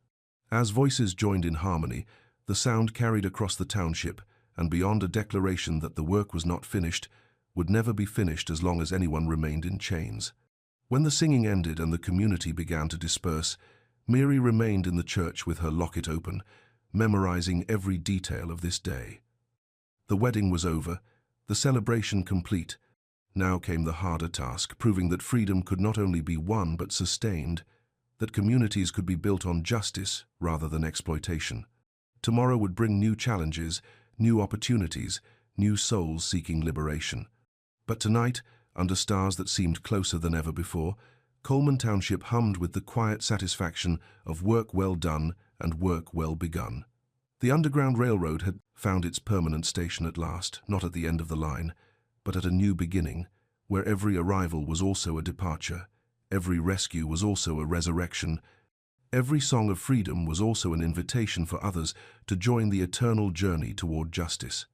As voices joined in harmony, the sound carried across the township and beyond a declaration that the work was not finished, would never be finished as long as anyone remained in chains. When the singing ended and the community began to disperse, Mary remained in the church with her locket open, memorizing every detail of this day. The wedding was over, the celebration complete. Now came the harder task, proving that freedom could not only be won but sustained, that communities could be built on justice rather than exploitation. Tomorrow would bring new challenges, new opportunities, new souls seeking liberation. But tonight, under stars that seemed closer than ever before, Coleman Township hummed with the quiet satisfaction of work well done and work well begun. The Underground Railroad had found its permanent station at last, not at the end of the line, but at a new beginning, where every arrival was also a departure, every rescue was also a resurrection, every song of freedom was also an invitation for others to join the eternal journey toward justice.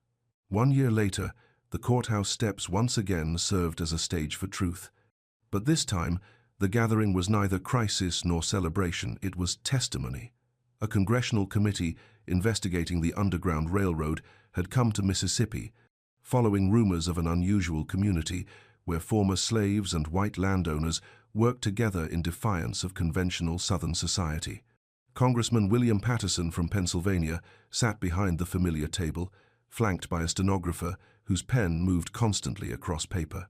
1 year later, the courthouse steps once again served as a stage for truth. But this time, the gathering was neither crisis nor celebration, it was testimony. A congressional committee investigating the Underground Railroad had come to Mississippi, following rumors of an unusual community where former slaves and white landowners worked together in defiance of conventional Southern society. Congressman William Patterson from Pennsylvania sat behind the familiar table, flanked by a stenographer whose pen moved constantly across paper.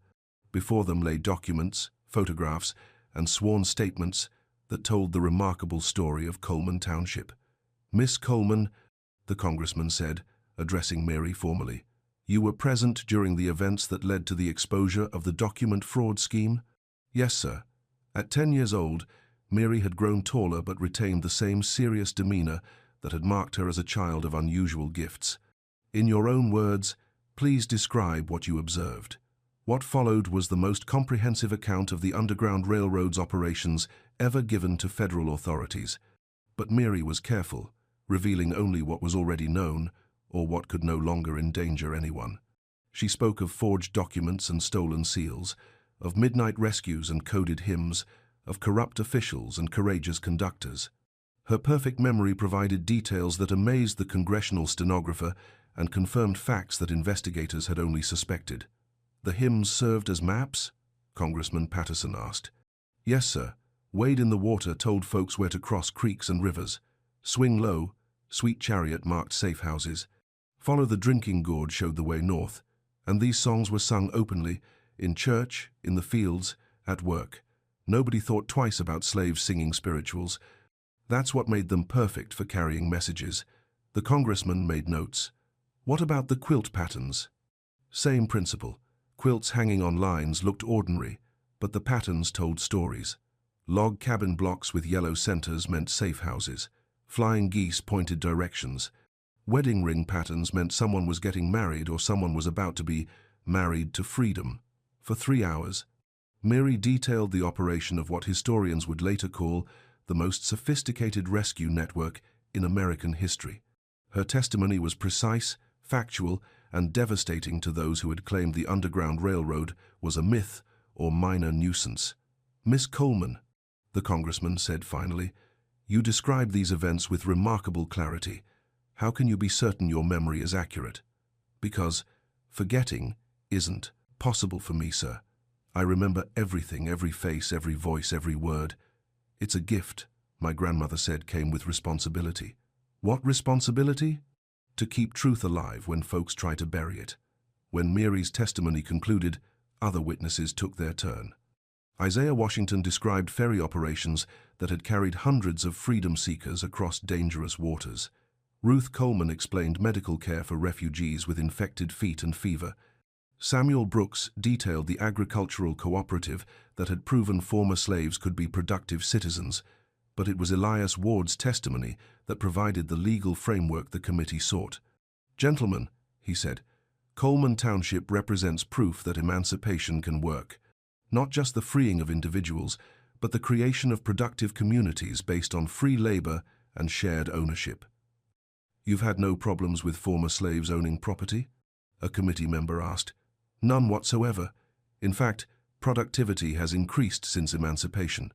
Before them lay documents, photographs, and sworn statements that told the remarkable story of Coleman Township. Miss Coleman, the congressman said, addressing Mary formally, you were present during the events that led to the exposure of the document fraud scheme? Yes, sir. At 10 years old, Mary had grown taller but retained the same serious demeanor that had marked her as a child of unusual gifts. In your own words, please describe what you observed. What followed was the most comprehensive account of the Underground Railroad's operations ever given to federal authorities. But Mary was careful, revealing only what was already known or what could no longer endanger anyone. She spoke of forged documents and stolen seals, of midnight rescues and coded hymns, of corrupt officials and courageous conductors. Her perfect memory provided details that amazed the congressional stenographer and confirmed facts that investigators had only suspected. "The hymns served as maps?" Congressman Patterson asked. "Yes, sir. Wade in the water told folks where to cross creeks and rivers. Swing low, Sweet Chariot marked safe houses. Follow the Drinking Gourd showed the way north. And these songs were sung openly, in church, in the fields, at work. Nobody thought twice about slaves singing spirituals. That's what made them perfect for carrying messages." The congressman made notes. "What about the quilt patterns?" "Same principle. Quilts hanging on lines looked ordinary, but the patterns told stories. Log cabin blocks with yellow centers meant safe houses. Flying geese pointed directions. Wedding ring patterns meant someone was getting married or someone was about to be married to freedom. For 3 hours, Mary detailed the operation of what historians would later call the most sophisticated rescue network in American history. Her testimony was precise, factual, and devastating to those who had claimed the Underground Railroad was a myth or minor nuisance. "Miss Coleman," the congressman said finally, "you describe these events with remarkable clarity. How can you be certain your memory is accurate?" "Because forgetting isn't possible for me, sir. I remember everything, every face, every voice, every word. It's a gift," my grandmother said, came with responsibility. "What responsibility?" "To keep truth alive when folks try to bury it." When Mary's testimony concluded, other witnesses took their turn. Isaiah Washington described ferry operations that had carried hundreds of freedom seekers across dangerous waters. Ruth Coleman explained medical care for refugees with infected feet and fever. Samuel Brooks detailed the agricultural cooperative that had proven former slaves could be productive citizens, but it was Elias Ward's testimony that provided the legal framework the committee sought. "Gentlemen," he said, "Coleman Township represents proof that emancipation can work. Not just the freeing of individuals, but the creation of productive communities based on free labor and shared ownership." "You've had no problems with former slaves owning property?" a committee member asked. "None whatsoever. In fact, productivity has increased since emancipation.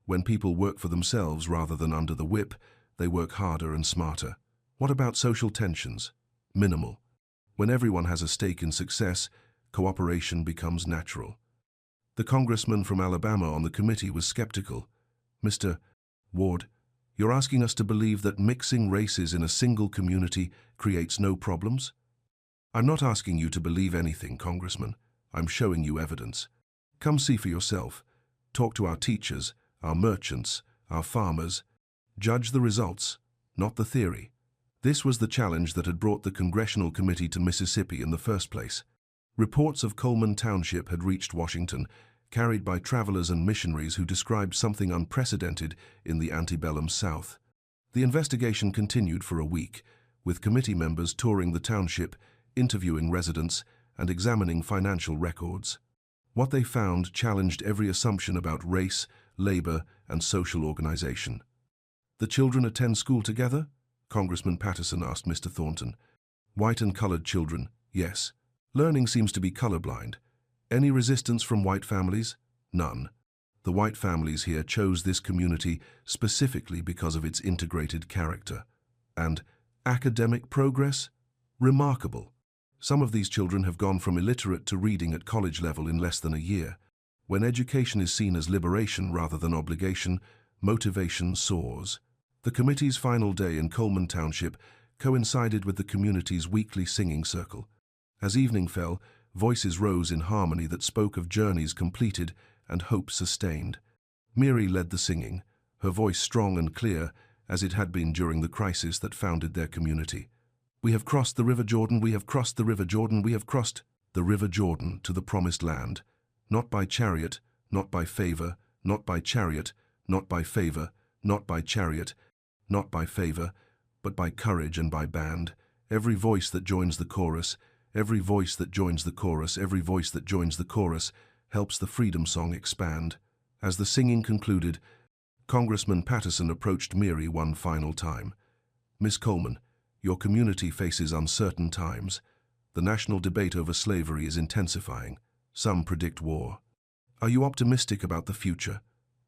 When people work for themselves rather than under the whip, they work harder and smarter." "What about social tensions?" "Minimal. When everyone has a stake in success, cooperation becomes natural." The congressman from Alabama on the committee was skeptical. "Mr. Ward, you're asking us to believe that mixing races in a single community creates no problems?" "I'm not asking you to believe anything, Congressman. I'm showing you evidence. Come see for yourself. Talk to our teachers, our merchants, our farmers. Judge the results, not the theory." This was the challenge that had brought the Congressional Committee to Mississippi in the first place. Reports of Coleman Township had reached Washington, carried by travelers and missionaries who described something unprecedented in the antebellum South. The investigation continued for a week, with committee members touring the township, interviewing residents, and examining financial records. What they found challenged every assumption about race, labor, and social organization. "The children attend school together?" Congressman Patterson asked Mr. Thornton. "White and colored children, yes. Learning seems to be colorblind. Any resistance from white families? None. The white families here chose this community specifically because of its integrated character. And academic progress? Remarkable. Some of these children have gone from illiterate to reading at college level in less than a year. When education is seen as liberation rather than obligation, motivation soars." The committee's final day in Coleman Township coincided with the community's weekly singing circle. As evening fell, voices rose in harmony that spoke of journeys completed and hope sustained. Mary led the singing, her voice strong and clear as it had been during the crisis that founded their community. "We have crossed the River Jordan, we have crossed the River Jordan, we have crossed the River Jordan to the promised land. Not by chariot, not by favor, not by chariot, not by favor, not by chariot, not by favor, but by courage and by band. Every voice that joins the chorus, every voice that joins the chorus, every voice that joins the chorus helps the freedom song expand." As the singing concluded, Congressman Patterson approached Mary one final time. "Miss Coleman, your community faces uncertain times. The national debate over slavery is intensifying. Some predict war. Are you optimistic about the future?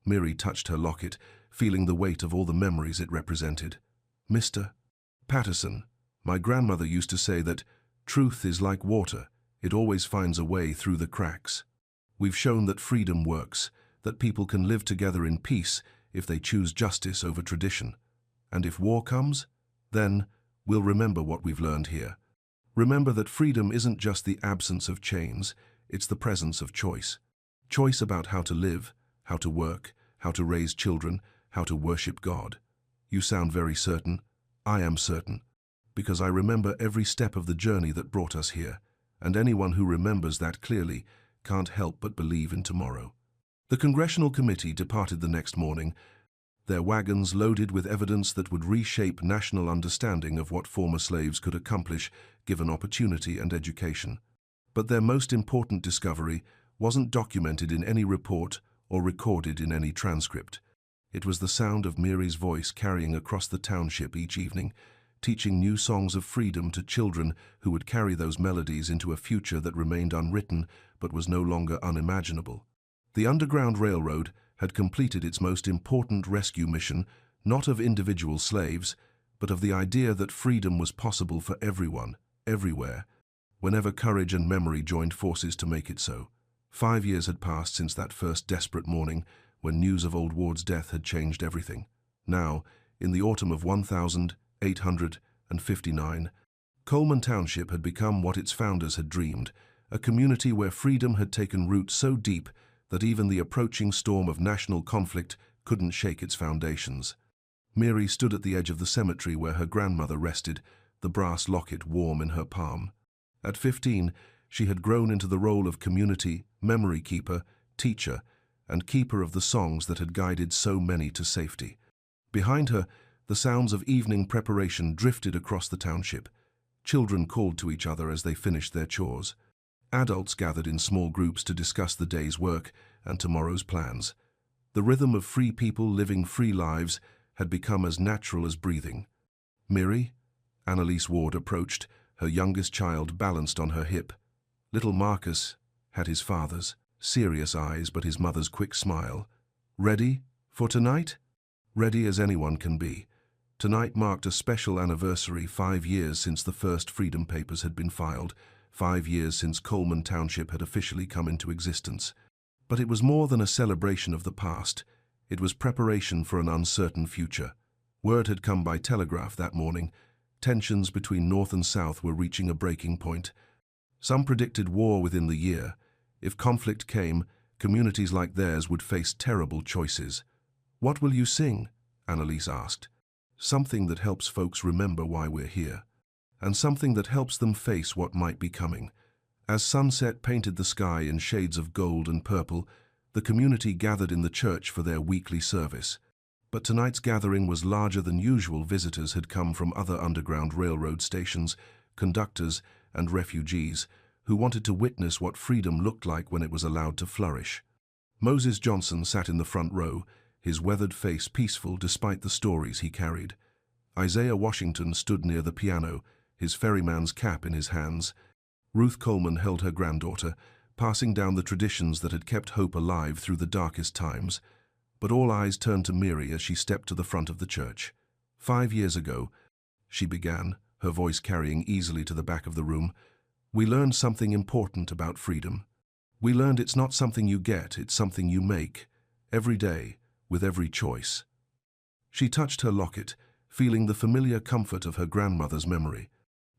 Mary touched her locket, feeling the weight of all the memories it represented. Mr. Patterson, my grandmother used to say that truth is like water, it always finds a way through the cracks. We've shown that freedom works, that people can live together in peace if they choose justice over tradition. And if war comes, then we'll remember what we've learned here. Remember that freedom isn't just the absence of chains, it's the presence of choice. Choice about how to live, how to work, how to raise children, how to worship God. You sound very certain. I am certain, because I remember every step of the journey that brought us here, and anyone who remembers that clearly can't help but believe in tomorrow. The Congressional Committee departed the next morning, their wagons loaded with evidence that would reshape national understanding of what former slaves could accomplish given opportunity and education. But their most important discovery wasn't documented in any report or recorded in any transcript. It was the sound of Mary's voice carrying across the township each evening, teaching new songs of freedom to children who would carry those melodies into a future that remained unwritten but was no longer unimaginable. The Underground Railroad had completed its most important rescue mission, not of individual slaves, but of the idea that freedom was possible for everyone, everywhere, whenever courage and memory joined forces to make it so. 5 years had passed since that first desperate morning when news of Old Ward's death had changed everything. Now, in the autumn of 1859, Coleman Township had become what its founders had dreamed, a community where freedom had taken root so deep that even the approaching storm of national conflict couldn't shake its foundations. Mary stood at the edge of the cemetery where her grandmother rested, the brass locket warm in her palm. At 15, she had grown into the role of community, memory keeper, teacher, and keeper of the songs that had guided so many to safety. Behind her, the sounds of evening preparation drifted across the township. Children called to each other as they finished their chores. Adults gathered in small groups to discuss the day's work and tomorrow's plans. The rhythm of free people living free lives had become as natural as breathing. Mary? Annalise Ward approached, her youngest child balanced on her hip. Little Marcus had his father's serious eyes but his mother's quick smile. Ready for tonight? Ready as anyone can be. Tonight marked a special anniversary, 5 years since the first Freedom Papers had been filed, 5 years since Coleman Township had officially come into existence. But it was more than a celebration of the past. It was preparation for an uncertain future. Word had come by telegraph that morning. Tensions between North and South were reaching a breaking point. Some predicted war within the year. If conflict came, communities like theirs would face terrible choices. "What will you sing?" Annalise asked. "Something that helps folks remember why we're here, and something that helps them face what might be coming." As sunset painted the sky in shades of gold and purple, the community gathered in the church for their weekly service. But tonight's gathering was larger than usual. Visitors had come from other Underground Railroad stations, conductors and refugees, who wanted to witness what freedom looked like when it was allowed to flourish. Moses Johnson sat in the front row, his weathered face peaceful despite the stories he carried. Isaiah Washington stood near the piano, his ferryman's cap in his hands. Ruth Coleman held her granddaughter, passing down the traditions that had kept hope alive through the darkest times. But all eyes turned to Mary as she stepped to the front of the church. 5 years ago, she began, her voice carrying easily to the back of the room, we learned something important about freedom. We learned it's not something you get, it's something you make, every day, with every choice. She touched her locket, feeling the familiar comfort of her grandmother's memory.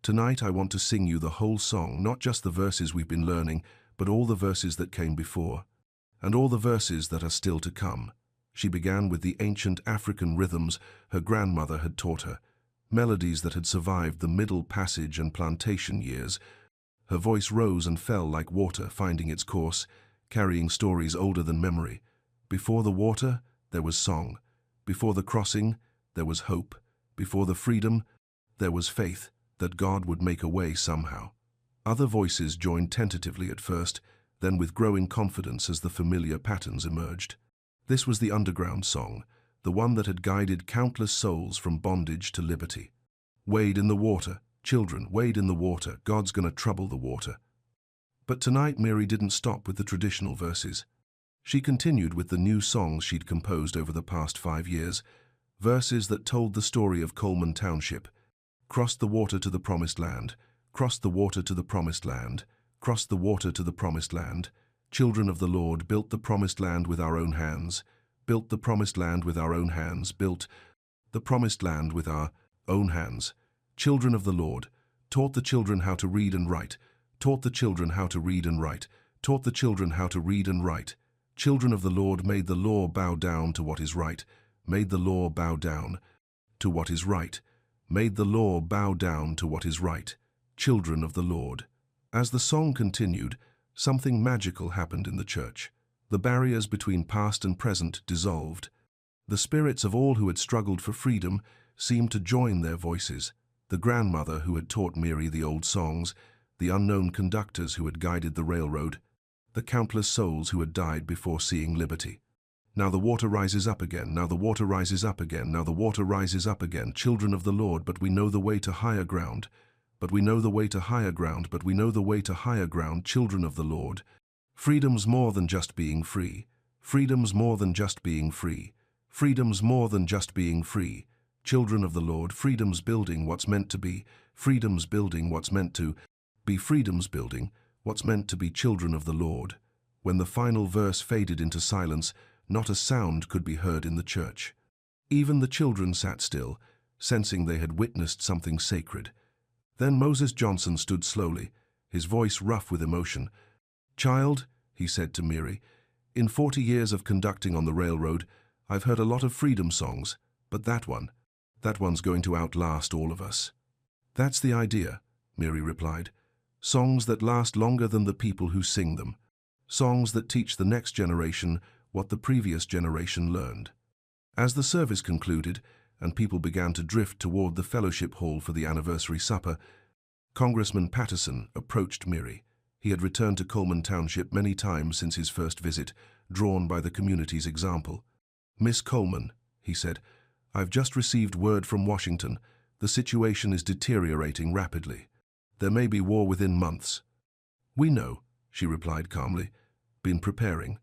Tonight I want to sing you the whole song, not just the verses we've been learning, but all the verses that came before, and all the verses that are still to come. She began with the ancient African rhythms her grandmother had taught her, melodies that had survived the Middle Passage and plantation years. Her voice rose and fell like water finding its course, carrying stories older than memory. Before the water, there was song. Before the crossing, there was hope. Before the freedom, there was faith that God would make a way somehow. Other voices joined tentatively at first, then with growing confidence as the familiar patterns emerged. This was the underground song, the one that had guided countless souls from bondage to liberty. Wade in the water, children, wade in the water, God's gonna trouble the water. But tonight Mary didn't stop with the traditional verses. She continued with the new songs she'd composed over the past 5 years, verses that told the story of Coleman Township. Crossed the water to the promised land, crossed the water to the promised land, crossed the water to the promised land. Children of the Lord built the promised land with our own hands, built the promised land with our own hands, built the promised land with our own hands. Children of the Lord taught the children how to read and write, taught the children how to read and write, taught the children how to read and write. Children of the Lord made the law bow down to what is right, made the law bow down to what is right, made the law bow down to what is right. Children of the Lord. As the song continued, something magical happened in the church. The barriers between past and present dissolved. The spirits of all who had struggled for freedom seemed to join their voices. The grandmother who had taught Mary the old songs, the unknown conductors who had guided the railroad, the countless souls who had died before seeing liberty. Now the water rises up again, now the water rises up again, now the water rises up again. Children of the Lord, but we know the way to higher ground. But we know the way to higher ground, but we know the way to higher ground. Children of the Lord. Freedom's more than just being free. Freedom's more than just being free. Freedom's more than just being free. Children of the Lord, freedom's building what's meant to be. Freedom's building what's meant to be. Freedom's building what's meant to be. Children of the Lord. When the final verse faded into silence, not a sound could be heard in the church. Even the children sat still, sensing they had witnessed something sacred. Then Moses Johnson stood slowly, his voice rough with emotion. "Child," he said to Mary, "in 40 years of conducting on the railroad, I've heard a lot of freedom songs, but that one's going to outlast all of us." "That's the idea," Mary replied. "Songs that last longer than the people who sing them. Songs that teach the next generation what the previous generation learned." As the service concluded and people began to drift toward the fellowship hall for the anniversary supper, Congressman Patterson approached Mary. He had returned to Coleman Township many times since his first visit, drawn by the community's example. "Miss Coleman," he said, "I've just received word from Washington. The situation is deteriorating rapidly. There may be war within months." "We know," she replied calmly. "Been preparing."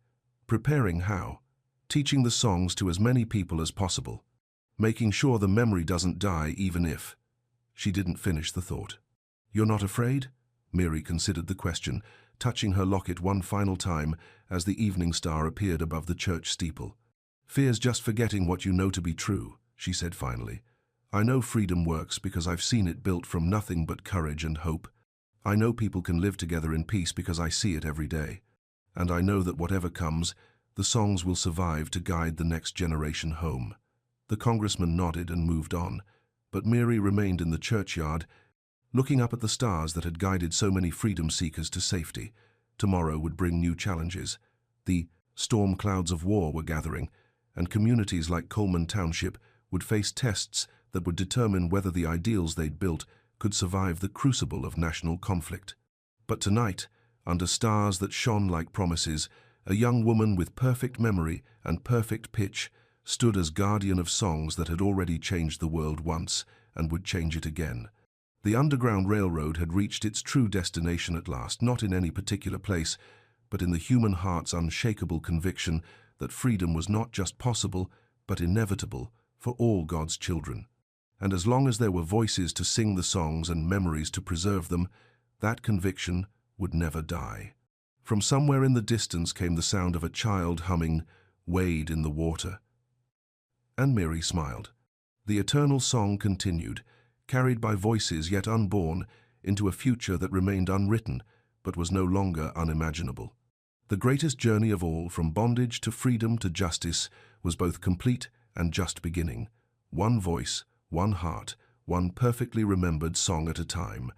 "Preparing how?" "Teaching the songs to as many people as possible. Making sure the memory doesn't die even if." She didn't finish the thought. "You're not afraid?" Mary considered the question, touching her locket one final time as the evening star appeared above the church steeple. "Fear's just forgetting what you know to be true," she said finally. "I know freedom works because I've seen it built from nothing but courage and hope. I know people can live together in peace because I see it every day. And I know that whatever comes, the songs will survive to guide the next generation home." The congressman nodded and moved on, but Mary remained in the churchyard, looking up at the stars that had guided so many freedom seekers to safety. Tomorrow would bring new challenges. The storm clouds of war were gathering, and communities like Coleman Township would face tests that would determine whether the ideals they'd built could survive the crucible of national conflict. But tonight, under stars that shone like promises, a young woman with perfect memory and perfect pitch stood as guardian of songs that had already changed the world once and would change it again. The Underground Railroad had reached its true destination at last, not in any particular place, but in the human heart's unshakable conviction that freedom was not just possible, but inevitable for all God's children. And as long as there were voices to sing the songs and memories to preserve them, that conviction would never die. From somewhere in the distance came the sound of a child humming, "Wade in the Water." And Mary smiled. The eternal song continued, carried by voices yet unborn into a future that remained unwritten but was no longer unimaginable. The greatest journey of all, from bondage to freedom to justice, was both complete and just beginning. One voice, one heart, one perfectly remembered song at a time.